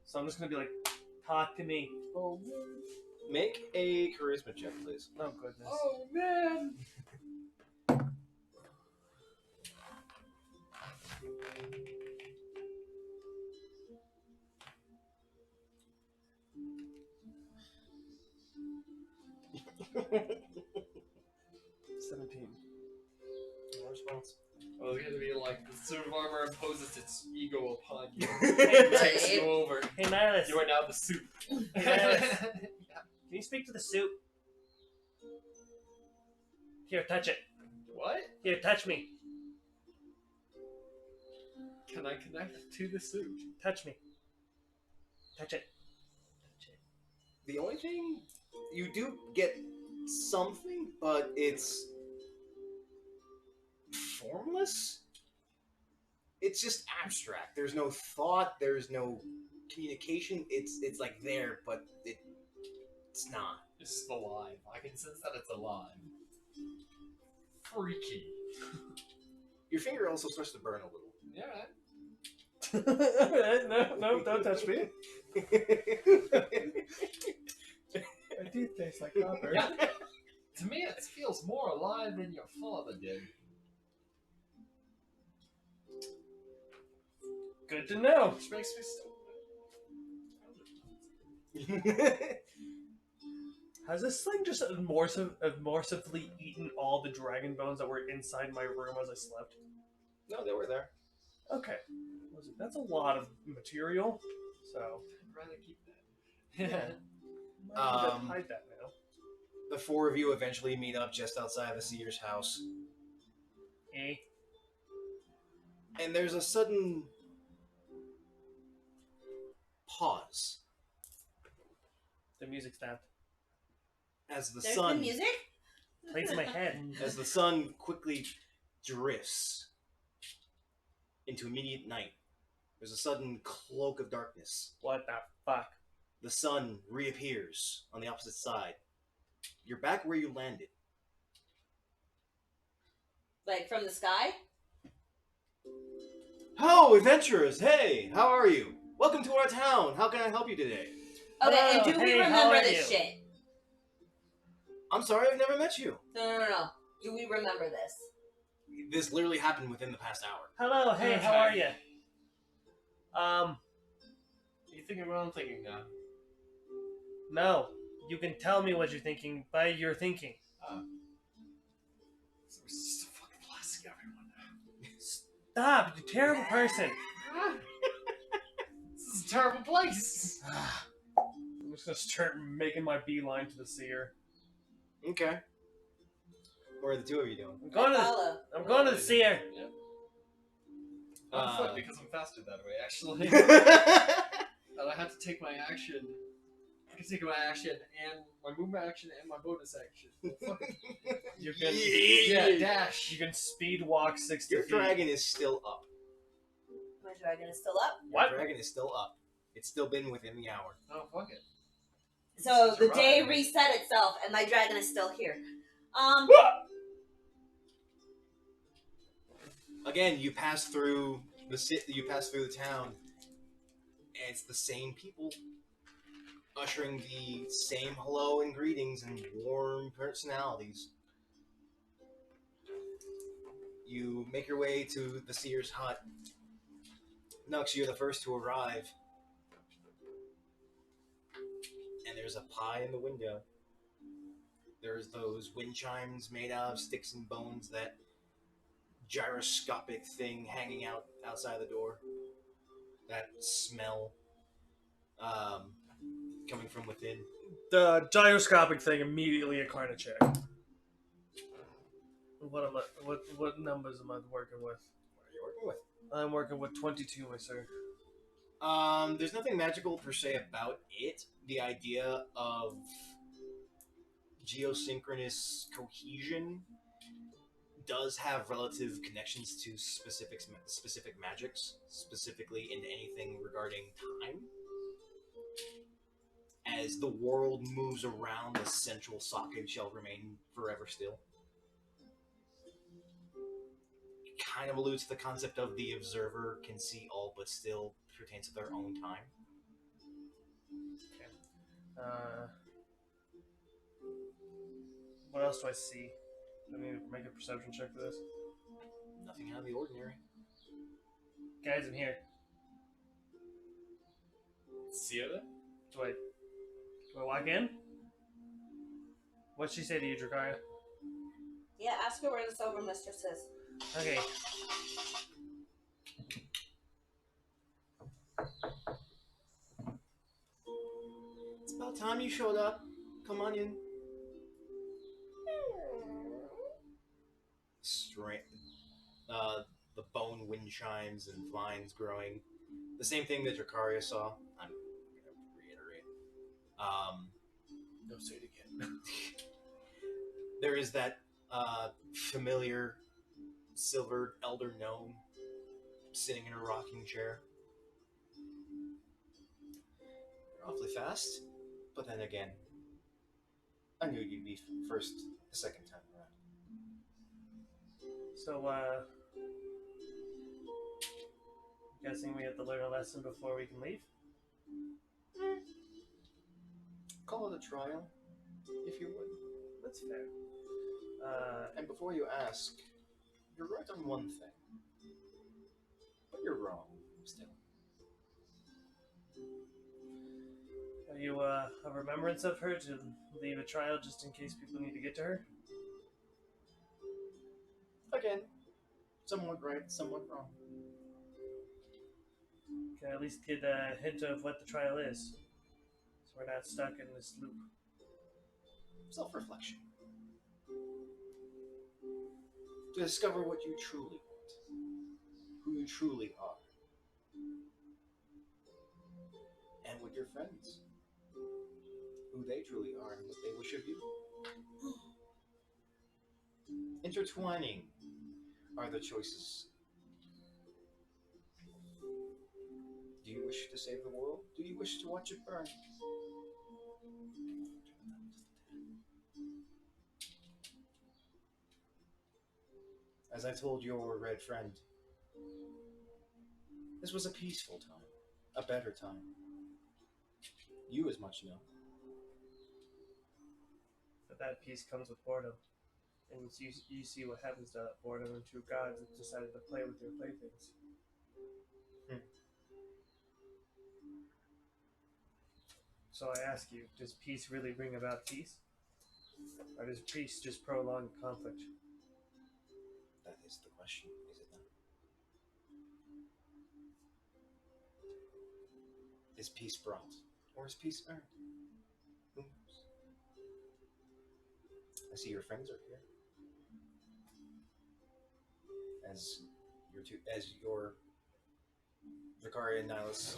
So I'm just gonna be like, talk to me. Oh, make a charisma check, please. Oh, goodness. Oh, man. $17. No response. I was gonna be like, the suit of armor imposes its ego upon you, Right. takes you over. Hey, Nihilus. You are now the suit. Nihilus. Can you speak to the suit? Here, touch it. What? Here, touch me. Can I connect to the suit? Touch me. Touch it. Touch it. The only thing you do get something, but it's formless. It's just abstract. There's no thought. There's no communication. It's like there, but it's not. It's alive. I can sense that it's alive. Freaky. Your finger also starts to burn a little. Yeah, right. No, don't touch me. My teeth taste like copper. Yeah. To me, it feels more alive than your father did. Good to know. Which makes me Has this thing just immersively eaten all the dragon bones that were inside my room as I slept? No, they were there. Okay. That's a lot of material. So, I'd rather keep that. might need to hide that now. The four of you eventually meet up just outside the seer's house, Eh? and there's a sudden pause The music stopped. as the There's sun the music? Plays in my head. as the sun quickly drifts into immediate night. There's a sudden cloak of darkness. What the fuck? The sun reappears on the opposite side. You're back where you landed. Like from the sky? Ho, adventurers! Hey, how are you? Welcome to our town. How can I help you today? Okay, Oh, and do we hey, how remember are this you? shit? I'm sorry, I've never met you. No. Do we remember this? This literally happened within the past hour. Hello, hey, how are you? You thinking what I'm thinking now? No. You can tell me what you're thinking by your thinking. So it's just a fucking plastic everyone. Stop, you terrible person. This is a terrible place. I'm just gonna start making my beeline to the seer. Okay. What are the two of you doing? I'm going to Follow. the seer. Yep. On foot because I'm faster that way, actually. And I have to take my action. I can take my action and my movement action and my bonus action. You can Yeah, dash. you can speed walk 60 Your feet. dragon is still up. My dragon is still up. What? Your dragon is still up. It's still been within the hour. Oh, fuck it. So Such a the day ride. reset itself, and my dragon is still here. Again, you pass through you pass through the town, and it's the same people ushering the same hello and greetings and warm personalities. You make your way to the seer's hut. Nux, you're the first to arrive. And there's a pie in the window. There's those wind chimes made out of sticks and bones, that gyroscopic thing hanging out outside the door. That smell coming from within. The gyroscopic thing immediately a kind of check. What numbers am I working with? What are you working with? I'm working with 22, my sir. There's nothing magical per se about it. The idea of geosynchronous cohesion does have relative connections to specific magics, specifically into anything regarding time. As the world moves around, the central socket shall remain forever still. It kind of alludes to the concept of the observer can see all but still pertains to their own time. What else do I see? I need to make a perception check for this. Nothing out of the ordinary. Guys, I'm here. See you there? Do I walk in? What'd she say to you, Drakaya? Yeah, ask her where the Silver Mistress is. Okay. It's about time you showed up. Come on in. The bone wind chimes and vines growing. The same thing that Dracaria saw. I'm going to reiterate. No, say it again. There is that familiar silvered elder gnome sitting in a rocking chair. You're awfully fast, but then again, I knew you'd be first the second time around. So, guessing we have to learn a lesson before we can leave? Call it a trial, if you would. That's fair. And before you ask, you're right on one thing, but you're wrong still. Are you a remembrance of her to leave a trial just in case people need to get to her? Again, somewhat right, somewhat wrong. Can I at least get a hint of what the trial is? So we're not stuck in this loop. Self-reflection. To discover what you truly want, who you truly are, and with your friends, who they truly are and what they wish of you. Intertwining are the choices Do you wish to save the world? Do you wish to watch it burn? As I told your red friend, this was a peaceful time, a better time. You as much know. But that peace comes with boredom. And you see what happens to that boredom when two gods have decided to play with their playthings. So I ask you, does peace really bring about peace? Or does peace just prolong conflict? That is the question, is it not? Is peace brought, or is peace earned? Who knows? I see your friends are here. As your Vicari and Nihilus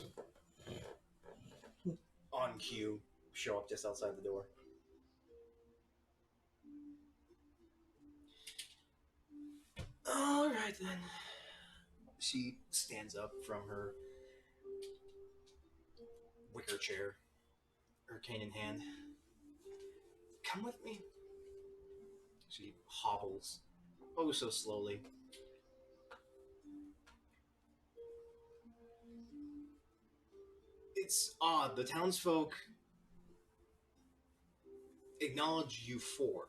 on cue show up just outside the door. All right then. She stands up from her wicker chair, her cane in hand. Come with me. She hobbles, oh so slowly. It's odd. The townsfolk acknowledge you for,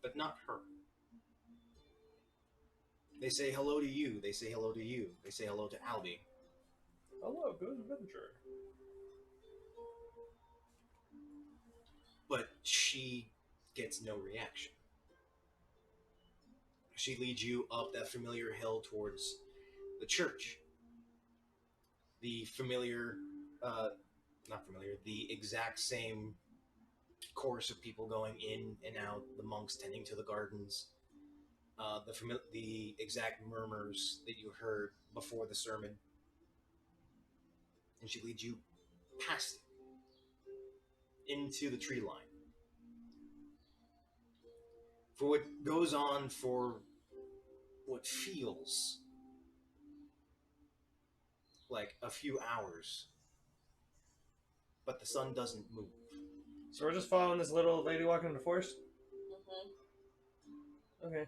but not her. They say hello to you. They say hello to you. They say hello to Albie. Hello, good adventure. But she gets no reaction. She leads you up that familiar hill towards the church. The familiar, not familiar, the exact same course of people going in and out, the monks tending to the gardens, the exact murmurs that you heard before the sermon. And she leads you past it, into the tree line. For what goes on for what feels like a few hours, but the sun doesn't move. So we're just following this little lady walking in the forest? Okay.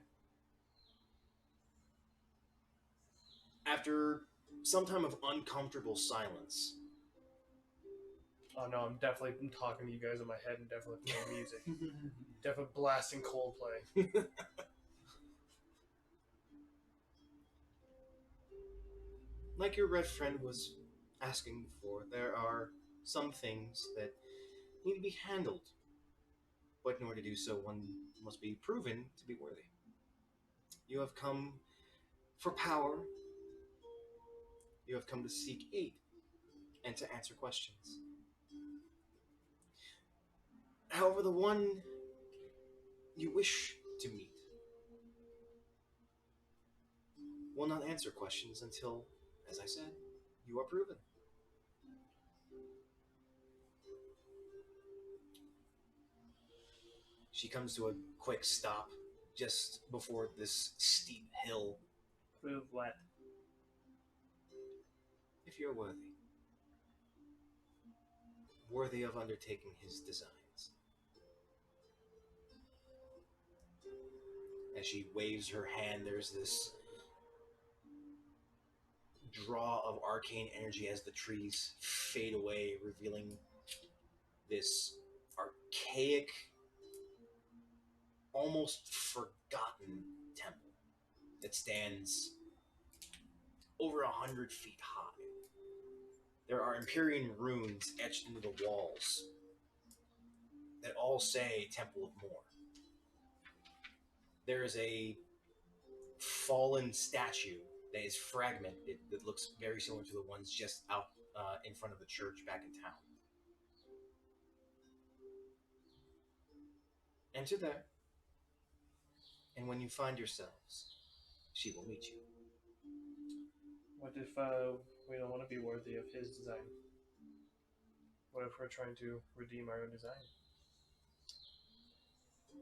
After some time of uncomfortable silence, Oh no, I'm definitely talking to you guys in my head and definitely playing music. Definitely blasting Coldplay. like your red friend was asking before, there are some things that need to be handled. But in order to do so, one must be proven to be worthy. You have come for power. You have come to seek aid and to answer questions. However, the one you wish to meet will not answer questions until, as I said, you are proven. She comes to a quick stop just before this steep hill. Prove what? If you're worthy. Worthy of undertaking his designs. As she waves her hand, there's this draw of arcane energy as the trees fade away, revealing this archaic, almost forgotten temple that stands over 100 feet high. There are Empyrean runes etched into the walls that all say Temple of Moor. There is a fallen statue that is fragmented that looks very similar to the ones just out in front of the church back in town. Enter there, and when you find yourselves, she will meet you. What if we don't want to be worthy of his design? What if we're trying to redeem our own design?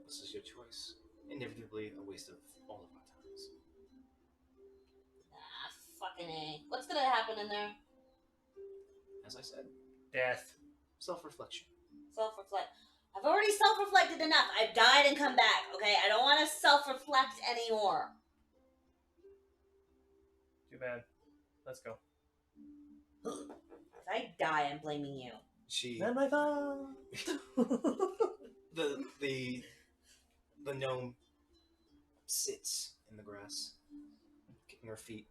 This is your choice. Inevitably a waste of all of our times. Fucking A. What's gonna happen in there? As I said, Death. self-reflection. Self-reflect. I've already self-reflected enough. I've died and come back, okay? I don't want to self-reflect anymore. Too bad. Let's go. If I die, I'm blaming you. She, Not my fault. the gnome sits in the grass, kicking her feet,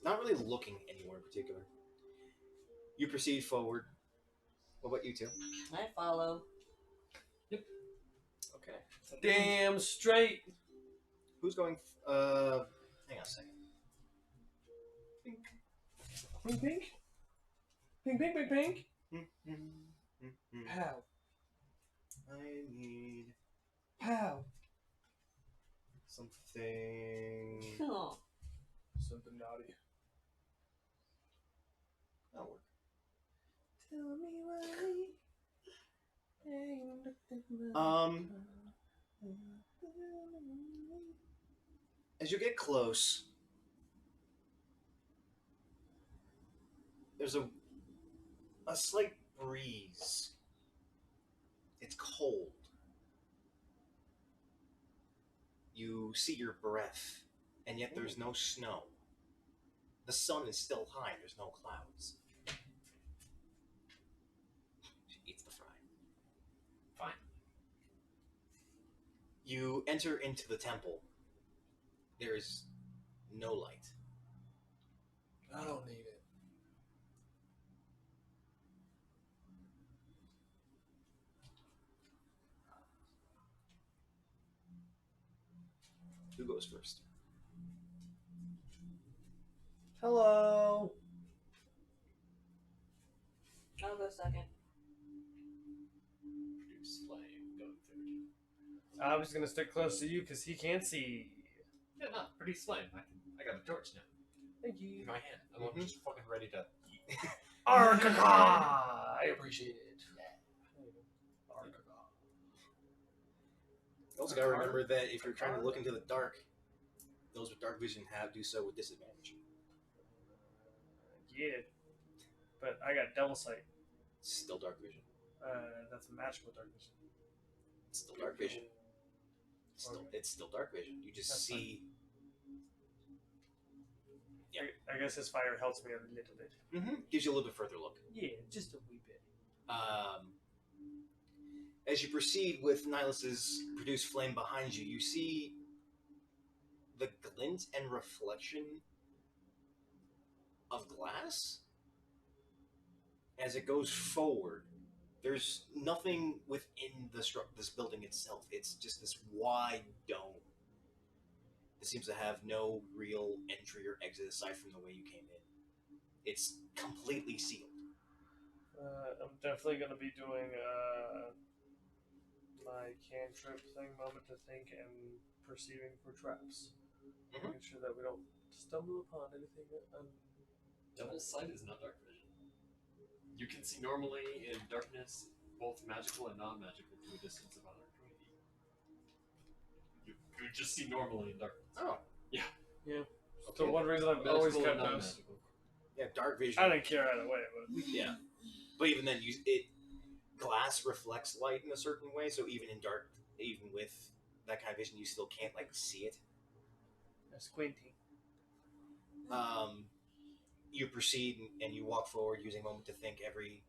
not really looking anywhere in particular. You proceed forward. What about you two? I follow. Okay. Damn straight. Who's going? Hang on a second. Pink, pink. Pink, pink, pink, pink. Pow. I need Pow. something. Oh. Something naughty. That'll work. Tell me As you get close, there's a slight breeze. It's cold. You see your breath, and yet there's no snow. The sun is still high, there's no clouds. She eats the fry. Fine. You enter into the temple. There is no light. I don't need it. Who goes first? Hello. I'll go second. Produce flame. Go third. I was gonna stick close to you because he can't see. Yeah, no, produce flame. I got a torch now Thank in you. my hand. I'm just fucking ready to. Arkaga! I appreciate it. You also gotta remember that if you're trying to look into the dark, those with dark vision do so with disadvantage. Yeah. But I got double sight. It's still dark vision. That's magical dark vision. It's still dark vision. It's still dark vision. You just That's see. Yeah. I guess his fire helps me a little bit. Gives you a little bit further look. Yeah, just a wee bit. As you proceed with Nihilus's produced flame behind you, you see the glint and reflection of glass as it goes forward. There's nothing within this building itself. It's just this wide dome. It seems to have no real entry or exit aside from the way you came in. It's completely sealed. I'm definitely going to be doing my cantrip thing, moment to think, and perceiving for traps. Making sure that we don't stumble upon anything. Double sight is not dark vision. You can see normally in darkness, both magical and non-magical, to a distance of 120 feet. You just see normally in darkness. Oh. Yeah. Okay. So one reason I've always Magical kept and those. non-magical. Yeah, dark vision. I didn't care either way, but Yeah, but even then, glass reflects light in a certain way. So even in dark, even with that kind of vision, you still can't see it. squinty. You proceed and you walk forward using a moment to think every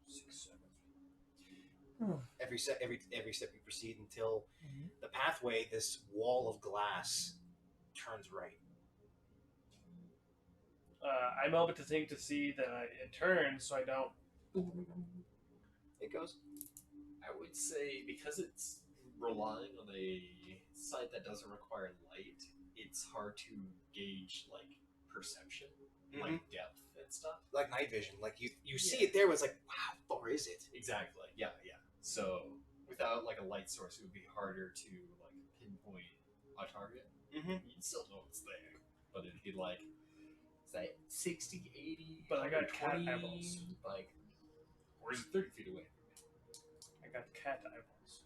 6 seconds. Every step you proceed until the pathway, this wall of glass, turns right. I moment to think to see that it turns so I don't. It goes. I would say because it's relying on a site that doesn't require light, it's hard to gauge perception, depth and stuff. Like night vision, you see it there, but it's like, wow, how far is it? Exactly. Yeah. So without a light source, it would be harder to pinpoint a target. You'd still know it's there, but it'd be say 60, 80. But I got 120, cat eyeballs. Or is it 30 feet away? I got cat eyeballs.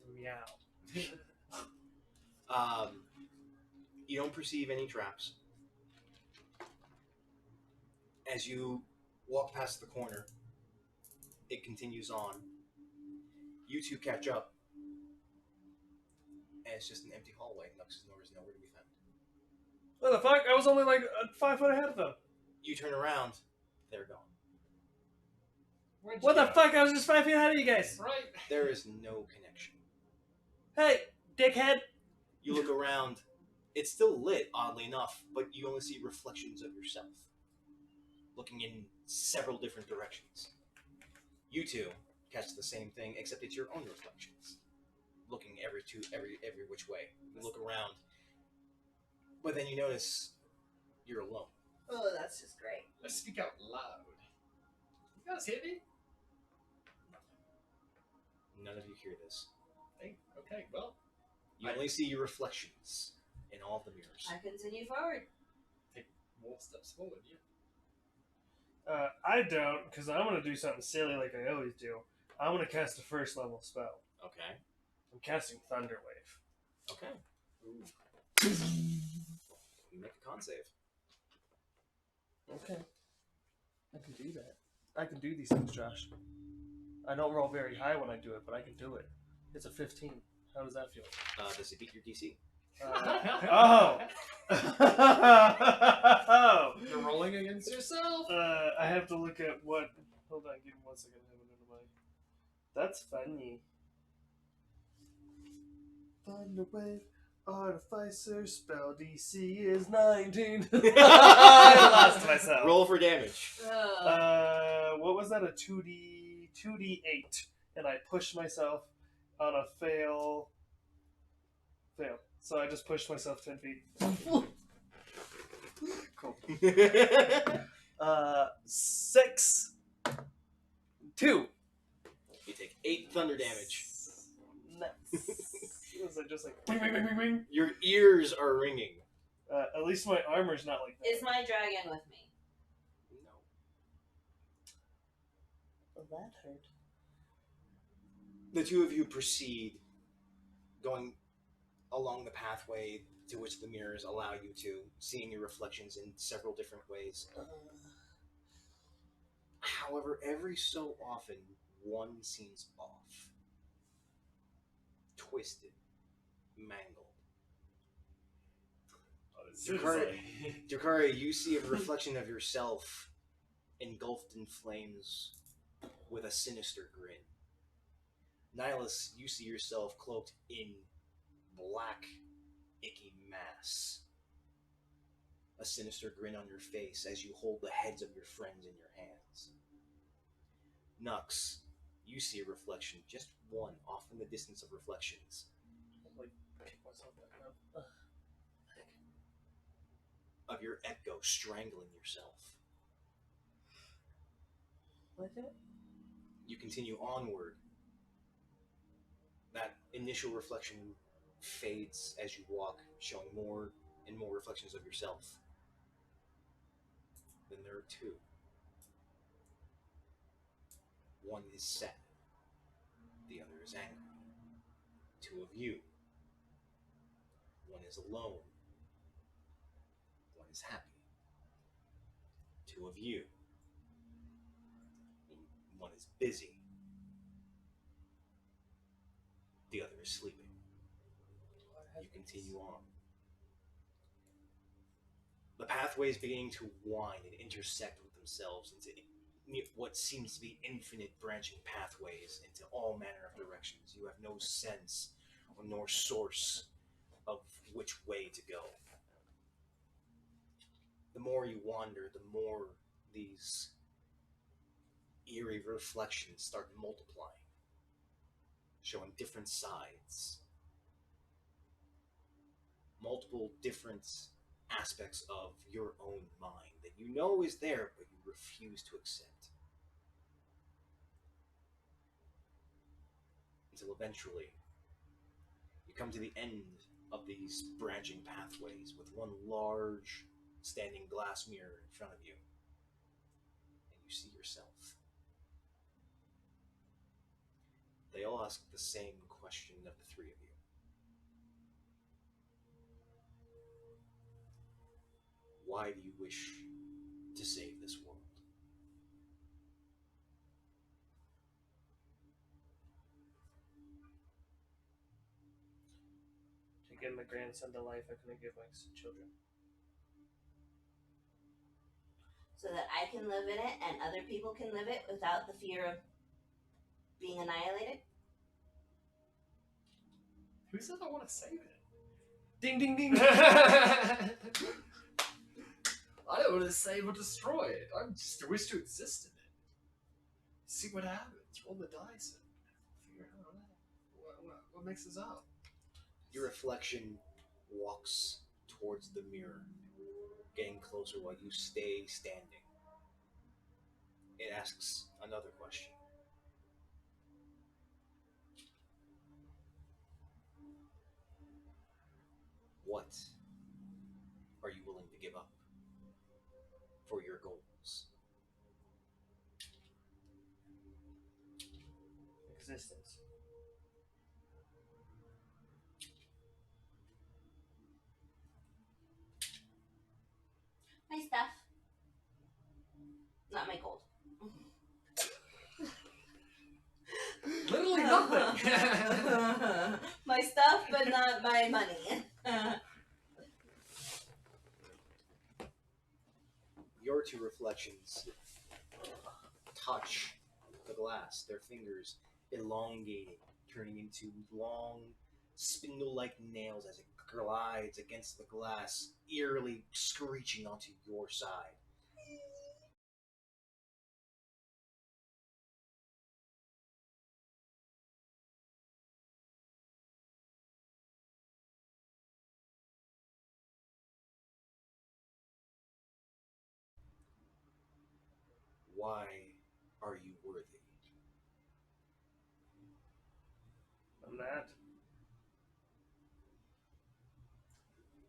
Meow. You don't perceive any traps. As you walk past the corner, it continues on. You two catch up, and it's just an empty hallway. Nux is nowhere to be found. What the fuck? I was only like 5 foot ahead of them. You turn around, they're gone. Where'd you What the go? fuck? I was just 5 feet ahead of you guys. Right. There is no connection. Hey, dickhead. You look around. It's still lit, oddly enough, but you only see reflections of yourself, looking in several different directions. You two catch the same thing, except it's your own reflections, looking every which way. You look around, but then you notice you're alone. Oh, that's just great. Let's speak out loud. You guys hear me? None of you hear this. Hey, okay, well, You only see your reflections in all of the mirrors. I continue forward. take more steps forward, yeah. I don't, because I'm going to do something silly like I always do. I'm going to cast a first level spell. Okay. I'm casting Thunder Wave. Okay. You make a con save. Okay. I can do that. I can do these things, Josh. I don't roll very high when I do it, but I can do it. It's a 15. How does that feel? Does it beat your DC? Oh! You're rolling against yourself. I have to look at what... Hold on, give me 1 second. I have it in my... That's funny. Thunder Wave, Artificer, spell DC is 19. I lost myself. Roll for damage. What was that? A 2d8, and I pushed myself on a fail. So I just pushed myself 10 feet. Cool. 6, 2. You take 8 thunder damage. Nice. Was I just like ring, ring, ring, ring, ring? Your ears are ringing. At least my armor's not like that. Is my dragon with me? No. Well, that hurt. The two of you proceed, going along the pathway to which the mirrors allow you to, seeing your reflections in several different ways. However, every so often, one seems off. Twisted. Mangled. Jakari, you see a reflection of yourself engulfed in flames with a sinister grin. Nihilus, you see yourself cloaked in black, icky mass. A sinister grin on your face as you hold the heads of your friends in your hands. Nux, you see a reflection, just one, off in the distance of reflections. Like, kick myself back up. Of your echo strangling yourself. Like that? You continue onward. That initial reflection fades as you walk, showing more and more reflections of yourself. Then there are 2. One is sad. The other is angry. 2 of you. One is alone. One is happy. 2 of you. One is busy. The other is sleeping. You continue on. The pathways beginning to wind and intersect with themselves into what seems to be infinite branching pathways into all manner of directions. You have no sense nor source of which way to go. The more you wander, the more these eerie reflections start multiplying, showing different sides, multiple different aspects of your own mind that you know is there, but you refuse to accept. Until eventually, you come to the end of these branching pathways with one large standing glass mirror in front of you, and you see yourself. They all ask the same question of the 3 of you. Why do you wish to save this world? To give my grandson the life I couldn't give my children. So that I can live in it and other people can live it without the fear of being annihilated? Who said I want to save it? Ding ding ding! I don't want to save or destroy it. I just wish to exist in it. See what happens. Roll the dice and figure out what mixes up. Your reflection walks towards the mirror, getting closer while you stay standing. It asks another question. What are you willing to give up for your goals? Existence. My stuff. Not my gold. Literally nothing. My stuff, but not my money. Your two reflections touch the glass, their fingers elongating, turning into long, spindle-like nails as it glides against the glass, eerily screeching onto your side. Why are you worthy? I'm not.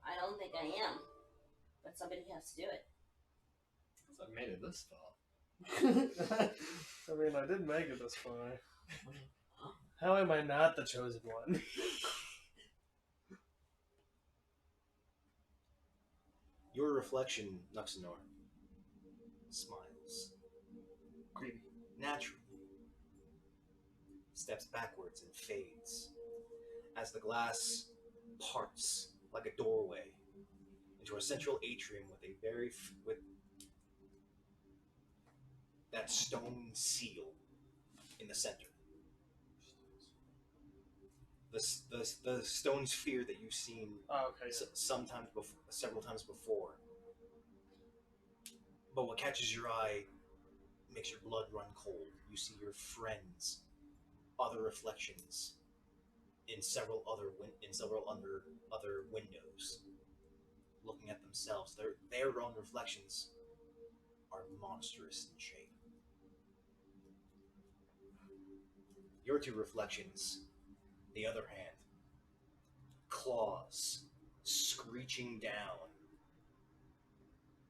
I don't think I am. But somebody has to do it. I've made it this far. I mean, I didn't make it this far. How am I not the chosen one? Your reflection, Nuxanor, smiles. Creepy. Naturally, steps backwards and fades as the glass parts like a doorway into a central atrium with with that stone seal in the center. The stone sphere that you've seen Oh, okay. several times before. But what catches your eye makes your blood run cold. You see your friends, other reflections in several other windows, looking at themselves. Their own reflections are monstrous in shape. Your two reflections, the other hand, claws screeching down.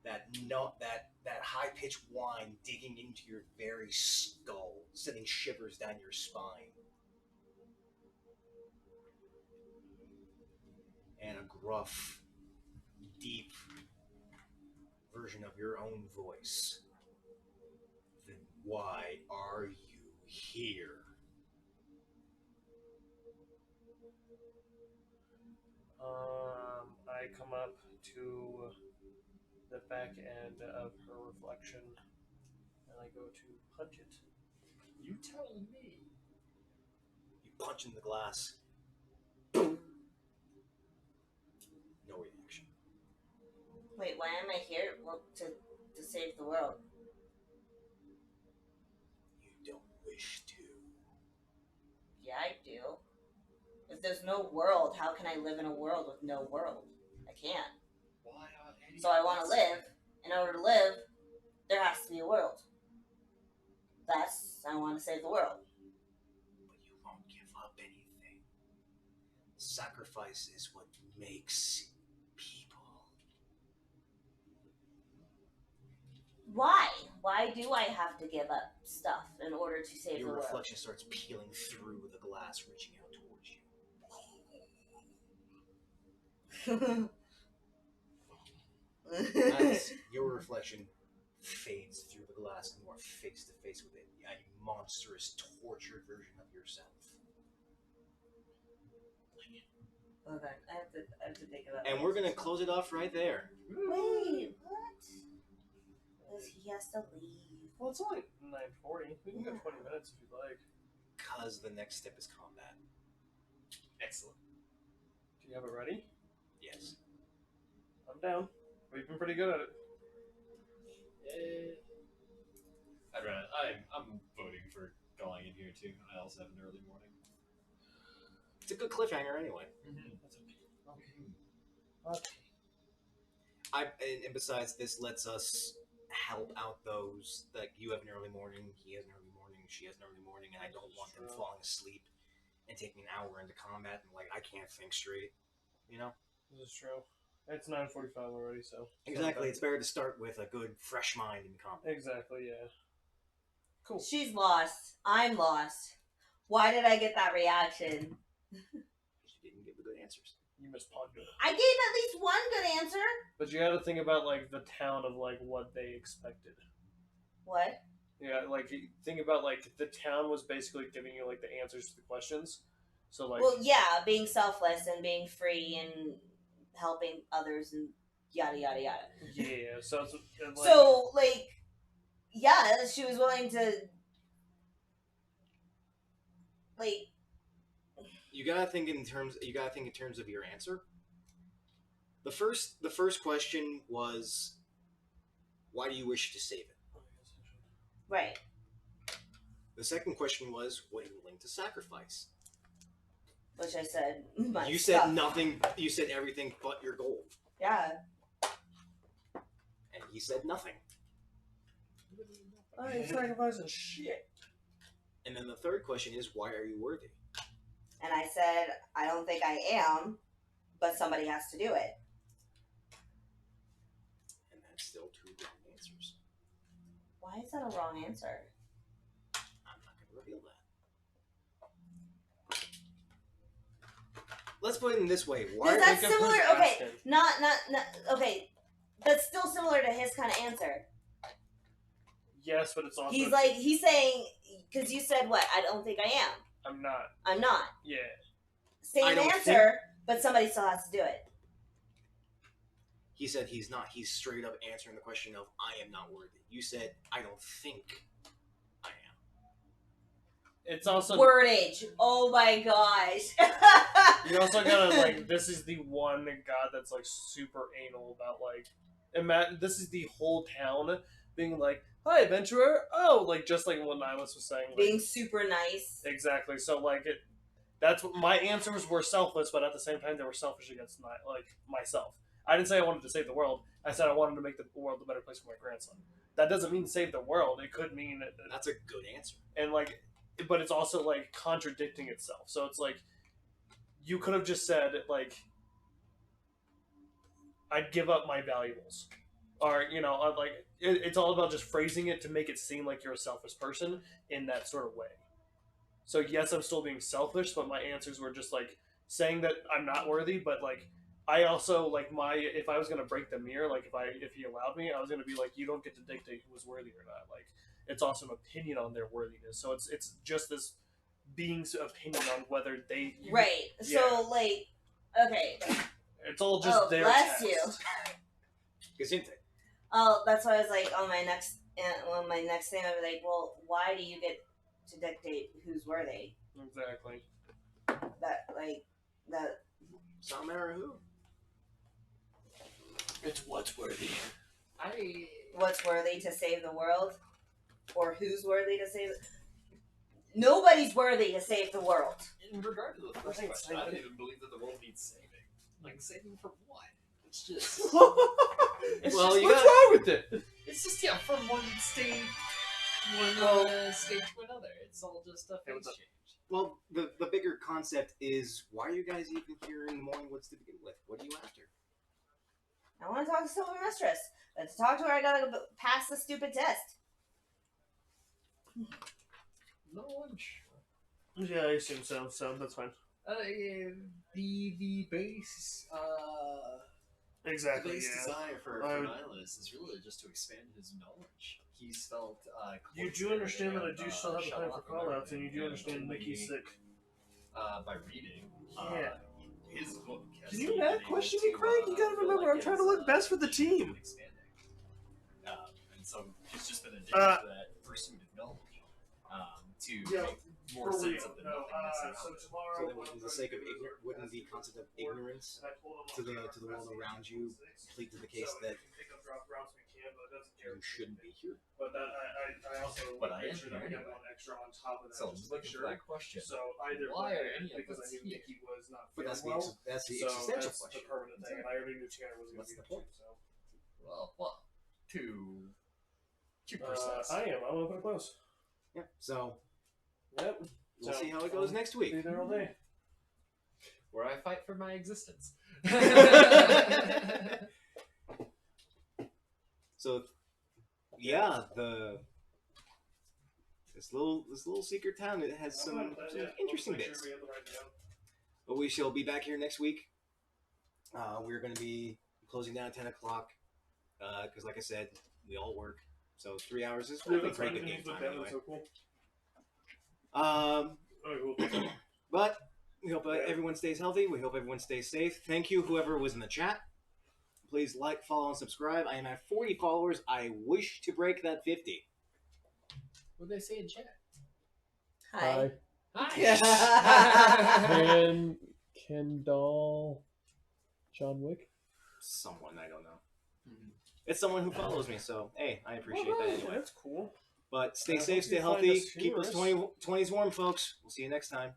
That high-pitched whine digging into your very skull, sending shivers down your spine. And a gruff, deep version of your own voice. Then why are you here? I come up to the back end of her reflection and I go to punch it. You tell me. You punch in the glass. No reaction. Wait, why am I here? Well, to save the world. You don't wish to. Yeah, I do. If there's no world, how can I live in a world with no world? I can't. Why are any So I want to live. In order to live, there has to be a world. Thus, I want to save the world. But you won't give up anything. Sacrifice is what makes people. Why? Why do I have to give up stuff in order to save Your the world? reflection starts peeling through the glass, reaching out towards you. As your reflection fades through the glass and you are face to face with it, a monstrous, tortured version of yourself. Okay, I have to think about. And we're gonna close it off right there. Wait, what? Because he has to leave. Well, it's only 9:40. We can go 20 minutes if you'd like. Because the next step is combat. Excellent. Do you have it ready? Yes. I'm down. We've been pretty good at it. I'm voting for going in here too. I also have an early morning. It's a good cliffhanger anyway. That's okay. And besides, this lets us help out those. Like, you have an early morning, he has an early morning, she has an early morning, and I don't want them falling asleep and taking an hour into combat and, like, I can't think straight. You know? This is true. It's 9:45 already, so. Exactly. It's better to start with a good, fresh mind in combat. Exactly, yeah. Cool. She's lost. I'm lost. Why did I get that reaction? She didn't give the good answers. You missed Podgo. I gave at least one good answer. But you gotta think about, like, the town of, like, what they expected. What? Yeah, like, think about, like, the town was basically giving you, like, the answers to the questions. So, like... Well, yeah, being selfless and being free and helping others and yada, yada, yada. Yeah, so it's... Like, So, like, yeah, she was willing to, like... You gotta think in terms of your answer. The first question was, why do you wish to save it? Right. The second question was, what are you willing to sacrifice? Which I said, You said nothing. You said everything but your gold. Yeah. And he said nothing. I ain't sacrificing shit. And then the third question is, why are you worthy? And I said, I don't think I am, but somebody has to do it. And that's still two wrong answers. Why is that a wrong answer? I'm not going to reveal that. Let's put it in this way. Why? Because that's think of who's similar. Okay, asking. not. Okay, that's still similar to his kind of answer. Yes, but it's also... He's saying, because you said what? I don't think I am. I'm not. I'm not. Yeah. Same I don't answer, but somebody still has to do it. He said he's not. He's straight up answering the question of, I am not worthy. You said, I don't think I am. It's also... Wordage. Oh my gosh. You also gotta, like, this is the one god that's, like, super anal about, like... this is the whole town being like, hi, adventurer! Oh, like, just like what Nihilus was saying. Like, Being super nice. exactly. So, like, that's what my answers were selfless, but at the same time, they were selfish against, myself. I didn't say I wanted to save the world. I said I wanted to make the world a better place for my grandson. That doesn't mean save the world. It could mean... That's a good answer. And, like... But it's also, like, contradicting itself. So it's like... You could have just said, like... I'd give up my valuables. Or, you know, like... It's all about just phrasing it to make it seem like you're a selfish person in that sort of way. So, yes, I'm still being selfish, but my answers were just, like, saying that I'm not worthy, but, like... I also, like, if I was going to break the mirror, like, if he allowed me, I was going to be like, you don't get to dictate who was worthy or not. Like, it's also an opinion on their worthiness. So it's just this being's opinion on whether they... Right. Yeah. So, like, okay. It's all just their bless text. you. Gesundheit. Oh, that's why I was like, on my next thing, I was like, well, why do you get to dictate who's worthy? Exactly. That... Samara who? It's what's worthy. What's worthy to save the world? Or who's worthy to save it? Nobody's worthy to save the world. In regard to the first think question, I don't saving- even believe that the world needs saving. Like, saving for what? It's just... It's Well, just, you what's got- wrong with it? It's just, yeah, from one stage to another. It's all just a Hey, phase what's up? change. Well, the bigger concept is, why are you guys even here in the Mourns Woods to begin with? What are you after? I want to talk to Silver Mistress. But to talk to her, I gotta go pass the stupid test. No, I'm sure. Yeah, I assume so that's fine. The base, The Exactly. biggest Yeah. desire for I would- Nihilus is really just to expand his knowledge. He's felt. You close do to understand that I and, do still have the shut time for up callouts, and you do and understand only, Mickey's sick. By reading. Yeah. His book. has Can you been not able question to, me, Craig? You gotta feel remember, like I'm trying to his, look best for the vision team. is expanding. And so he's just been addicted to that pursuit of knowledge. To make more For sense real. of the No, nothingness so around it. tomorrow, So then, wouldn't the sake of wouldn't the concept of ignorance to the world around you plead to the case that you shouldn't be here? But that I also But I make am sure that we here have one extra on top of that. So I'm just just to make looking sure. for that question. So either Why way, are any of because I us knew here? Mickey was not But feeling well. that's the So existential that's question. the permanent thing, and I already knew Tanner was going What's to be the point? there too. Well, too So precise. I am. I'm open and close. Yeah. So Yep. we'll So, see how it goes next week. Be there all day. Where I fight for my existence. So yeah, this little secret town, it has some interesting bits. But we shall be back here next week. We're going to be closing down at 10 o'clock because, like I said, we all work. So 3 hours is really pretty good game time anyway. But we hope everyone stays healthy. We hope everyone stays safe. Thank you, whoever was in the chat. Please like, follow, and subscribe. I am at 40 followers. I wish to break that 50. What did they say in chat? Hi. Hi. Kendall John Wick? Someone, I don't know. It's someone who follows me, so hey, I appreciate that anyway. That's cool. But stay I safe, hope stay you find healthy, us keep those humorous. 20s warm, folks. We'll see you next time.